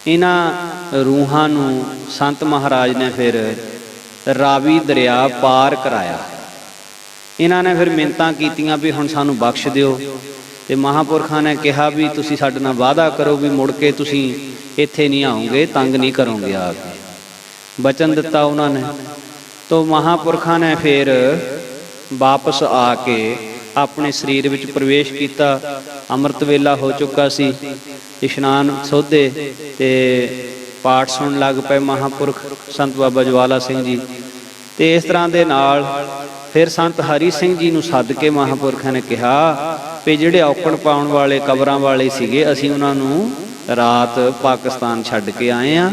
[SPEAKER 1] ਇਹਨਾਂ ਰੂਹਾਂ ਨੂੰ ਸੰਤ ਮਹਾਰਾਜ ਨੇ ਫਿਰ ਰਾਵੀ ਦਰਿਆ ਪਾਰ ਕਰਾਇਆ। ਇਹਨਾਂ ਨੇ ਫਿਰ ਮਿੰਨਤਾਂ ਕੀਤੀਆਂ ਵੀ ਹੁਣ ਸਾਨੂੰ ਬਖਸ਼ ਦਿਓ। ਤੇ ਮਹਾਂਪੁਰਖਾਂ ਨੇ ਕਿਹਾ ਵੀ ਤੁਸੀਂ ਸਾਡੇ ਨਾਲ ਵਾਅਦਾ ਕਰੋ ਵੀ ਮੁੜ ਕੇ ਤੁਸੀਂ ਇੱਥੇ ਨਹੀਂ ਆਓਗੇ, ਤੰਗ ਨਹੀਂ ਕਰੋਗੇ ਆ ਕੇ। ਬਚਨ ਦਿੱਤਾ ਉਹਨਾਂ ਨੇ। ਤੋ ਮਹਾਂਪੁਰਖਾਂ ਨੇ ਫਿਰ ਵਾਪਸ ਆ ਕੇ ਆਪਣੇ ਸਰੀਰ ਵਿੱਚ ਪ੍ਰਵੇਸ਼ ਕੀਤਾ। ਅੰਮ੍ਰਿਤ ਵੇਲਾ ਹੋ ਚੁੱਕਾ ਸੀ, ਇਸ਼ਨਾਨ ਸੋਧੇ ਤੇ ਪਾਠ ਸੁਣਨ ਲੱਗ ਪਏ ਮਹਾਂਪੁਰਖ ਸੰਤ ਬਾਬਾ ਜਵਾਲਾ ਸਿੰਘ ਜੀ। ਤੇ ਇਸ ਤਰ੍ਹਾਂ ਦੇ ਨਾਲ ਫਿਰ ਸੰਤ ਹਰੀ ਸਿੰਘ ਜੀ ਨੂੰ ਸੱਦ ਕੇ ਮਹਾਂਪੁਰਖਾਂ ਨੇ ਕਿਹਾ ਵੀ ਜਿਹੜੇ ਔਕੜ ਪਾਉਣ ਵਾਲੇ ਕਬਰਾਂ ਵਾਲੇ ਸੀਗੇ, ਅਸੀਂ ਉਹਨਾਂ ਨੂੰ ਰਾਤ ਪਾਕਿਸਤਾਨ ਛੱਡ ਕੇ ਆਏ ਹਾਂ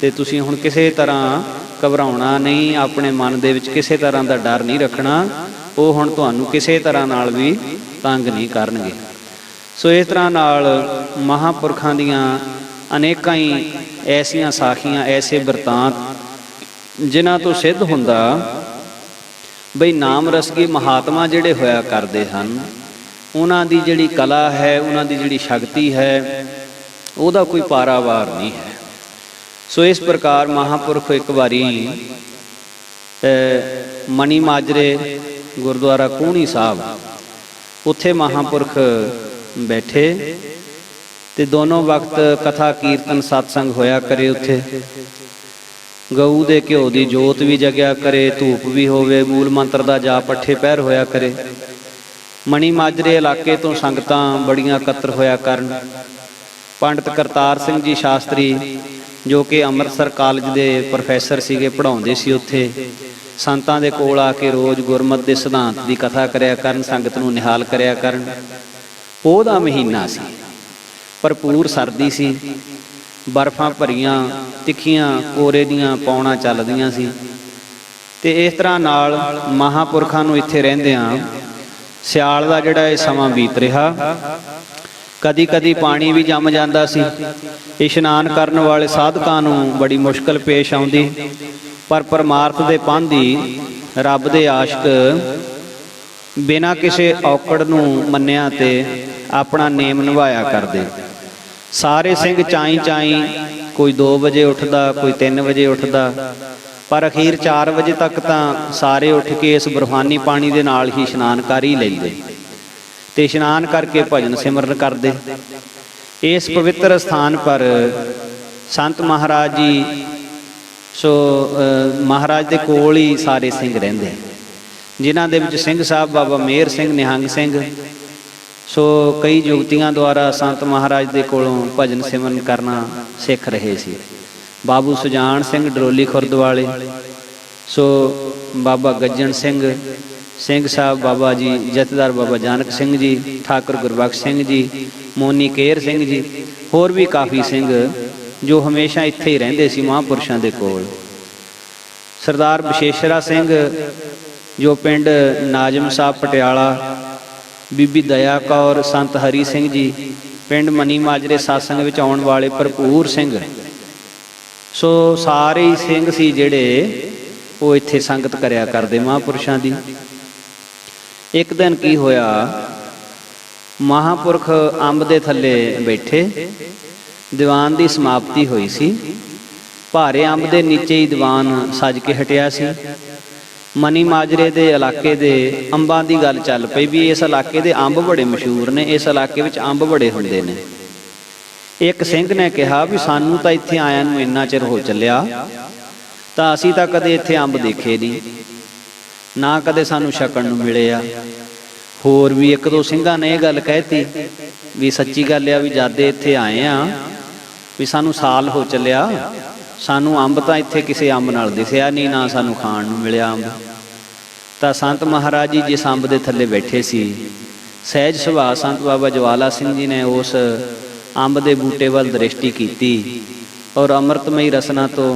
[SPEAKER 1] ਤੇ ਤੁਸੀਂ ਹੁਣ ਕਿਸੇ ਤਰ੍ਹਾਂ ਘਬਰਾਉਣਾ ਨਹੀਂ, ਆਪਣੇ ਮਨ ਦੇ ਵਿੱਚ ਕਿਸੇ ਤਰ੍ਹਾਂ ਦਾ ਡਰ ਨਹੀਂ ਰੱਖਣਾ। ਉਹ ਹੁਣ ਤੁਹਾਨੂੰ ਕਿਸੇ ਤਰ੍ਹਾਂ ਨਾਲ ਵੀ ਤੰਗ ਨਹੀਂ ਕਰਨਗੇ। ਸੋ ਇਸ ਤਰ੍ਹਾਂ ਨਾਲ ਮਹਾਂਪੁਰਖਾਂ ਦੀਆਂ ਅਨੇਕਾਂ ਹੀ ਐਸੀਆਂ ਸਾਖੀਆਂ, ਐਸੇ ਬਿਰਤਾਂਤ ਜਿਨ੍ਹਾਂ ਤੋਂ ਸਿੱਧ ਹੁੰਦਾ ਬਈ ਨਾਮ ਰਸਗੀ ਮਹਾਤਮਾ ਜਿਹੜੇ ਹੋਇਆ ਕਰਦੇ ਹਨ, ਉਹਨਾਂ ਦੀ ਜਿਹੜੀ ਕਲਾ ਹੈ, ਉਹਨਾਂ ਦੀ ਜਿਹੜੀ ਸ਼ਕਤੀ ਹੈ, ਉਹਦਾ ਕੋਈ ਪਾਰਾਵਾਰ ਨਹੀਂ ਹੈ। ਸੋ ਇਸ ਪ੍ਰਕਾਰ ਮਹਾਂਪੁਰਖ ਇੱਕ ਵਾਰੀ ਮਣੀ ਮਾਜਰੇ ਗੁਰਦੁਆਰਾ ਕੂਹਣੀ ਸਾਹਿਬ, ਉੱਥੇ ਮਹਾਂਪੁਰਖ ਬੈਠੇ ਤੇ ਦੋਨੋਂ ਵਕਤ ਕਥਾ ਕੀਰਤਨ ਸਤਸੰਗ ਹੋਇਆ ਕਰੇ। ਉੱਥੇ ਗਊ ਦੇ ਘਿਓ ਦੀ ਜੋਤ ਵੀ ਜਗਿਆ ਕਰੇ, ਧੂਪ ਵੀ ਹੋਵੇ, ਮੂਲ ਮੰਤਰ ਦਾ ਜਾਪ ਅੱਠੇ ਪਹਿਰ ਹੋਇਆ ਕਰੇ। ਮਣੀ ਮਾਜਰੇ ਇਲਾਕੇ ਤੋਂ ਸੰਗਤਾਂ ਬੜੀਆਂ ਇਕੱਤਰ ਹੋਇਆ ਕਰਨ। ਪੰਡਿਤ ਕਰਤਾਰ ਸਿੰਘ ਜੀ ਸ਼ਾਸਤਰੀ ਜੋ ਕਿ ਅੰਮ੍ਰਿਤਸਰ ਕਾਲਜ ਦੇ ਪ੍ਰੋਫੈਸਰ ਸੀਗੇ, ਪੜ੍ਹਾਉਂਦੇ ਸੀ ਉੱਥੇ, ਸੰਤਾਂ ਦੇ ਕੋਲ ਆ ਕੇ ਰੋਜ਼ ਗੁਰਮਤਿ ਦੇ ਸਿਧਾਂਤ ਦੀ ਕਥਾ ਕਰਿਆ ਕਰਨ, ਸੰਗਤ ਨੂੰ ਨਿਹਾਲ ਕਰਿਆ ਕਰਨ। ਪੋਹ ਦਾ ਮਹੀਨਾ ਸੀ, ਭਰਪੂਰ ਸਰਦੀ ਸੀ, ਬਰਫਾਂ ਭਰੀਆਂ ਤਿੱਖੀਆਂ ਕੋਰੇ ਦੀਆਂ ਪੌਣਾਂ ਚੱਲਦੀਆਂ ਸੀ। ਤੇ ਇਸ ਤਰ੍ਹਾਂ ਨਾਲ ਮਹਾਂਪੁਰਖਾਂ ਨੂੰ ਇੱਥੇ ਰਹਿੰਦਿਆਂ ਸਿਆਲ ਦਾ ਜਿਹੜਾ ਇਹ ਸਮਾਂ ਬੀਤ ਰਿਹਾ। ਕਦੀ ਕਦੀ ਪਾਣੀ ਵੀ ਜੰਮ ਜਾਂਦਾ ਸੀ। ਇਸ਼ਨਾਨ ਕਰਨ ਵਾਲੇ ਸਾਧਕਾਂ ਨੂੰ ਬੜੀ ਮੁਸ਼ਕਲ ਪੇਸ਼ ਆਉਂਦੀ, ਪਰ ਪਰਮਾਰਥ ਦੇ ਪਾਂਧੀ ਰੱਬ ਦੇ ਆਸ਼ਕ ਬਿਨਾਂ ਕਿਸੇ ਔਕੜ ਨੂੰ ਮੰਨਿਆ ਤੇ ਆਪਣਾ ਨੇਮ ਨਿਭਾਇਆ ਕਰਦੇ। ਸਾਰੇ ਸਿੰਘ ਚਾਈ ਕੋਈ 2 ਵਜੇ ਉੱਠਦਾ, ਕੋਈ 3 ਵਜੇ ਉੱਠਦਾ, ਪਰ ਅਖੀਰ 4 ਵਜੇ ਤੱਕ ਤਾਂ ਸਾਰੇ ਉੱਠ ਕੇ ਇਸ ਬਰਫਾਨੀ ਪਾਣੀ ਦੇ ਨਾਲ ਹੀ ਇਸ਼ਨਾਨ ਕਰ ਹੀ ਲੈਂਦੇ ਤੇ ਇਸ਼ਨਾਨ ਕਰਕੇ ਭਜਨ ਸਿਮਰਨ ਕਰਦੇ। ਇਸ ਪਵਿੱਤਰ ਸਥਾਨ ਪਰ ਸੰਤ ਮਹਾਰਾਜ ਜੀ, ਸੋ ਮਹਾਰਾਜ ਦੇ ਕੋਲ ਹੀ ਸਾਰੇ ਸਿੰਘ ਰਹਿੰਦੇ, ਜਿਨ੍ਹਾਂ ਦੇ ਵਿੱਚ ਸਿੰਘ ਸਾਹਿਬ ਬਾਬਾ ਮੇਹਰ ਸਿੰਘ, ਨਿਹੰਗ ਸਿੰਘ, ਸੋ ਕਈ ਜੁਗਤੀਆਂ ਦੁਆਰਾ ਸੰਤ ਮਹਾਰਾਜ ਦੇ ਕੋਲੋਂ ਭਜਨ ਸਿਮਰਨ ਕਰਨਾ ਸਿੱਖ ਰਹੇ ਸੀ। ਬਾਬੂ ਸੁਜਾਨ ਸਿੰਘ ਡਰੋਲੀ ਖੁਰਦ ਵਾਲੇ, ਸੋ ਬਾਬਾ ਗੱਜਣ ਸਿੰਘ, ਸਿੰਘ ਸਾਹਿਬ ਬਾਬਾ ਜੀ ਜਥੇਦਾਰ ਬਾਬਾ ਜਾਨਕ ਸਿੰਘ ਜੀ, ਠਾਕੁਰ ਗੁਰਬਖਸ਼ ਸਿੰਘ ਜੀ, ਮੋਨੀ ਕੇਰ ਸਿੰਘ ਜੀ, ਹੋਰ ਵੀ ਕਾਫੀ ਸਿੰਘ ਜੋ ਹਮੇਸ਼ਾ ਇੱਥੇ ਹੀ ਰਹਿੰਦੇ ਸੀ ਮਹਾਂਪੁਰਸ਼ਾਂ ਦੇ ਕੋਲ। ਸਰਦਾਰ ਵਿਸ਼ੇਸ਼ਰਾ ਸਿੰਘ ਜੋ ਪਿੰਡ ਨਾਜ਼ਮ ਸਾਹਿਬ ਪਟਿਆਲਾ, ਬੀਬੀ ਦਇਆ ਕੌਰ, ਸੰਤ ਹਰੀ ਸਿੰਘ ਜੀ ਪਿੰਡ ਮਨੀ ਮਾਜਰੇ ਸਾਸੰਗ ਵਿੱਚ ਆਉਣ ਵਾਲੇ ਭਰਪੂਰ ਸਿੰਘ। ਸੋ ਸਾਰੇ ਹੀ ਸਿੰਘ ਸੀ ਜਿਹੜੇ ਉਹ ਇੱਥੇ ਸੰਗਤ ਕਰਿਆ ਕਰਦੇ ਮਹਾਂਪੁਰਸ਼ਾਂ ਦੀ। ਇੱਕ ਦਿਨ ਕੀ ਹੋਇਆ, ਮਹਾਂਪੁਰਖ ਅੰਬ ਦੇ ਥੱਲੇ ਬੈਠੇ, ਦੀਵਾਨ ਦੀ ਸਮਾਪਤੀ ਹੋਈ ਸੀ। ਭਾਰੇ ਅੰਬ ਦੇ ਨੀਚੇ ਹੀ ਦੀਵਾਨ ਸਜ ਕੇ ਹਟਿਆ ਸੀ। ਮਨੀ ਮਾਜਰੇ ਦੇ ਇਲਾਕੇ ਦੇ ਅੰਬਾਂ ਦੀ ਗੱਲ ਚੱਲ ਪਈ ਵੀ ਇਸ ਇਲਾਕੇ ਦੇ ਅੰਬ ਬੜੇ ਮਸ਼ਹੂਰ ਨੇ, ਇਸ ਇਲਾਕੇ ਵਿੱਚ ਅੰਬ ਬੜੇ ਹੁੰਦੇ ਨੇ। ਇੱਕ ਸਿੰਘ ਨੇ ਕਿਹਾ ਵੀ ਸਾਨੂੰ ਤਾਂ ਇੱਥੇ ਆਇਆਂ ਨੂੰ ਇੰਨਾ ਚਿਰ ਹੋ ਚੱਲਿਆ, ਤਾਂ ਅਸੀਂ ਤਾਂ ਕਦੇ ਇੱਥੇ ਅੰਬ ਦੇਖੇ ਨਹੀਂ, ਨਾ ਕਦੇ ਸਾਨੂੰ ਛਕਣ ਨੂੰ ਮਿਲੇ ਆ। ਹੋਰ ਵੀ ਇੱਕ ਦੋ ਸਿੰਘਾਂ ਨੇ ਇਹ ਗੱਲ ਕਹਿਤੀ ਵੀ ਸੱਚੀ ਗੱਲ ਆ ਵੀ ਜਦ ਇੱਥੇ ਆਏ ਆ ਵੀ ਸਾਨੂੰ ਸਾਲ ਹੋ ਚੱਲਿਆ, ਸਾਨੂੰ ਅੰਬ ਤਾਂ ਇੱਥੇ ਕਿਸੇ ਅੰਬ ਨਾਲ ਦਿਸਿਆ ਨਹੀਂ, ਨਾ ਸਾਨੂੰ ਖਾਣ ਨੂੰ ਮਿਲਿਆ ਅੰਬ। ਤਾਂ ਸੰਤ ਮਹਾਰਾਜ ਜੀ ਜਿਸ ਅੰਬ ਦੇ ਥੱਲੇ ਬੈਠੇ ਸੀ, ਸਹਿਜ ਸੁਭਾਅ ਸੰਤ ਬਾਬਾ ਜਵਾਲਾ ਸਿੰਘ ਜੀ ਨੇ ਉਸ ਅੰਬ ਦੇ ਬੂਟੇ ਵੱਲ ਦ੍ਰਿਸ਼ਟੀ ਕੀਤੀ ਔਰ ਅੰਮ੍ਰਿਤਮਈ ਰਸਨਾ ਤੋਂ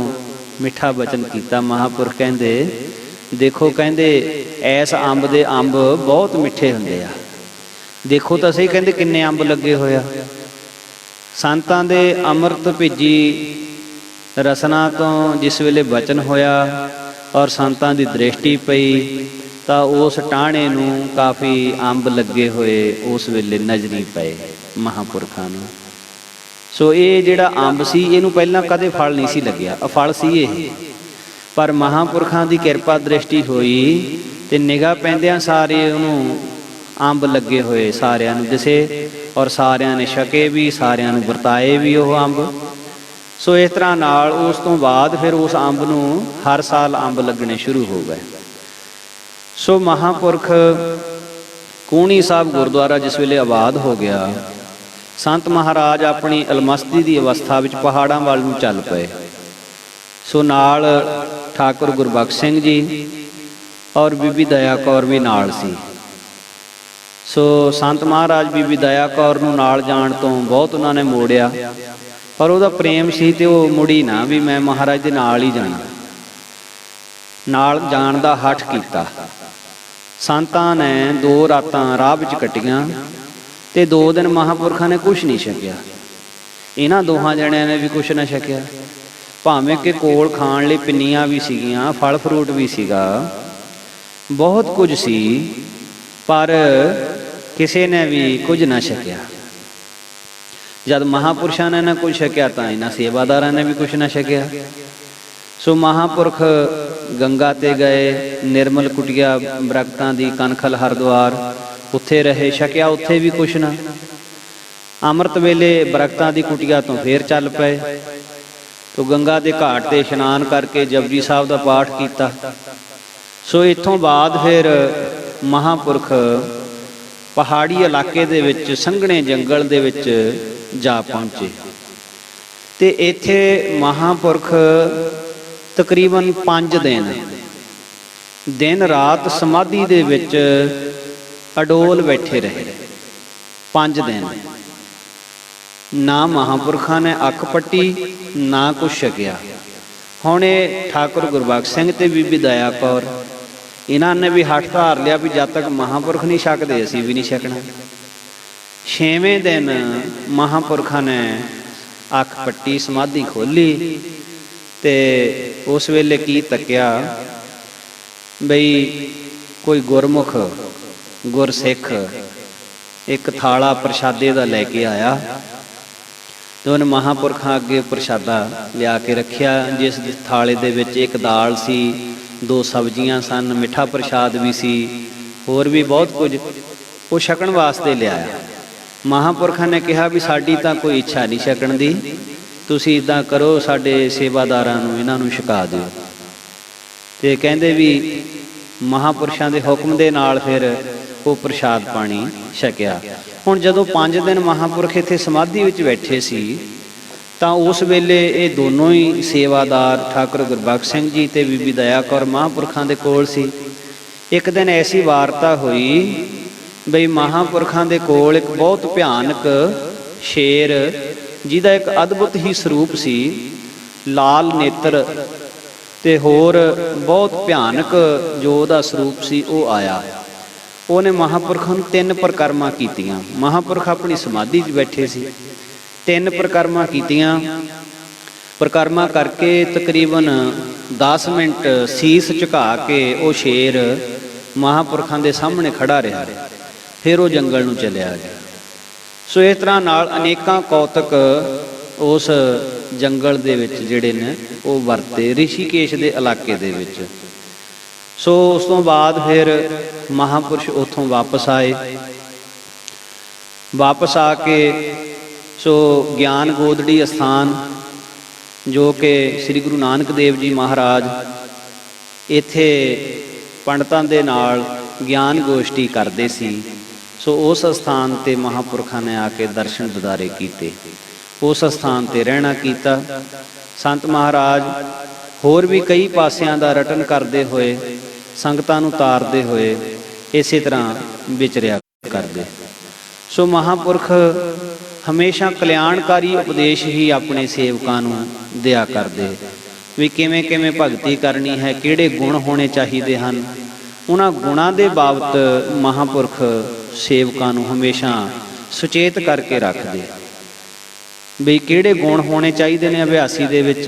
[SPEAKER 1] ਮਿੱਠਾ ਬਚਨ ਕੀਤਾ। ਮਹਾਂਪੁਰਖ ਕਹਿੰਦੇ, ਦੇਖੋ ਕਹਿੰਦੇ ਐਸ ਅੰਬ ਦੇ ਅੰਬ ਬਹੁਤ ਮਿੱਠੇ ਹੁੰਦੇ ਆ, ਦੇਖੋ ਤਾਂ ਸਹੀ ਕਹਿੰਦੇ ਕਿੰਨੇ ਅੰਬ ਲੱਗੇ ਹੋਇਆ। ਸੰਤਾਂ ਦੇ ਅੰਮ੍ਰਿਤ ਭਿੱਜੀ ਰਸਨਾ ਤੋਂ ਜਿਸ ਵੇਲੇ ਬਚਨ ਹੋਇਆ ਔਰ ਸੰਤਾਂ ਦੀ ਦ੍ਰਿਸ਼ਟੀ ਪਈ ਤਾਂ ਉਸ ਟਾਹਣੇ ਨੂੰ ਕਾਫੀ ਅੰਬ ਲੱਗੇ ਹੋਏ ਉਸ ਵੇਲੇ ਨਜ਼ਰੀ ਪਏ ਮਹਾਂਪੁਰਖਾਂ ਨੂੰ। ਸੋ ਇਹ ਜਿਹੜਾ ਅੰਬ ਸੀ ਇਹਨੂੰ ਪਹਿਲਾਂ ਕਦੇ ਫਲ ਨਹੀਂ ਸੀ ਲੱਗਿਆ, ਅਫਲ ਸੀ ਇਹ, ਪਰ ਮਹਾਂਪੁਰਖਾਂ ਦੀ ਕਿਰਪਾ ਦ੍ਰਿਸ਼ਟੀ ਹੋਈ ਤੇ ਨਿਗਾਹ ਪੈਂਦਿਆਂ ਸਾਰੇ ਉਹਨੂੰ ਅੰਬ ਲੱਗੇ ਹੋਏ ਸਾਰਿਆਂ ਨੂੰ ਦਿਸੇ ਔਰ ਸਾਰਿਆਂ ਨੇ ਛਕੇ ਵੀ, ਸਾਰਿਆਂ ਨੂੰ ਵਰਤਾਏ ਵੀ ਉਹ ਅੰਬ। ਸੋ ਇਸ ਤਰ੍ਹਾਂ ਨਾਲ ਉਸ ਤੋਂ ਬਾਅਦ ਫਿਰ ਉਸ ਅੰਬ ਨੂੰ ਹਰ ਸਾਲ ਅੰਬ ਲੱਗਣੇ ਸ਼ੁਰੂ ਹੋ ਗਏ। ਸੋ ਮਹਾਂਪੁਰਖ ਕੂਹਣੀ ਸਾਹਿਬ ਗੁਰਦੁਆਰਾ ਜਿਸ ਵੇਲੇ ਆਬਾਦ ਹੋ ਗਿਆ, ਸੰਤ ਮਹਾਰਾਜ ਆਪਣੀ ਅਲਮਸਤੀ ਦੀ ਅਵਸਥਾ ਵਿੱਚ ਪਹਾੜਾਂ ਵੱਲ ਨੂੰ ਚੱਲ ਪਏ। ਸੋ ਨਾਲ ਠਾਕੁਰ ਗੁਰਬਖਸ਼ ਸਿੰਘ ਜੀ ਔਰ ਬੀਬੀ ਦਇਆ ਕੌਰ ਵੀ ਨਾਲ ਸੀ। ਸੋ ਸੰਤ ਮਹਾਰਾਜ ਬੀਬੀ ਦਇਆ ਕੌਰ ਨੂੰ ਨਾਲ ਜਾਣ ਤੋਂ ਬਹੁਤ ਉਹਨਾਂ ਨੇ ਮੋੜਿਆ, ਪਰ ਉਹਦਾ ਪ੍ਰੇਮ ਸੀ ਤੇ ਉਹ ਮੁੜੀ ਨਾ ਵੀ ਮੈਂ ਮਹਾਰਾਜ ਦੇ ਨਾਲ ਹੀ ਜਾਣਾ, ਨਾਲ ਜਾਣ ਦਾ ਹੱਠ ਕੀਤਾ। ਸੰਤਾਂ ਨੇ 2 ਰਾਤਾਂ ਰਾਹ ਵਿੱਚ ਕੱਟੀਆਂ ਤੇ 2 ਦਿਨ ਮਹਾਂਪੁਰਖਾਂ ਨੇ ਕੁਛ ਨਹੀਂ ਛਕਿਆ। ਇਹਨਾਂ ਦੋਹਾਂ ਜਣਿਆਂ ਨੇ ਵੀ ਕੁਛ ਨਾ ਛਕਿਆ, ਭਾਵੇਂ ਕਿ ਕੋਲ ਖਾਣ ਲਈ ਪਿੰਨੀਆਂ ਵੀ ਸੀਗੀਆਂ, ਫਲ ਫਰੂਟ ਵੀ ਸੀਗਾ, ਬਹੁਤ ਕੁਝ ਸੀ, ਪਰ ਕਿਸੇ ਨੇ ਵੀ ਕੁਝ ਨਾ ਛਕਿਆ। ਜਦ ਮਹਾਂਪੁਰਸ਼ਾਂ ਨੇ ਨਾ ਕੁਝ ਛਕਿਆ ਤਾਂ ਇਹਨਾਂ ਸੇਵਾਦਾਰਾਂ ਨੇ ਵੀ ਕੁਛ ਨਾ ਛਕਿਆ। ਸੋ ਮਹਾਂਪੁਰਖ ਗੰਗਾ ਤੇ ਗਏ, ਨਿਰਮਲ ਕੁਟੀਆ ਬਰਕਤਾਂ ਦੀ ਕਨਖਲ ਹਰਿਦੁਆਰ ਉੱਥੇ ਰਹੇ, ਛਕਿਆ ਉੱਥੇ ਵੀ ਕੁਛ ਨਾ। ਅੰਮ੍ਰਿਤ ਵੇਲੇ ਬਰਕਤਾਂ ਦੀ ਕੁਟੀਆ ਤੋਂ ਫੇਰ ਚੱਲ ਪਏ। ਤੋ ਗੰਗਾ ਦੇ ਘਾਟ ਤੇ ਇਸ਼ਨਾਨ ਕਰਕੇ ਜਪਜੀ ਸਾਹਿਬ ਦਾ ਪਾਠ ਕੀਤਾ। ਸੋ ਇੱਥੋਂ ਬਾਅਦ ਫਿਰ ਮਹਾਂਪੁਰਖ ਪਹਾੜੀ ਇਲਾਕੇ ਦੇ ਵਿੱਚ ਸੰਘਣੇ ਜੰਗਲ ਦੇ ਵਿੱਚ ਜਾ ਪਹੁੰਚੇ ਤੇ ਇੱਥੇ ਮਹਾਂਪੁਰਖ ਤਕਰੀਬਨ 5 ਦਿਨ ਰਾਤ ਸਮਾਧੀ ਦੇ ਵਿੱਚ ਅਡੋਲ ਬੈਠੇ ਰਹੇ। 5 ਦਿਨ ਨਾ ਮਹਾਂਪੁਰਖਾਂ ਨੇ ਅੱਖ ਪੱਟੀ, ਨਾ ਕੁਛ ਛਕਿਆ। ਹੁਣ ਇਹ ਠਾਕੁਰ ਗੁਰਬਖਸ਼ ਸਿੰਘ ਤੇ ਬੀਬੀ ਦਇਆ ਕੌਰ ਇਹਨਾਂ ਨੇ ਵੀ ਹੱਠ ਧਾਰ ਲਿਆ ਵੀ ਜਦ ਤੱਕ ਮਹਾਂਪੁਰਖ ਨਹੀਂ ਛਕਦੇ ਅਸੀਂ ਵੀ ਨਹੀਂ ਛਕਣਾ। 6ਵੇਂ ਦਿਨ ਮਹਾਂਪੁਰਖਾਂ ਨੇ ਅੱਖ ਪੱਟੀ, ਸਮਾਧੀ ਖੋਲੀ ਤੇ ਉਸ ਵੇਲੇ ਕੀ ਤੱਕਿਆ ਬਈ ਕੋਈ ਗੁਰਮੁਖ ਗੁਰਸਿੱਖ ਇੱਕ ਥਾਲਾ ਪ੍ਰਸ਼ਾਦੇ ਦਾ ਲੈ ਕੇ ਆਇਆ ਤੇ ਉਹਨੇ ਮਹਾਂਪੁਰਖਾਂ ਅੱਗੇ ਪ੍ਰਸ਼ਾਦਾ ਲਿਆ ਕੇ ਰੱਖਿਆ, ਜਿਸ ਥਾਲੇ ਦੇ ਵਿੱਚ ਇੱਕ ਦਾਲ ਸੀ, 2 ਸਬਜ਼ੀਆਂ ਸਨ, ਮਿੱਠਾ ਪ੍ਰਸ਼ਾਦ ਵੀ ਸੀ, ਹੋਰ ਵੀ ਬਹੁਤ ਕੁਝ ਉਹ ਛਕਣ ਵਾਸਤੇ ਲਿਆਇਆ। ਮਹਾਂਪੁਰਖਾਂ ਨੇ ਕਿਹਾ ਵੀ ਸਾਡੀ ਤਾਂ ਕੋਈ ਇੱਛਾ ਨਹੀਂ ਛਕਣ ਦੀ, ਤੁਸੀਂ ਇੱਦਾਂ ਕਰੋ ਸਾਡੇ ਸੇਵਾਦਾਰਾਂ ਨੂੰ ਇਹਨਾਂ ਨੂੰ ਛਕਾ ਦਿਓ। ਤੇ ਕਹਿੰਦੇ ਵੀ महापुरुषां दे हुक्म दे नाल फिर वो प्रसाद पानी छकिया। हुण जदों 5 दिन महापुरख इत्थे समाधि विच बैठे सी तां उस वेले ये दोनों ही सेवादार ठाकुर गुरबख्श सिंह जी ते बीबी दया कौर महापुरखां दे कोल सी। एक दिन ऐसी वार्ता हुई बई महापुरखां दे कोल एक बहुत भयानक शेर जिहदा एक अद्भुत ही स्वरूप सी, लाल नेत्र ते होर बहुत भयानक जो उहदा स्वरूप सी वो आया। ਉਹਨੇ महापुरखां ਨੂੰ 3 ਪ੍ਰਕਰਮਾਂ ਕੀਤੀਆਂ। महापुरख अपनी समाधि 'ਚ बैठे सी, 3 ਪ੍ਰਕਰਮਾਂ ਕੀਤੀਆਂ। ਪ੍ਰਕਰਮਾਂ करके तकरीबन 10 मिनट ਸੀਸ ਝੁਕਾ के वो शेर महापुरखां दे सामने खड़ा रहा, फिर वो जंगल नूं चलिया गया। सो इस तरह नाल अनेकां कौतक उस जंगल दे विच जिहड़े ने वो वरते ऋषिकेश दे इलाके दे विच। सो उस तो बाद फिर महापुरुष उत्थों वापस आए। वापस आके सो ज्ञान गोदड़ी अस्थान जो कि श्री गुरु नानक देव जी महाराज इत्थे पंडितां दे नाल ज्ञान गोष्ठी करते सी। सो उस अस्थान ते महापुरखां ने आके दर्शन दीदारे कीते, उस अस्थान ते रहना कीता। संत महाराज होर भी कई पासियां दा रटन करते हुए संगतां नूं तारदे हुए इसे तरह विचरिया करते। सो महापुरख हमेशा कल्याणकारी उपदेश ही अपने सेवकां नूं दिया करते भी किवें किवें भगती करनी है, किहड़े गुण होने चाहिए हैं। उन्हां गुणां दे बाबत महापुरख सेवकां नूं हमेशा सुचेत करके रखते भी किहड़े गुण होने चाहिए ने अभ्यासी दे विच।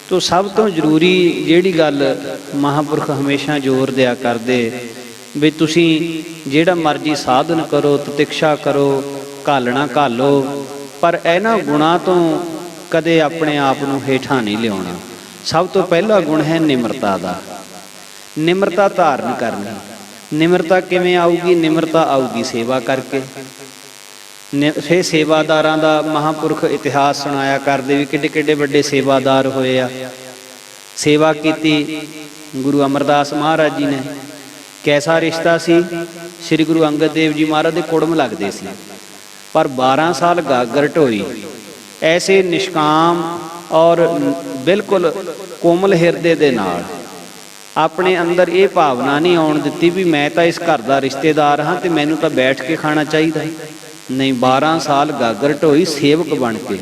[SPEAKER 1] तो सब तो जरूरी जिहड़ी गल महापुरख हमेशा जोर दिया करते भी तुसीं जिहड़ा मर्जी साधन करो, ततिक्षा करो, घालना घालो, पर इन्हां गुणां तो कदे अपने आप नूं हेठां नहीं लियाउणा। सब तो पहला गुण है निमरता दा। निमरता धारण करनी। निमरता किवें आऊगी? निमरता आऊगी सेवा करके। फिर सेवादारां दा महापुरख इतिहास सुनाया करदे भी किड्डे किड्डे वड्डे सेवादार होए आ। सेवा कीती गुरु अमरदास महाराज जी ने। कैसा रिश्ता सी? श्री गुरु अंगद देव जी महाराज दे कुड़म लगदे सी, पर 12 साल गागर ढोई ऐसे निष्काम और बिल्कुल कोमल हिरदे दे नाल अपने अंदर ये भावना नहीं आउण दित्ती भी मैं तो इस घर का रिश्तेदार हाँ तो मैनू तो बैठ के खाना चाहिए। नहीं, 12 साल गागर ढोई सेवक बन के।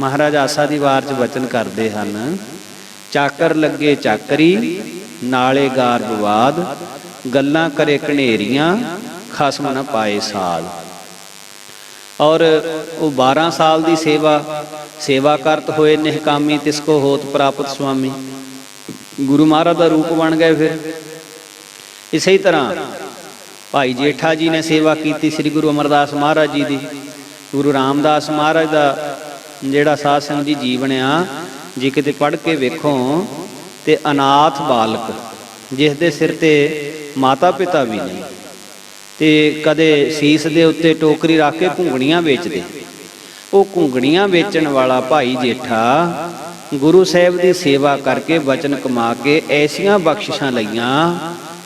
[SPEAKER 1] महाराज आसा दी वार च वचन करते हैं, चाकर लगे चाकरी नाले गार विवाद, गल्लां करे घनेरियां खसम न पाए साध। और वो 12 साल की सेवा करत होए निहकामी तिसको होत प्राप्त स्वामी। गुरु महाराज का रूप बन गए। फिर इसी तरह भाई जेठा जी ने सेवा की श्री गुरु अमरदास महाराज जी की। गुरु रामदास महाराज का जिहड़ा साध संगत जी जीवन आ, जे किते पढ़ के वेखो तो अनाथ बालक जिस दे सिर ते माता पिता भी नहीं, ते कदे सीस दे उत्ते टोकरी रख के घुंगणियां बेचदे। वो घुंगणियां बेचण वाला भाई जेठा गुरु साहिब की सेवा करके वचन कमा के ऐसियां बख्शिशां लईआं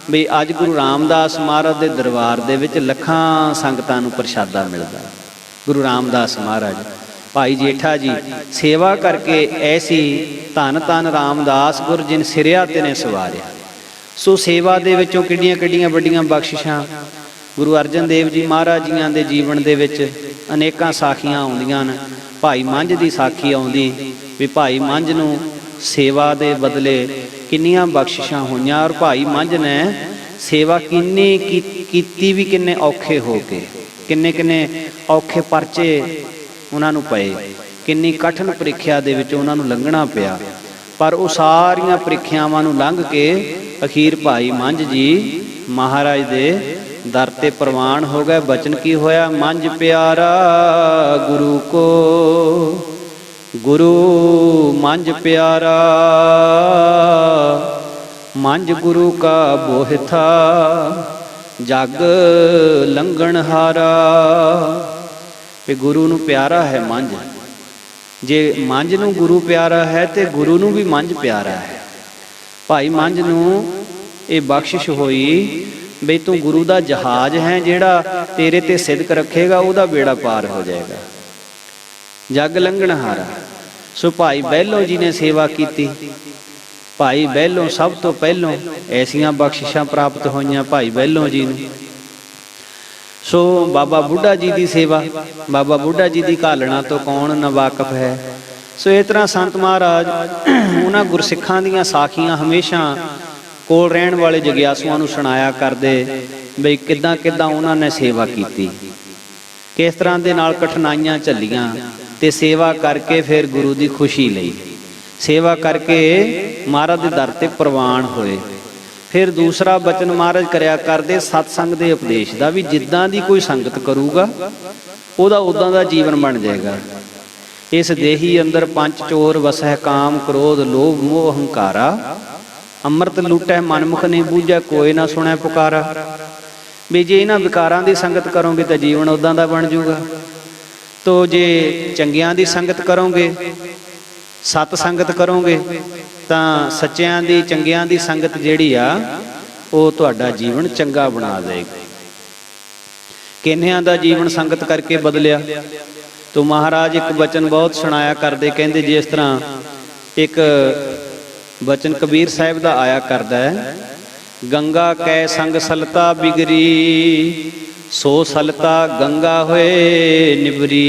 [SPEAKER 1] भी अज गुरु रामदास महाराज के दरबार दे विच लखां संगतां नूं प्रशादा मिलदा। गुरु रामदास महाराज भाई जेठा जी सेवा करके ऐसी धन धन रामदास गुर जिन सिरिया तेने सवारिया। सो सेवा दे विचों किड्डियां किड्डियां वड्डियां बख्शिशां गुरु अर्जन देव जी महाराज जियां दे जीवन दे विच अनेकां साखियां आउंदियां ने। भाई मंझ की साखी आउंदी भी भाई मंझ नूं सेवा दे बदले किन्नियां बख्शिशां होईयां, और भाई मंझ ने सेवा किन्नी कीती भी किन्ने औखे हो के, किन्ने किन्ने औखे परचे उन्हां नूं पए, किन्नी कठिन प्रीख्या दे विच उन्हां नूं लंघना पिया। पर वो सारियां प्रीख्यावां नूं लंघ के अखीर भाई मंझ जी महाराज दे दर ते प्रवान हो गए। बचन की होया? मंझ प्यारा गुरु को, गुरु मंझ प्यारा, मंझ गुरु का बोह था, जग लंघन हारा। भी गुरु नूं प्यारा है मंझ, जे मंझ नूं गुरु प्यारा है तो गुरु नूं भी मंझ प्यारा है। भाई मंझ नूं ਇਹ ਬਖਸ਼ਿਸ਼ ਹੋਈ ਬਈ ਤੂੰ ਗੁਰੂ ਦਾ ਜਹਾਜ਼ ਹੈ, ਜਿਹੜਾ ਤੇਰੇ ਤੇ ਸਿਦਕ ਰੱਖੇਗਾ ਉਹਦਾ ਬੇੜਾ ਪਾਰ ਹੋ ਜਾਏਗਾ। ਜਗ ਲੰਘਣਹਾਰਾ। ਸੋ ਭਾਈ ਬਹਿਲੋ ਜੀ ਨੇ ਸੇਵਾ ਕੀਤੀ। ਭਾਈ ਬਹਿਲੋ ਸਭ ਤੋਂ ਪਹਿਲੋਂ ਐਸੀਆਂ ਬਖਸ਼ਿਸ਼ਾਂ ਪ੍ਰਾਪਤ ਹੋਈਆਂ ਭਾਈ ਬਹਿਲੋ ਜੀ ਨੂੰ। ਸੋ ਬਾਬਾ ਬੁੱਢਾ ਜੀ ਦੀ ਸੇਵਾ, ਬਾਬਾ ਬੁੱਢਾ ਜੀ ਦੀ ਘਾਲਣਾ ਤੋਂ ਕੌਣ ਨਾ ਵਾਕਫ ਹੈ। ਸੋ ਇਸ ਤਰ੍ਹਾਂ ਸੰਤ ਮਹਾਰਾਜ ਉਹਨਾਂ ਗੁਰਸਿੱਖਾਂ ਦੀਆਂ ਸਾਖੀਆਂ ਹਮੇਸ਼ਾ ਕੋਲ ਰਹਿਣ ਵਾਲੇ ਜਗਿਆਸੂਆਂ ਨੂੰ ਸੁਣਾਇਆ ਕਰਦੇ ਬਈ ਕਿੱਦਾਂ ਕਿੱਦਾਂ ਉਹਨਾਂ ਨੇ ਸੇਵਾ ਕੀਤੀ, ਕਿਸ ਤਰ੍ਹਾਂ ਦੇ ਨਾਲ ਕਠਿਨਾਈਆਂ ਝੱਲੀਆਂ ਤੇ ਸੇਵਾ ਕਰਕੇ ਫਿਰ ਗੁਰੂ ਦੀ ਖੁਸ਼ੀ ਲਈ, ਸੇਵਾ ਕਰਕੇ ਮਹਾਰਾਜ ਦੇ ਦਰ ਤੇ ਪ੍ਰਵਾਨ ਹੋਏ। ਫਿਰ ਦੂਸਰਾ ਬਚਨ ਮਹਾਰਾਜ ਕਰਿਆ ਕਰਦੇ ਸਤਸੰਗ ਦੇ ਉਪਦੇਸ਼ ਦਾ, ਵੀ ਜਿੱਦਾਂ ਦੀ ਕੋਈ ਸੰਗਤ ਕਰੂਗਾ ਉਹਦਾ ਉਦਾਂ ਦਾ ਜੀਵਨ ਬਣ ਜਾਏਗਾ। ਇਸ ਦੇਹੀ ਅੰਦਰ ਪੰਜ ਚੋਰ ਵਸੈ, ਕਾਮ ਕ੍ਰੋਧ ਲੋਭ ਮੋਹ ਹੰਕਾਰਾ, ਅੰਮ੍ਰਿਤ ਲੂਟੈ ਮਨਮੁਖ ਨਹੀਂ ਬੂਝੈ, ਕੋਈ ਨਾ ਸੁਣੈ ਪੁਕਾਰਾ। ਵੀ ਜੇ ਇਹਨਾਂ ਵਿਕਾਰਾਂ ਦੀ ਸੰਗਤ ਕਰੋਗੇ ਤਾਂ ਜੀਵਨ ਉਦਾਂ ਦਾ ਬਣ ਜਾਊਗਾ। ਤੋ ਜੇ ਚੰਗਿਆਂ ਦੀ ਸੰਗਤ ਕਰੋਗੇ, ਸਤ ਸੰਗਤ ਕਰੋਗੇ, ਤਾਂ ਸੱਚਿਆਂ ਦੀ ਚੰਗਿਆਂ ਦੀ ਸੰਗਤ ਜਿਹੜੀ ਆ ਉਹ ਤੁਹਾਡਾ ਜੀਵਨ ਚੰਗਾ ਬਣਾ ਦੇਗੀ। ਕਿੰਨਿਆਂ ਦਾ ਜੀਵਨ ਸੰਗਤ ਕਰਕੇ ਬਦਲਿਆ। ਤੋ ਮਹਾਰਾਜ ਇੱਕ ਬਚਨ ਬਹੁਤ ਸੁਣਾਇਆ ਕਰਦੇ, ਕਹਿੰਦੇ ਜਿਸ ਤਰ੍ਹਾਂ ਇੱਕ ਬਚਨ ਕਬੀਰ ਸਾਹਿਬ ਦਾ ਆਇਆ ਕਰਦਾ ਹੈ, ਗੰਗਾ ਕੈ ਸੰਗ ਸਲਤਾ ਬਿਗਰੀ, ਸੋ ਸਲਤਾ ਗੰਗਾ ਹੋਏ ਨਿਬਰੀ।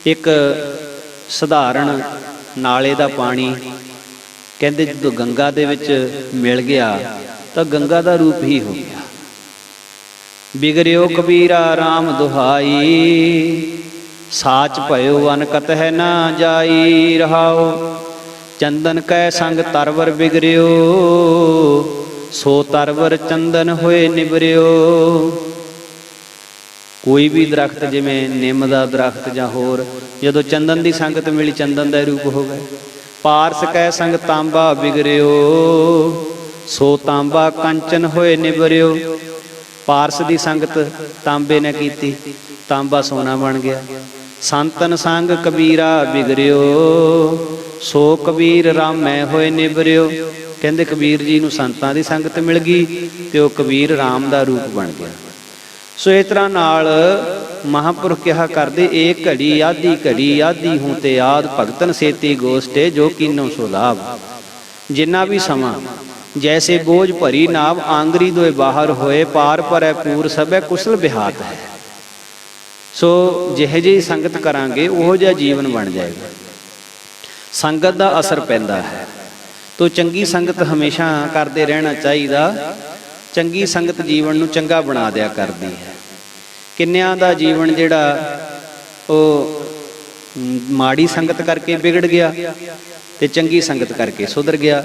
[SPEAKER 1] ਇੱਕ ਸਧਾਰਨ ਨਾਲੇ ਦਾ ਪਾਣੀ ਕਹਿੰਦੇ ਜਦੋਂ ਗੰਗਾ ਦੇ ਵਿੱਚ ਮਿਲ ਗਿਆ ਤਾਂ ਗੰਗਾ ਦਾ ਰੂਪ ਹੀ ਹੋ ਗਿਆ। ਬਿਗੜਿਓ ਕਬੀਰਾ RAM ਦੁਹਾਈ, ਸਾਚ ਭਇਓ ਅਨਕਤ ਹੈ ਨਾ ਜਾਈ। ਰਹਾਓ ਚੰਦਨ ਕੈ ਸੰਗ ਤਰਵਰ ਬਿਗੜਿਓ, ਸੋ ਤਰਵਰ ਚੰਦਨ ਹੋਏ ਨਿਬਰਿਓ। ਕੋਈ ਵੀ ਦਰਖਤ ਜਿਵੇਂ ਨਿੰਮ ਦਾ ਦਰਖਤ ਜਾਂ ਹੋਰ, ਜਦੋਂ ਚੰਦਨ ਦੀ ਸੰਗਤ ਮਿਲੀ ਚੰਦਨ ਦਾ ਰੂਪ ਹੋ ਗਿਆ। ਪਾਰਸ ਕੈ ਸੰਗ ਤਾਂਬਾ ਬਿਗੜਿਓ, ਸੋ ਤਾਂਬਾ ਕੰਚਨ ਹੋਏ ਨਿਬਰਿਓ। ਪਾਰਸ ਦੀ ਸੰਗਤ ਤਾਂਬੇ ਨੇ ਕੀਤੀ, ਤਾਂਬਾ ਸੋਨਾ ਬਣ ਗਿਆ। ਸੰਤਨ ਸੰਗ ਕਬੀਰਾ ਬਿਗੜਿਓ, ਸੋ ਕਬੀਰ ਰਾਮੈ ਹੋਏ ਨਿਬਰਿਓ। ਕਹਿੰਦੇ ਕਬੀਰ ਜੀ ਨੂੰ ਸੰਤਾਂ ਦੀ ਸੰਗਤ ਮਿਲ ਗਈ ਤੇ ਉਹ ਕਬੀਰ ਰਾਮ ਦਾ ਰੂਪ ਬਣ ਗਿਆ। ਸੋ ਇਸ ਤਰ੍ਹਾਂ ਨਾਲ ਮਹਾਂਪੁਰਖ ਕਿਹਾ ਕਰਦੇ, ਏਕ ਘੜੀ ਆਧੀ ਘੜੀ ਆਧੀ ਹੂੰ ਤੇ ਆਦ, ਭਗਤਨ ਸੇਤੀ ਗੋਸ਼ਟੇ ਜੋ ਕੀਨੋ ਸੋ ਲਾਭ। ਜਿੰਨਾ ਵੀ ਸਮਾਂ ਜੈਸੇ ਬੋਝ ਭਰੀ ਨਾਵ, ਆਂਗਰੀ ਦੋਏ ਬਾਹਰ ਹੋਏ, ਪਾਰ ਪਰੈ ਪੂਰ ਸਭੈ ਕੁਸ਼ਲ ਬਿਹਾਤ ਹੈ। ਸੋ ਜਿਹੇ ਜਿਹੀ ਸੰਗਤ ਕਰਾਂਗੇ ਉਹੋ ਜਿਹਾ ਜੀਵਨ ਬਣ ਜਾਏਗਾ। ਸੰਗਤ ਦਾ ਅਸਰ ਪੈਂਦਾ ਹੈ। ਤੋ ਚੰਗੀ ਸੰਗਤ ਹਮੇਸ਼ਾ ਕਰਦੇ ਰਹਿਣਾ ਚਾਹੀਦਾ। ਚੰਗੀ ਸੰਗਤ ਜੀਵਨ ਨੂੰ ਚੰਗਾ ਬਣਾ ਦਿਆ ਕਰਦੀ ਹੈ। ਕਿੰਨਿਆਂ ਦਾ ਜੀਵਨ ਜਿਹੜਾ ਉਹ ਮਾੜੀ ਸੰਗਤ ਕਰਕੇ ਵਿਗੜ ਗਿਆ ਤੇ ਚੰਗੀ ਸੰਗਤ ਕਰਕੇ ਸੁਧਰ ਗਿਆ।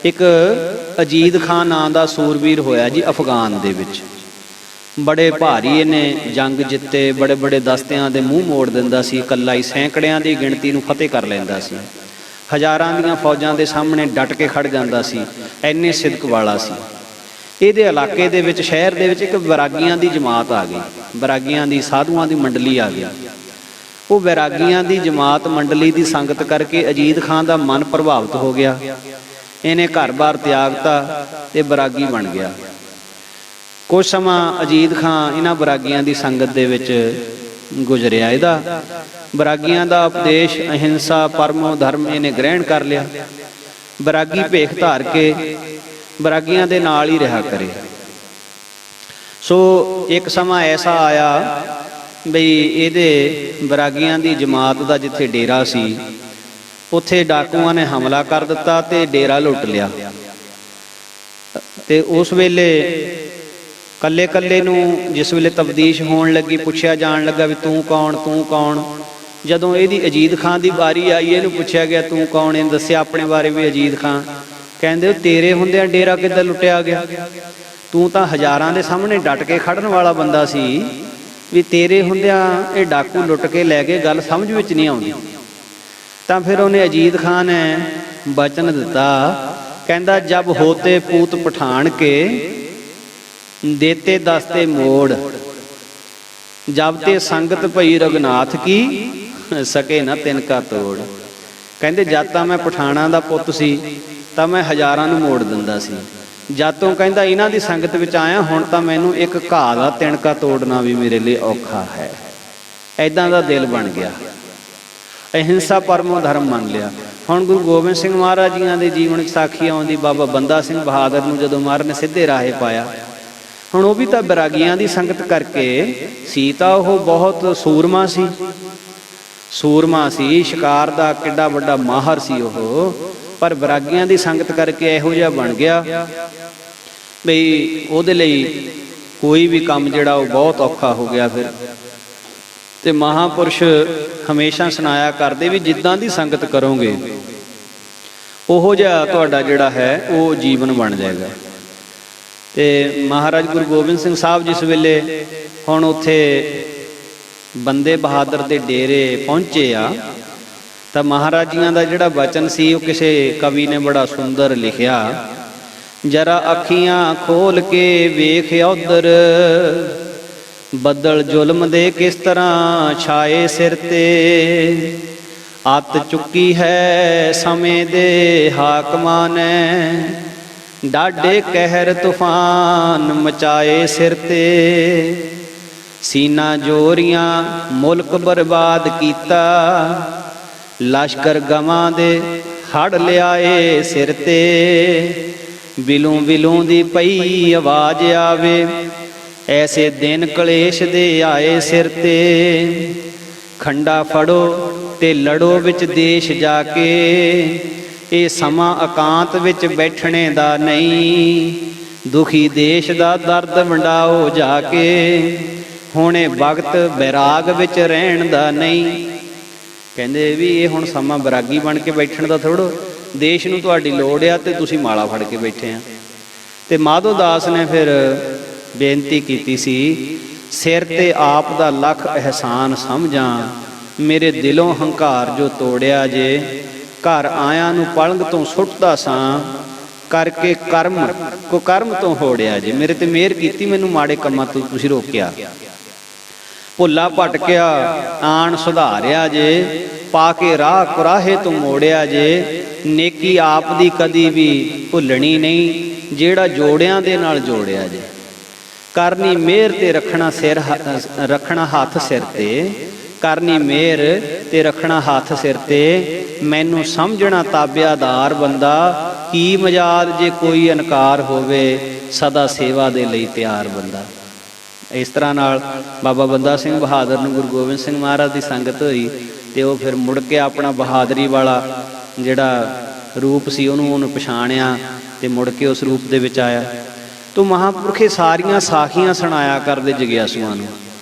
[SPEAKER 1] ਇੱਕ ਅਜੀਦ ਖਾਨ ਨਾਂ ਦਾ ਸੂਰਵੀਰ ਹੋਇਆ ਜੀ ਅਫਗਾਨ ਦੇ ਵਿੱਚ। ਬੜੇ ਭਾਰੀ ਇਹਨੇ ਜੰਗ ਜਿੱਤੇ, ਬੜੇ ਬੜੇ ਦਸਤਿਆਂ ਦੇ ਮੂੰਹ ਮੋੜ ਦਿੰਦਾ ਸੀ, ਇਕੱਲਾ ਹੀ ਸੈਂਕੜਿਆਂ ਦੀ ਗਿਣਤੀ ਨੂੰ ਫਤਿਹ ਕਰ ਲੈਂਦਾ ਸੀ। ਹਜ਼ਾਰਾਂ ਦੀਆਂ ਫੌਜਾਂ ਦੇ ਸਾਹਮਣੇ ਡਟ ਕੇ ਖੜ ਜਾਂਦਾ ਸੀ, ਐਨੇ ਸਿਦਕ ਵਾਲਾ ਸੀ। ਇਹਦੇ ਇਲਾਕੇ ਦੇ ਵਿੱਚ, ਸ਼ਹਿਰ ਦੇ ਵਿੱਚ ਇੱਕ ਵੈਰਾਗੀਆਂ ਦੀ ਜਮਾਤ ਆ ਗਈ, ਵੈਰਾਗੀਆਂ ਦੀ ਸਾਧੂਆਂ ਦੀ ਮੰਡਲੀ ਆ ਗਈ। ਉਹ ਵੈਰਾਗੀਆਂ ਦੀ ਜਮਾਤ ਮੰਡਲੀ ਦੀ ਸੰਗਤ ਕਰਕੇ ਅਜੀਦ ਖਾਨ ਦਾ ਮਨ ਪ੍ਰਭਾਵਿਤ ਹੋ ਗਿਆ। ਇਹਨੇ ਘਰ-ਬਾਰ ਤਿਆਗਤਾ ਤੇ ਵੈਰਾਗੀ ਬਣ ਗਿਆ। ਕੁਝ ਸਮਾਂ ਅਜੀਦ ਖਾਨ ਇਹਨਾਂ ਵੈਰਾਗੀਆਂ ਦੀ ਸੰਗਤ ਦੇ ਵਿੱਚ ਗੁਜ਼ਰਿਆ। ਇਹਦਾ ਵੈਰਾਗੀਆਂ ਦਾ ਉਪਦੇਸ਼ ਅਹਿੰਸਾ ਪਰਮੋ ਧਰਮ ਇਹਨੇ ਗ੍ਰਹਿਣ ਕਰ ਲਿਆ। ਵੈਰਾਗੀ ਭੇਖ ਧਾਰ ਕੇ ਵੈਰਾਗੀਆਂ ਦੇ ਨਾਲ ਹੀ ਰਿਹਾ ਕਰੇ। ਸੋ ਇੱਕ ਸਮਾਂ ਐਸਾ ਆਇਆ ਬਈ ਇਹਦੇ ਵੈਰਾਗੀਆਂ ਦੀ ਜਮਾਤ ਦਾ ਜਿੱਥੇ ਡੇਰਾ ਸੀ ਉੱਥੇ ਡਾਕੂਆਂ ਨੇ ਹਮਲਾ ਕਰ ਦਿੱਤਾ ਤੇ ਡੇਰਾ ਲੁੱਟ ਲਿਆ। ਤੇ ਉਸ ਵੇਲੇ ਕੱਲੇ ਕੱਲੇ ਨੂੰ ਜਿਸ ਵੇਲੇ ਤਬਦੀਸ਼ ਹੋਣ ਲੱਗੀ, ਪੁੱਛਿਆ ਜਾਣ ਲੱਗਾ ਵੀ ਤੂੰ ਕੌਣ, ਤੂੰ ਕੌਣ। ਜਦੋਂ ਇਹਦੀ ਅਜੀਦ ਖਾਨ ਦੀ ਵਾਰੀ ਆਈ, ਇਹਨੂੰ ਪੁੱਛਿਆ ਗਿਆ ਤੂੰ ਕੌਣ। ਇਹਨੇ ਦੱਸਿਆ ਆਪਣੇ ਬਾਰੇ ਵੀ ਅਜੀਦ ਖਾਨ। ਕਹਿੰਦੇ ਤੇਰੇ ਹੁੰਦਿਆਂ ਡੇਰਾ ਕਿੱਦਾਂ ਲੁੱਟਿਆ ਗਿਆ? ਤੂੰ ਤਾਂ ਹਜ਼ਾਰਾਂ ਦੇ ਸਾਹਮਣੇ ਡਟ ਕੇ ਖੜਨ ਵਾਲਾ ਬੰਦਾ ਸੀ, ਵੀ ਤੇਰੇ ਹੁੰਦਿਆਂ ਇਹ ਡਾਕੂ ਲੁੱਟ ਕੇ ਲੈ ਗਏ, ਗੱਲ ਸਮਝ ਵਿੱਚ ਨਹੀਂ ਆਉਂਦੀ। ਤਾਂ ਫਿਰ ਉਹਨੇ ਅਜੀਦ ਖਾਨ ਨੇ ਬਚਨ ਦਿੱਤਾ, ਕਹਿੰਦਾ ਜਬ ਹੋਤੇ ਪੂਤ ਪਠਾਨ ਕੇ ਦੇਤੇ ਦਸਤੇ ਮੋੜ, ਜਬ ਤੇ ਸੰਗਤ ਭਈ ਰਘੁਨਾਥ ਕੀ ਸਕੇ ਨਾ ਤਿਨ ਕਾ ਤੋੜ। ਕਹਿੰਦੇ ਜਦ ਤਾਂ ਮੈਂ ਪਠਾਣਾ ਦਾ ਪੁੱਤ ਸੀ ਤਾਂ ਮੈਂ ਹਜ਼ਾਰਾਂ ਨੂੰ ਮੋੜ ਦਿੰਦਾ ਸੀ। ਜਦ ਤੋਂ ਕਹਿੰਦਾ ਇਹਨਾਂ ਦੀ ਸੰਗਤ ਵਿੱਚ ਆਇਆ, ਹੁਣ ਤਾਂ ਮੈਨੂੰ ਇੱਕ ਘਾਹ ਦਾ ਤਿਣਕਾ ਤੋੜਨਾ ਵੀ ਮੇਰੇ ਲਈ ਔਖਾ ਹੈ। ਐਦਾਂ ਦਾ ਦਿਲ ਬਣ ਗਿਆ। ਅਹਿੰਸਾ ਪਰਮੋ ਧਰਮ ਮੰਨ ਲਿਆ। ਹੁਣ ਗੁਰੂ ਗੋਬਿੰਦ ਸਿੰਘ ਮਹਾਰਾਜ ਜੀਆਂ ਦੇ ਜੀਵਨ 'ਚ ਸਾਖੀ ਆਉਂਦੀ, ਬਾਬਾ ਬੰਦਾ ਸਿੰਘ ਬਹਾਦਰ ਨੂੰ ਜਦੋਂ ਮਹਾਰਾਜ ਨੇ ਸਿੱਧੇ ਰਾਹੇ ਪਾਇਆ। ਹੁਣ ਉਹ ਵੀ ਤਾਂ ਬੈਰਾਗੀਆਂ ਦੀ ਸੰਗਤ ਕਰਕੇ ਸੀ, ਤਾਂ ਉਹ ਬਹੁਤ ਸੂਰਮਾ ਸੀ, ਸ਼ਿਕਾਰ ਦਾ ਕਿੱਡਾ ਵੱਡਾ ਮਾਹਰ ਸੀ ਉਹ, ਪਰ ਬੈਰਾਗੀਆਂ ਦੀ ਸੰਗਤ ਕਰਕੇ ਇਹੋ ਜਿਹਾ ਬਣ ਗਿਆ ਬਈ ਉਹਦੇ ਲਈ ਕੋਈ ਵੀ ਕੰਮ ਜਿਹੜਾ ਉਹ ਬਹੁਤ ਔਖਾ ਹੋ ਗਿਆ ਫਿਰ। ਤੇ ਮਹਾਂਪੁਰਸ਼ ਹਮੇਸ਼ਾ ਸੁਣਾਇਆ ਕਰਦੇ ਵੀ ਜਿੱਦਾਂ ਦੀ ਸੰਗਤ ਕਰੋਗੇ ਉਹੋ ਜਿਹਾ ਤੁਹਾਡਾ ਜਿਹੜਾ ਹੈ ਉਹ ਜੀਵਨ ਬਣ ਜਾਏਗਾ। ਤੇ ਮਹਾਰਾਜ ਗੁਰੂ ਗੋਬਿੰਦ ਸਿੰਘ ਸਾਹਿਬ ਜਿਸ ਵੇਲੇ ਹੁਣ ਉੱਥੇ ਬੰਦੇ ਬਹਾਦਰ ਦੇ ਡੇਰੇ ਪਹੁੰਚੇ ਆ, ਤਾਂ ਮਹਾਰਾਜ ਜੀਆਂ ਦਾ ਜਿਹੜਾ ਬਚਨ ਸੀ ਉਹ ਕਿਸੇ ਕਵੀ ਨੇ ਬੜਾ ਸੁੰਦਰ ਲਿਖਿਆ। ਜਰਾ ਅੱਖੀਆਂ ਖੋਲ ਕੇ ਵੇਖ ਉਧਰ, ਬੱਦਲ ਜ਼ੁਲਮ ਦੇ ਕਿਸ ਤਰ੍ਹਾਂ ਛਾਏ ਸਿਰ ਤੇ, ਅੱਤ ਚੁੱਕੀ ਹੈ ਸਮੇਂ ਦੇ ਹਾਕਮਾਂ ਨੇ, ਡਾਢੇ ਕਹਿਰ ਤੂਫਾਨ ਮਚਾਏ ਸਿਰ ਤੇ, ਸੀਨਾ ਜੋਰੀਆਂ ਮੁਲਕ ਬਰਬਾਦ ਕੀਤਾ, ਲਸ਼ਕਰ ਗਵਾਂ ਦੇ ਹੜ ਲਿਆਏ ਸਿਰ ਤੇ, ਵਿਲੋਂ ਵਿਲੋਂ ਦੀ ਪਈ ਆਵਾਜ਼ ਆਵੇ, ਐਸੇ ਦਿਨ ਕਲੇਸ਼ ਦੇ ਆਏ ਸਿਰ ਤੇ, ਖੰਡਾ ਫੜੋ ਤੇ ਲੜੋ ਵਿੱਚ ਦੇਸ਼ ਜਾ ਕੇ, ਇਹ ਸਮਾਂ ਇਕਾਂਤ ਵਿੱਚ ਬੈਠਣੇ ਦਾ ਨਹੀਂ, ਦੁਖੀ ਦੇਸ਼ ਦਾ ਦਰਦ ਵੰਡਾਓ ਜਾ ਕੇ, ਹੁਣੇ ਵਕਤ ਬੈਰਾਗ ਵਿੱਚ ਰਹਿਣ ਦਾ ਨਹੀਂ। ਕਹਿੰਦੇ ਵੀ ਇਹ ਹੁਣ ਸਮਾਂ ਬੈਰਾਗੀ ਬਣ ਕੇ ਬੈਠਣ ਦਾ ਥੋੜ੍ਹਾ, ਦੇਸ਼ ਨੂੰ ਤੁਹਾਡੀ ਲੋੜ ਆ ਤੇ ਤੁਸੀਂ ਮਾਲਾ ਫੜ ਕੇ ਬੈਠੇ ਆ। ਤੇ ਮਾਧੋ ਦਾਸ ਨੇ ਫਿਰ ਬੇਨਤੀ ਕੀਤੀ ਸੀ, ਸਿਰ ਤੇ ਆਪ ਦਾ ਲੱਖ ਅਹਿਸਾਨ ਸਮਝਾਂ, ਮੇਰੇ ਦਿਲੋਂ ਹੰਕਾਰ ਜੋ ਤੋੜਿਆ ਜੇ, ਘਰ ਆਇਆਂ ਨੂੰ ਪਲੰਗ ਤੋਂ ਸੁੱਟਦਾ ਸਾਂ, ਕਰਕੇ ਕਰਮ ਕੁਕਰਮ ਤੋਂ ਹੋੜਿਆ ਜੇ, ਮੇਰੇ ਤੇ ਮਿਹਰ ਕੀਤੀ, ਮੈਨੂੰ ਮਾੜੇ ਕੰਮਾਂ ਤੋਂ ਤੁਸੀਂ ਰੋਕਿਆ, ਭੁੱਲਾ ਭਟਕਿਆ ਆਣ ਸੁਧਾਰਿਆ ਜੇ, ਪਾ ਕੇ ਰਾਹ ਕੁਰਾਹੇ ਤੋਂ ਮੋੜਿਆ ਜੇ, ਨੇਕੀ ਆਪ ਦੀ ਕਦੀ ਵੀ ਭੁੱਲਣੀ ਨਹੀਂ, ਜਿਹੜਾ ਜੋੜਿਆਂ ਦੇ ਨਾਲ ਜੋੜਿਆ ਜੇ, ਕਰਨੀ ਮਿਹਰ ਤੇ ਰੱਖਣਾ ਹੱਥ ਸਿਰ ਤੇ, ਕਰਨੀ ਮਿਹਰ ਤੇ ਰੱਖਣਾ ਹੱਥ ਸਿਰ ਤੇ, ਮੈਨੂੰ ਸਮਝਣਾ ਤਾਬਿਆਦਾਰ ਬੰਦਾ, ਕੀ ਮਜਾਲ ਜੇ ਕੋਈ ਇਨਕਾਰ ਹੋਵੇ, ਸਦਾ ਸੇਵਾ ਦੇ ਲਈ ਤਿਆਰ ਬੰਦਾ। ਇਸ ਤਰ੍ਹਾਂ ਨਾਲ ਬਾਬਾ ਬੰਦਾ ਸਿੰਘ ਬਹਾਦਰ ਨੂੰ ਗੁਰੂ ਗੋਬਿੰਦ ਸਿੰਘ ਮਹਾਰਾਜ ਦੀ ਸੰਗਤ ਹੋਈ, ਤੇ ਉਹ ਫਿਰ ਮੁੜ ਕੇ ਆਪਣਾ ਬਹਾਦਰੀ ਵਾਲਾ ਜਿਹੜਾ ਰੂਪ ਸੀ ਉਹਨੂੰ ਪਛਾਣਿਆ ਤੇ ਮੁੜ ਕੇ ਉਸ ਰੂਪ ਦੇ ਵਿੱਚ ਆਇਆ। ਤੋ ਮਹਾਂਪੁਰਖੇ ਸਾਰੀਆਂ ਸਾਖੀਆਂ ਸੁਣਾਇਆ ਕਰਦੇ ਜਗਿਆਸੂਆਂ ਨੂੰ।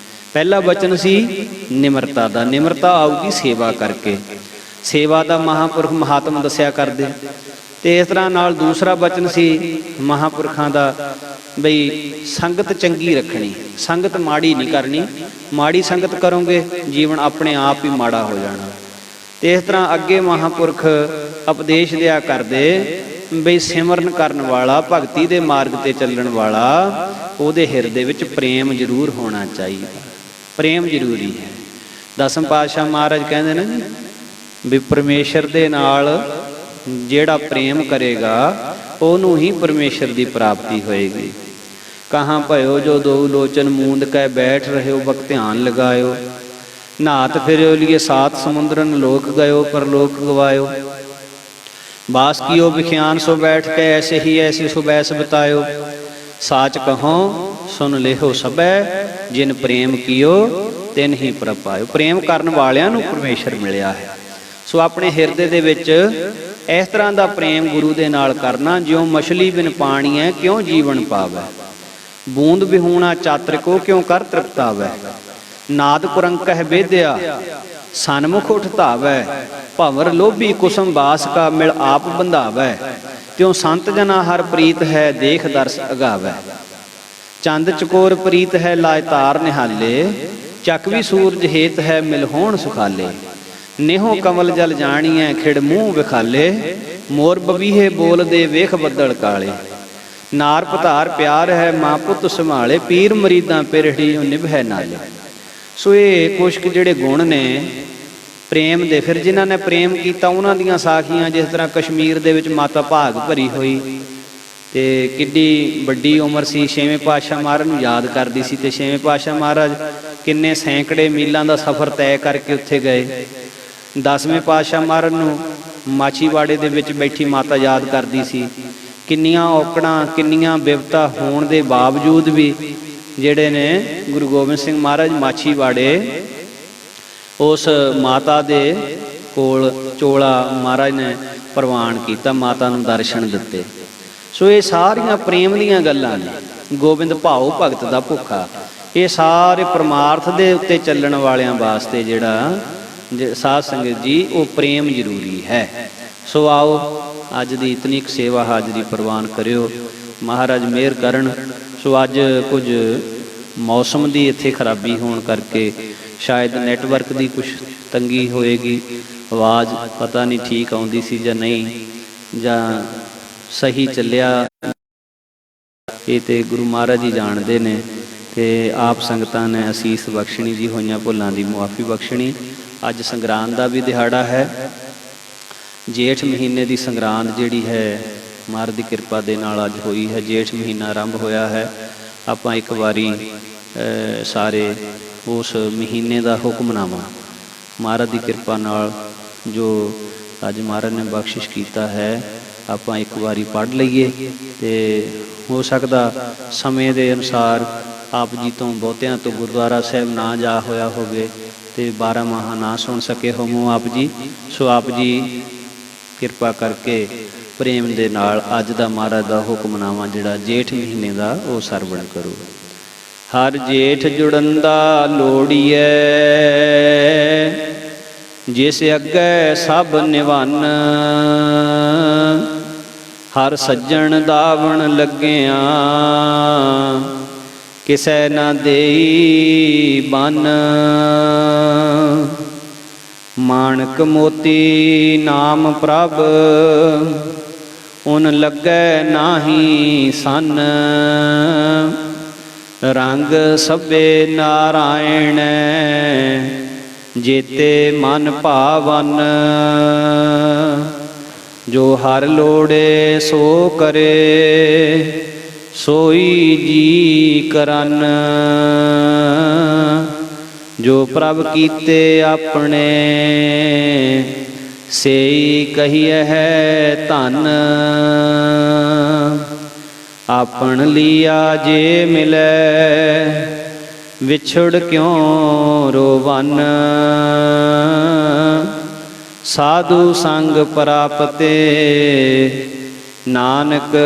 [SPEAKER 1] ਪਹਿਲਾ ਬਚਨ ਸੀ ਨਿਮਰਤਾ ਦਾ, ਨਿਮਰਤਾ ਆਊਗੀ ਸੇਵਾ ਕਰਕੇ, ਸੇਵਾ ਦਾ ਮਹਾਂਪੁਰਖ ਮਹਾਤਮ ਦੱਸਿਆ ਕਰਦੇ। ਤੇ ਇਸ ਤਰ੍ਹਾਂ ਨਾਲ ਦੂਸਰਾ ਬਚਨ ਸੀ ਮਹਾਂਪੁਰਖਾਂ ਦਾ ਬਈ ਸੰਗਤ ਚੰਗੀ ਰੱਖਣੀ, ਸੰਗਤ ਮਾੜੀ ਨਹੀਂ ਕਰਨੀ, ਮਾੜੀ ਸੰਗਤ ਕਰੋਗੇ ਜੀਵਨ ਆਪਣੇ ਆਪ ਹੀ ਮਾੜਾ ਹੋ ਜਾਣਾ। ਤੇ ਇਸ ਤਰ੍ਹਾਂ ਅੱਗੇ ਮਹਾਂਪੁਰਖ ਉਪਦੇਸ਼ ਦਿਆ ਕਰਦੇ ਬਈ ਸਿਮਰਨ ਕਰਨ ਵਾਲਾ, ਭਗਤੀ ਦੇ ਮਾਰਗ ਤੇ ਚੱਲਣ ਵਾਲਾ, ਉਹਦੇ ਹਿਰਦੇ ਵਿੱਚ ਪ੍ਰੇਮ ਜ਼ਰੂਰ ਹੋਣਾ ਚਾਹੀਦਾ, ਪ੍ਰੇਮ ਜ਼ਰੂਰੀ ਹੈ। ਦਸਮ ਪਾਤਸ਼ਾਹ ਮਹਾਰਾਜ ਕਹਿੰਦੇ ਨੇ ਵੀ ਪਰਮੇਸ਼ਰ ਦੇ ਨਾਲ ਜਿਹੜਾ ਪ੍ਰੇਮ ਕਰੇਗਾ ਉਹਨੂੰ ਹੀ ਪਰਮੇਸ਼ਰ ਦੀ ਪ੍ਰਾਪਤੀ ਹੋਏਗੀ। ਕਹਾਂ ਭਇਓ ਜੋ ਦੋ ਲੋਚਨ ਮੂੰਦ ਕੈ ਬੈਠ ਰਹਿਓ, ਬਕ ਧਿਆਨ ਲਗਾਇਓ, ਨਾਤ ਫਿਰਿਓ ਲਿਏ ਸਾਤ ਸਮੁੰਦਰਨ ਲੋਕ ਗਇਓ, ਪਰ ਲੋਕ ਗਵਾਇਓ, ਬਾਸ ਕੀਓ ਵਿਖਿਆਨ ਸੋ ਬੈਠ ਕੇ, ਐਸੇ ਹੀ ਐਸੀ ਸੋ ਬੈਸ ਬਤਾਇਓ, ਸਾਚ ਕਹੋ ਸੁਨ ਲਿਹੋ ਸਭੈ, ਜਿਨ ਪ੍ਰੇਮ ਕੀਓ ਤਿਨ ਹੀ ਪ੍ਰਭ ਪਾਇਓ। ਪ੍ਰੇਮ ਕਰਨ ਵਾਲਿਆਂ ਨੂੰ ਪਰਮੇਸ਼ਰ ਮਿਲਿਆ ਹੈ। ਸੋ ਆਪਣੇ ਹਿਰਦੇ ਦੇ ਵਿੱਚ ਇਸ ਤਰ੍ਹਾਂ ਦਾ ਪ੍ਰੇਮ ਗੁਰੂ ਦੇ ਨਾਲ ਕਰਨਾ, ਜਿਉਂ ਮਛਲੀ ਬਿਨ ਪਾਣੀ ਹੈ ਕਿਉਂ ਜੀਵਨ ਪਾਵੈ, ਬੂੰਦ ਵਿਹੂਣਾ ਚਾਤਰਿਕੋ ਕਿਉਂ ਕਰ ਤ੍ਰਿਪਤਾਵੈ, ਨਾਦ ਕੁਰੰਕਹਿ ਬੇਦਿਆ ਸਨਮੁਖ ਉਠ ਧਾਵੈ, ਭੰਵਰ ਲੋਭੀ ਕੁਸਮ ਬਾਸ ਕਾ ਮਿਲ ਆਪ ਬੰਧਾਵੈ, ਤਿਉ ਸੰਤ ਜਨਾ ਹਰ ਪ੍ਰੀਤ ਹੈ ਦੇਖ ਦਰਸ ਅਗਾਵੈ, ਚੰਦ ਚਕੋਰ ਪ੍ਰੀਤ ਹੈ ਲਾਇ ਤਾਰ ਨਿਹਾਲੇ, ਚੱਕਵੀ ਸੂਰਜ ਹੇਤ ਹੈ ਮਿਲ ਹੋਣ ਸੁਖਾਲੇ, ਨੇਹੋ ਕਮਲ ਜਲ ਜਾਣੀਐ ਖਿੜ ਮੂੰਹ ਵਿਖਾਲੇ, ਮੋਰ ਬਬੀਹੇ ਬੋਲਦੇ ਵੇਖ ਬੱਦਲ ਕਾਲੇ, ਨਾਰ ਪਧਾਰ ਪਿਆਰ ਹੈ ਮਾਂ ਪੁੱਤ ਸੰਭਾਲੇ, ਪੀਰ ਮਰੀਦਾਂ ਪਿਰੜੀ ਨਿਭੈ ਨਾਲੇ। ਸੋ ਇਹ ਕੁਛ ਜਿਹੜੇ ਗੁਣ ਨੇ ਪ੍ਰੇਮ ਦੇ। ਫਿਰ ਜਿਨ੍ਹਾਂ ਨੇ ਪ੍ਰੇਮ ਕੀਤਾ ਉਹਨਾਂ ਦੀਆਂ ਸਾਖੀਆਂ, ਜਿਸ ਤਰ੍ਹਾਂ ਕਸ਼ਮੀਰ ਦੇ ਵਿੱਚ ਮਾਤਾ ਭਾਗ ਭਰੀ ਹੋਈ, ਤੇ ਕਿੱਡੀ ਵੱਡੀ ਉਮਰ ਸੀ, ਛੇਵੇਂ ਪਾਤਸ਼ਾਹ ਮਹਾਰਾਜ ਨੂੰ ਯਾਦ ਕਰਦੀ ਸੀ। ਤੇ ਛੇਵੇਂ ਪਾਤਸ਼ਾਹ ਮਹਾਰਾਜ ਕਿੰਨੇ ਸੈਂਕੜੇ ਮੀਲਾਂ ਦਾ ਸਫ਼ਰ ਤੈਅ ਕਰਕੇ ਉੱਥੇ ਗਏ। 10ਵੇਂ ਪਾਤਸ਼ਾਹ ਮਹਾਰਾਜ ਨੂੰ ਮਾਛੀਵਾੜੇ ਦੇ ਵਿੱਚ ਬੈਠੀ ਮਾਤਾ ਯਾਦ ਕਰਦੀ ਸੀ। ਕਿੰਨੀਆਂ ਔਕੜਾਂ, ਕਿੰਨੀਆਂ ਬਿਪਤਾ ਹੋਣ ਦੇ ਬਾਵਜੂਦ ਵੀ ਜਿਹੜੇ ਨੇ ਗੁਰੂ ਗੋਬਿੰਦ ਸਿੰਘ ਮਹਾਰਾਜ ਮਾਛੀਵਾੜੇ ਉਸ ਮਾਤਾ ਦੇ ਕੋਲ ਚੋਲਾ ਮਹਾਰਾਜ ਨੇ ਪ੍ਰਵਾਨ ਕੀਤਾ, ਮਾਤਾ ਨੂੰ ਦਰਸ਼ਨ ਦਿੱਤੇ। ਸੋ ਇਹ ਸਾਰੀਆਂ ਪ੍ਰੇਮ ਦੀਆਂ ਗੱਲਾਂ ਨੇ। ਗੋਬਿੰਦ ਭਾਉ ਭਗਤ ਦਾ ਭੁੱਖਾ, ਇਹ ਸਾਰੇ ਪਰਮਾਰਥ ਦੇ ਉੱਤੇ ਚੱਲਣ ਵਾਲਿਆਂ ਵਾਸਤੇ ਜਿਹੜਾ ਸਾਧ ਸੰਗਤ ਜੀ ਉਹ ਪ੍ਰੇਮ ਜ਼ਰੂਰੀ ਹੈ। ਸੋ ਆਓ ਅੱਜ ਦੀ ਇਤਨੀ ਕੁ ਸੇਵਾ ਹਾਜ਼ਰੀ ਪ੍ਰਵਾਨ ਕਰਿਓ, ਮਹਾਰਾਜ ਮਿਹਰ ਕਰਨ। ਸੋ ਅੱਜ ਕੁਝ ਮੌਸਮ ਦੀ ਇੱਥੇ ਖਰਾਬੀ ਹੋਣ ਕਰਕੇ ਸ਼ਾਇਦ ਨੈਟਵਰਕ ਦੀ ਕੁਛ ਤੰਗੀ ਹੋਏਗੀ, ਆਵਾਜ਼ ਪਤਾ ਨਹੀਂ ਠੀਕ ਆਉਂਦੀ ਸੀ ਜਾਂ ਨਹੀਂ, ਜਾਂ ਸਹੀ ਚੱਲਿਆ, ਇਹ ਤੇ ਗੁਰੂ ਮਹਾਰਾਜ ਜੀ ਜਾਣਦੇ ਨੇ। ਤੇ ਆਪ ਸੰਗਤਾਂ ਨੇ ਅਸੀਸ ਬਖਸ਼ਣੀ ਜੀ, ਹੋਈਆਂ ਭੁੱਲਾਂ ਦੀ ਮੁਆਫੀ ਬਖਸ਼ਣੀ। ਅੱਜ ਸੰਗਰਾਂਦ ਦਾ ਵੀ ਦਿਹਾੜਾ ਹੈ। ਜੇਠ ਮਹੀਨੇ ਦੀ ਸੰਗਰਾਂਦ ਜਿਹੜੀ ਹੈ ਮਹਾਰਾਜ ਦੀ ਕਿਰਪਾ ਦੇ ਨਾਲ ਅੱਜ ਹੋਈ ਹੈ। ਜੇਠ ਮਹੀਨਾ ਆਰੰਭ ਹੋਇਆ ਹੈ। ਆਪਾਂ ਇੱਕ ਵਾਰੀ ਸਾਰੇ ਉਸ ਮਹੀਨੇ ਦਾ ਹੁਕਮਨਾਮਾ ਮਹਾਰਾਜ ਦੀ ਕਿਰਪਾ ਨਾਲ ਜੋ ਅੱਜ ਮਹਾਰਾਜ ਨੇ ਬਖਸ਼ਿਸ਼ ਕੀਤਾ ਹੈ, ਆਪਾਂ ਇੱਕ ਵਾਰੀ ਪੜ੍ਹ ਲਈਏ। ਤੇ ਹੋ ਸਕਦਾ ਸਮੇਂ ਦੇ ਅਨੁਸਾਰ ਆਪ ਜੀ ਤੋਂ ਬਹੁਤਿਆਂ ਤੋਂ ਗੁਰਦੁਆਰਾ ਸਾਹਿਬ ਨਾ ਜਾ ਹੋਇਆ ਹੋਵੇ ਤੇ 12 ਮਾਹ ਨਾ ਸੁਣ ਸਕੇ ਹੋਵੋ ਆਪ ਜੀ। ਸੋ ਆਪ ਜੀ ਕਿਰਪਾ ਕਰਕੇ ਪ੍ਰੇਮ ਦੇ ਨਾਲ ਅੱਜ ਦਾ ਮਹਾਰਾਜ ਦਾ ਹੁਕਮਨਾਮਾ ਜਿਹੜਾ ਜੇਠ ਮਹੀਨੇ ਦਾ ਉਹ ਸਰਵਣ ਕਰੋ। ਹਰ ਜੇਠ ਜੁੜਨ ਦਾ ਲੋੜੀਐ, ਜਿਸ ਅੱਗੇ ਸਭ ਨਿਵੰਨ। ਹਰ ਸੱਜਣ ਦਾਵਣ ਲੱਗਿਆ, ਕਿਸੈ ਨਾ ਦੇਈ ਬੰਨ। ਮਾਣਕ ਮੋਤੀ ਨਾਮ ਪ੍ਰਭ, ਉਨ ਲੱਗੈ ਨਾਹੀ ਸੰਨ। ਰੰਗ ਸਭੇ ਨਾਰਾਇਣ, ਜੇਤੇ ਮਨ ਭਾਵਨ। ਜੋ ਹਰ ਲੋੜੇ ਸੋ ਕਰੇ, ਸੋਈ ਜੀ ਕਰਨ। ਜੋ ਪ੍ਰਭ ਕੀਤੇ ਆਪਣੇ, ਸੇਈ ਕਹੀਐ ਹੈ ਧਨ। ਆਪਣ ਲੀਆ ਜੇ ਮਿਲੈ, ਵਿਛੜ ਕਿਉਂ ਰੋਵਨ। ਸਾਧੂ ਸੰਗ ਪ੍ਰਾਪਤੇ, ਨਾਨਕ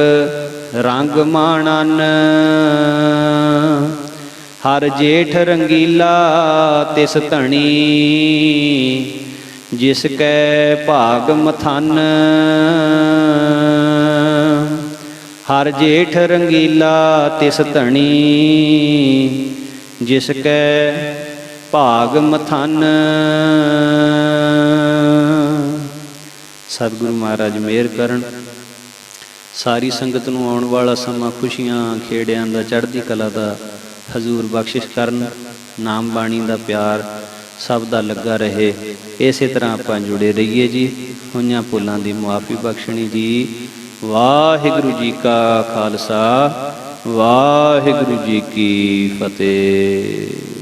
[SPEAKER 1] ਰੰਗ ਮਾਣਨ। ਹਰ ਜੇਠ ਰੰਗੀਲਾ ਤਿਸ ਧਣੀ, ਜਿਸ ਕੈ ਭਾਗ ਮਥਨ। ਹਰ ਜੇਠ ਰੰਗੀਲਾ ਤਿਸ ਧਣੀ, ਜਿਸ ਕੈ ਭਾਗ ਮਥਨ। ਸਤਿਗੁਰੂ ਮਹਾਰਾਜ ਮਿਹਰ ਕਰਨ। ਸਾਰੀ ਸੰਗਤ ਨੂੰ ਆਉਣ ਵਾਲਾ ਸਮਾਂ ਖੁਸ਼ੀਆਂ ਖੇੜਿਆਂ ਦਾ, ਚੜ੍ਹਦੀ ਕਲਾ ਦਾ ਹਜ਼ੂਰ ਬਖਸ਼ਿਸ਼ ਕਰਨ। ਨਾਮ ਬਾਣੀ ਦਾ ਪਿਆਰ ਸਭ ਦਾ ਲੱਗਾ ਰਹੇ। ਇਸੇ ਤਰ੍ਹਾਂ ਆਪਾਂ ਜੁੜੇ ਰਹੀਏ ਜੀ। ਹੋਈਆਂ ਭੁੱਲਾਂ ਦੀ ਮੁਆਫੀ ਬਖਸ਼ਣੀ ਜੀ। ਵਾਹਿਗੁਰੂ ਜੀ ਕਾ ਖਾਲਸਾ, ਵਾਹਿਗੁਰੂ ਜੀ ਕੀ ਫਤਿਹ।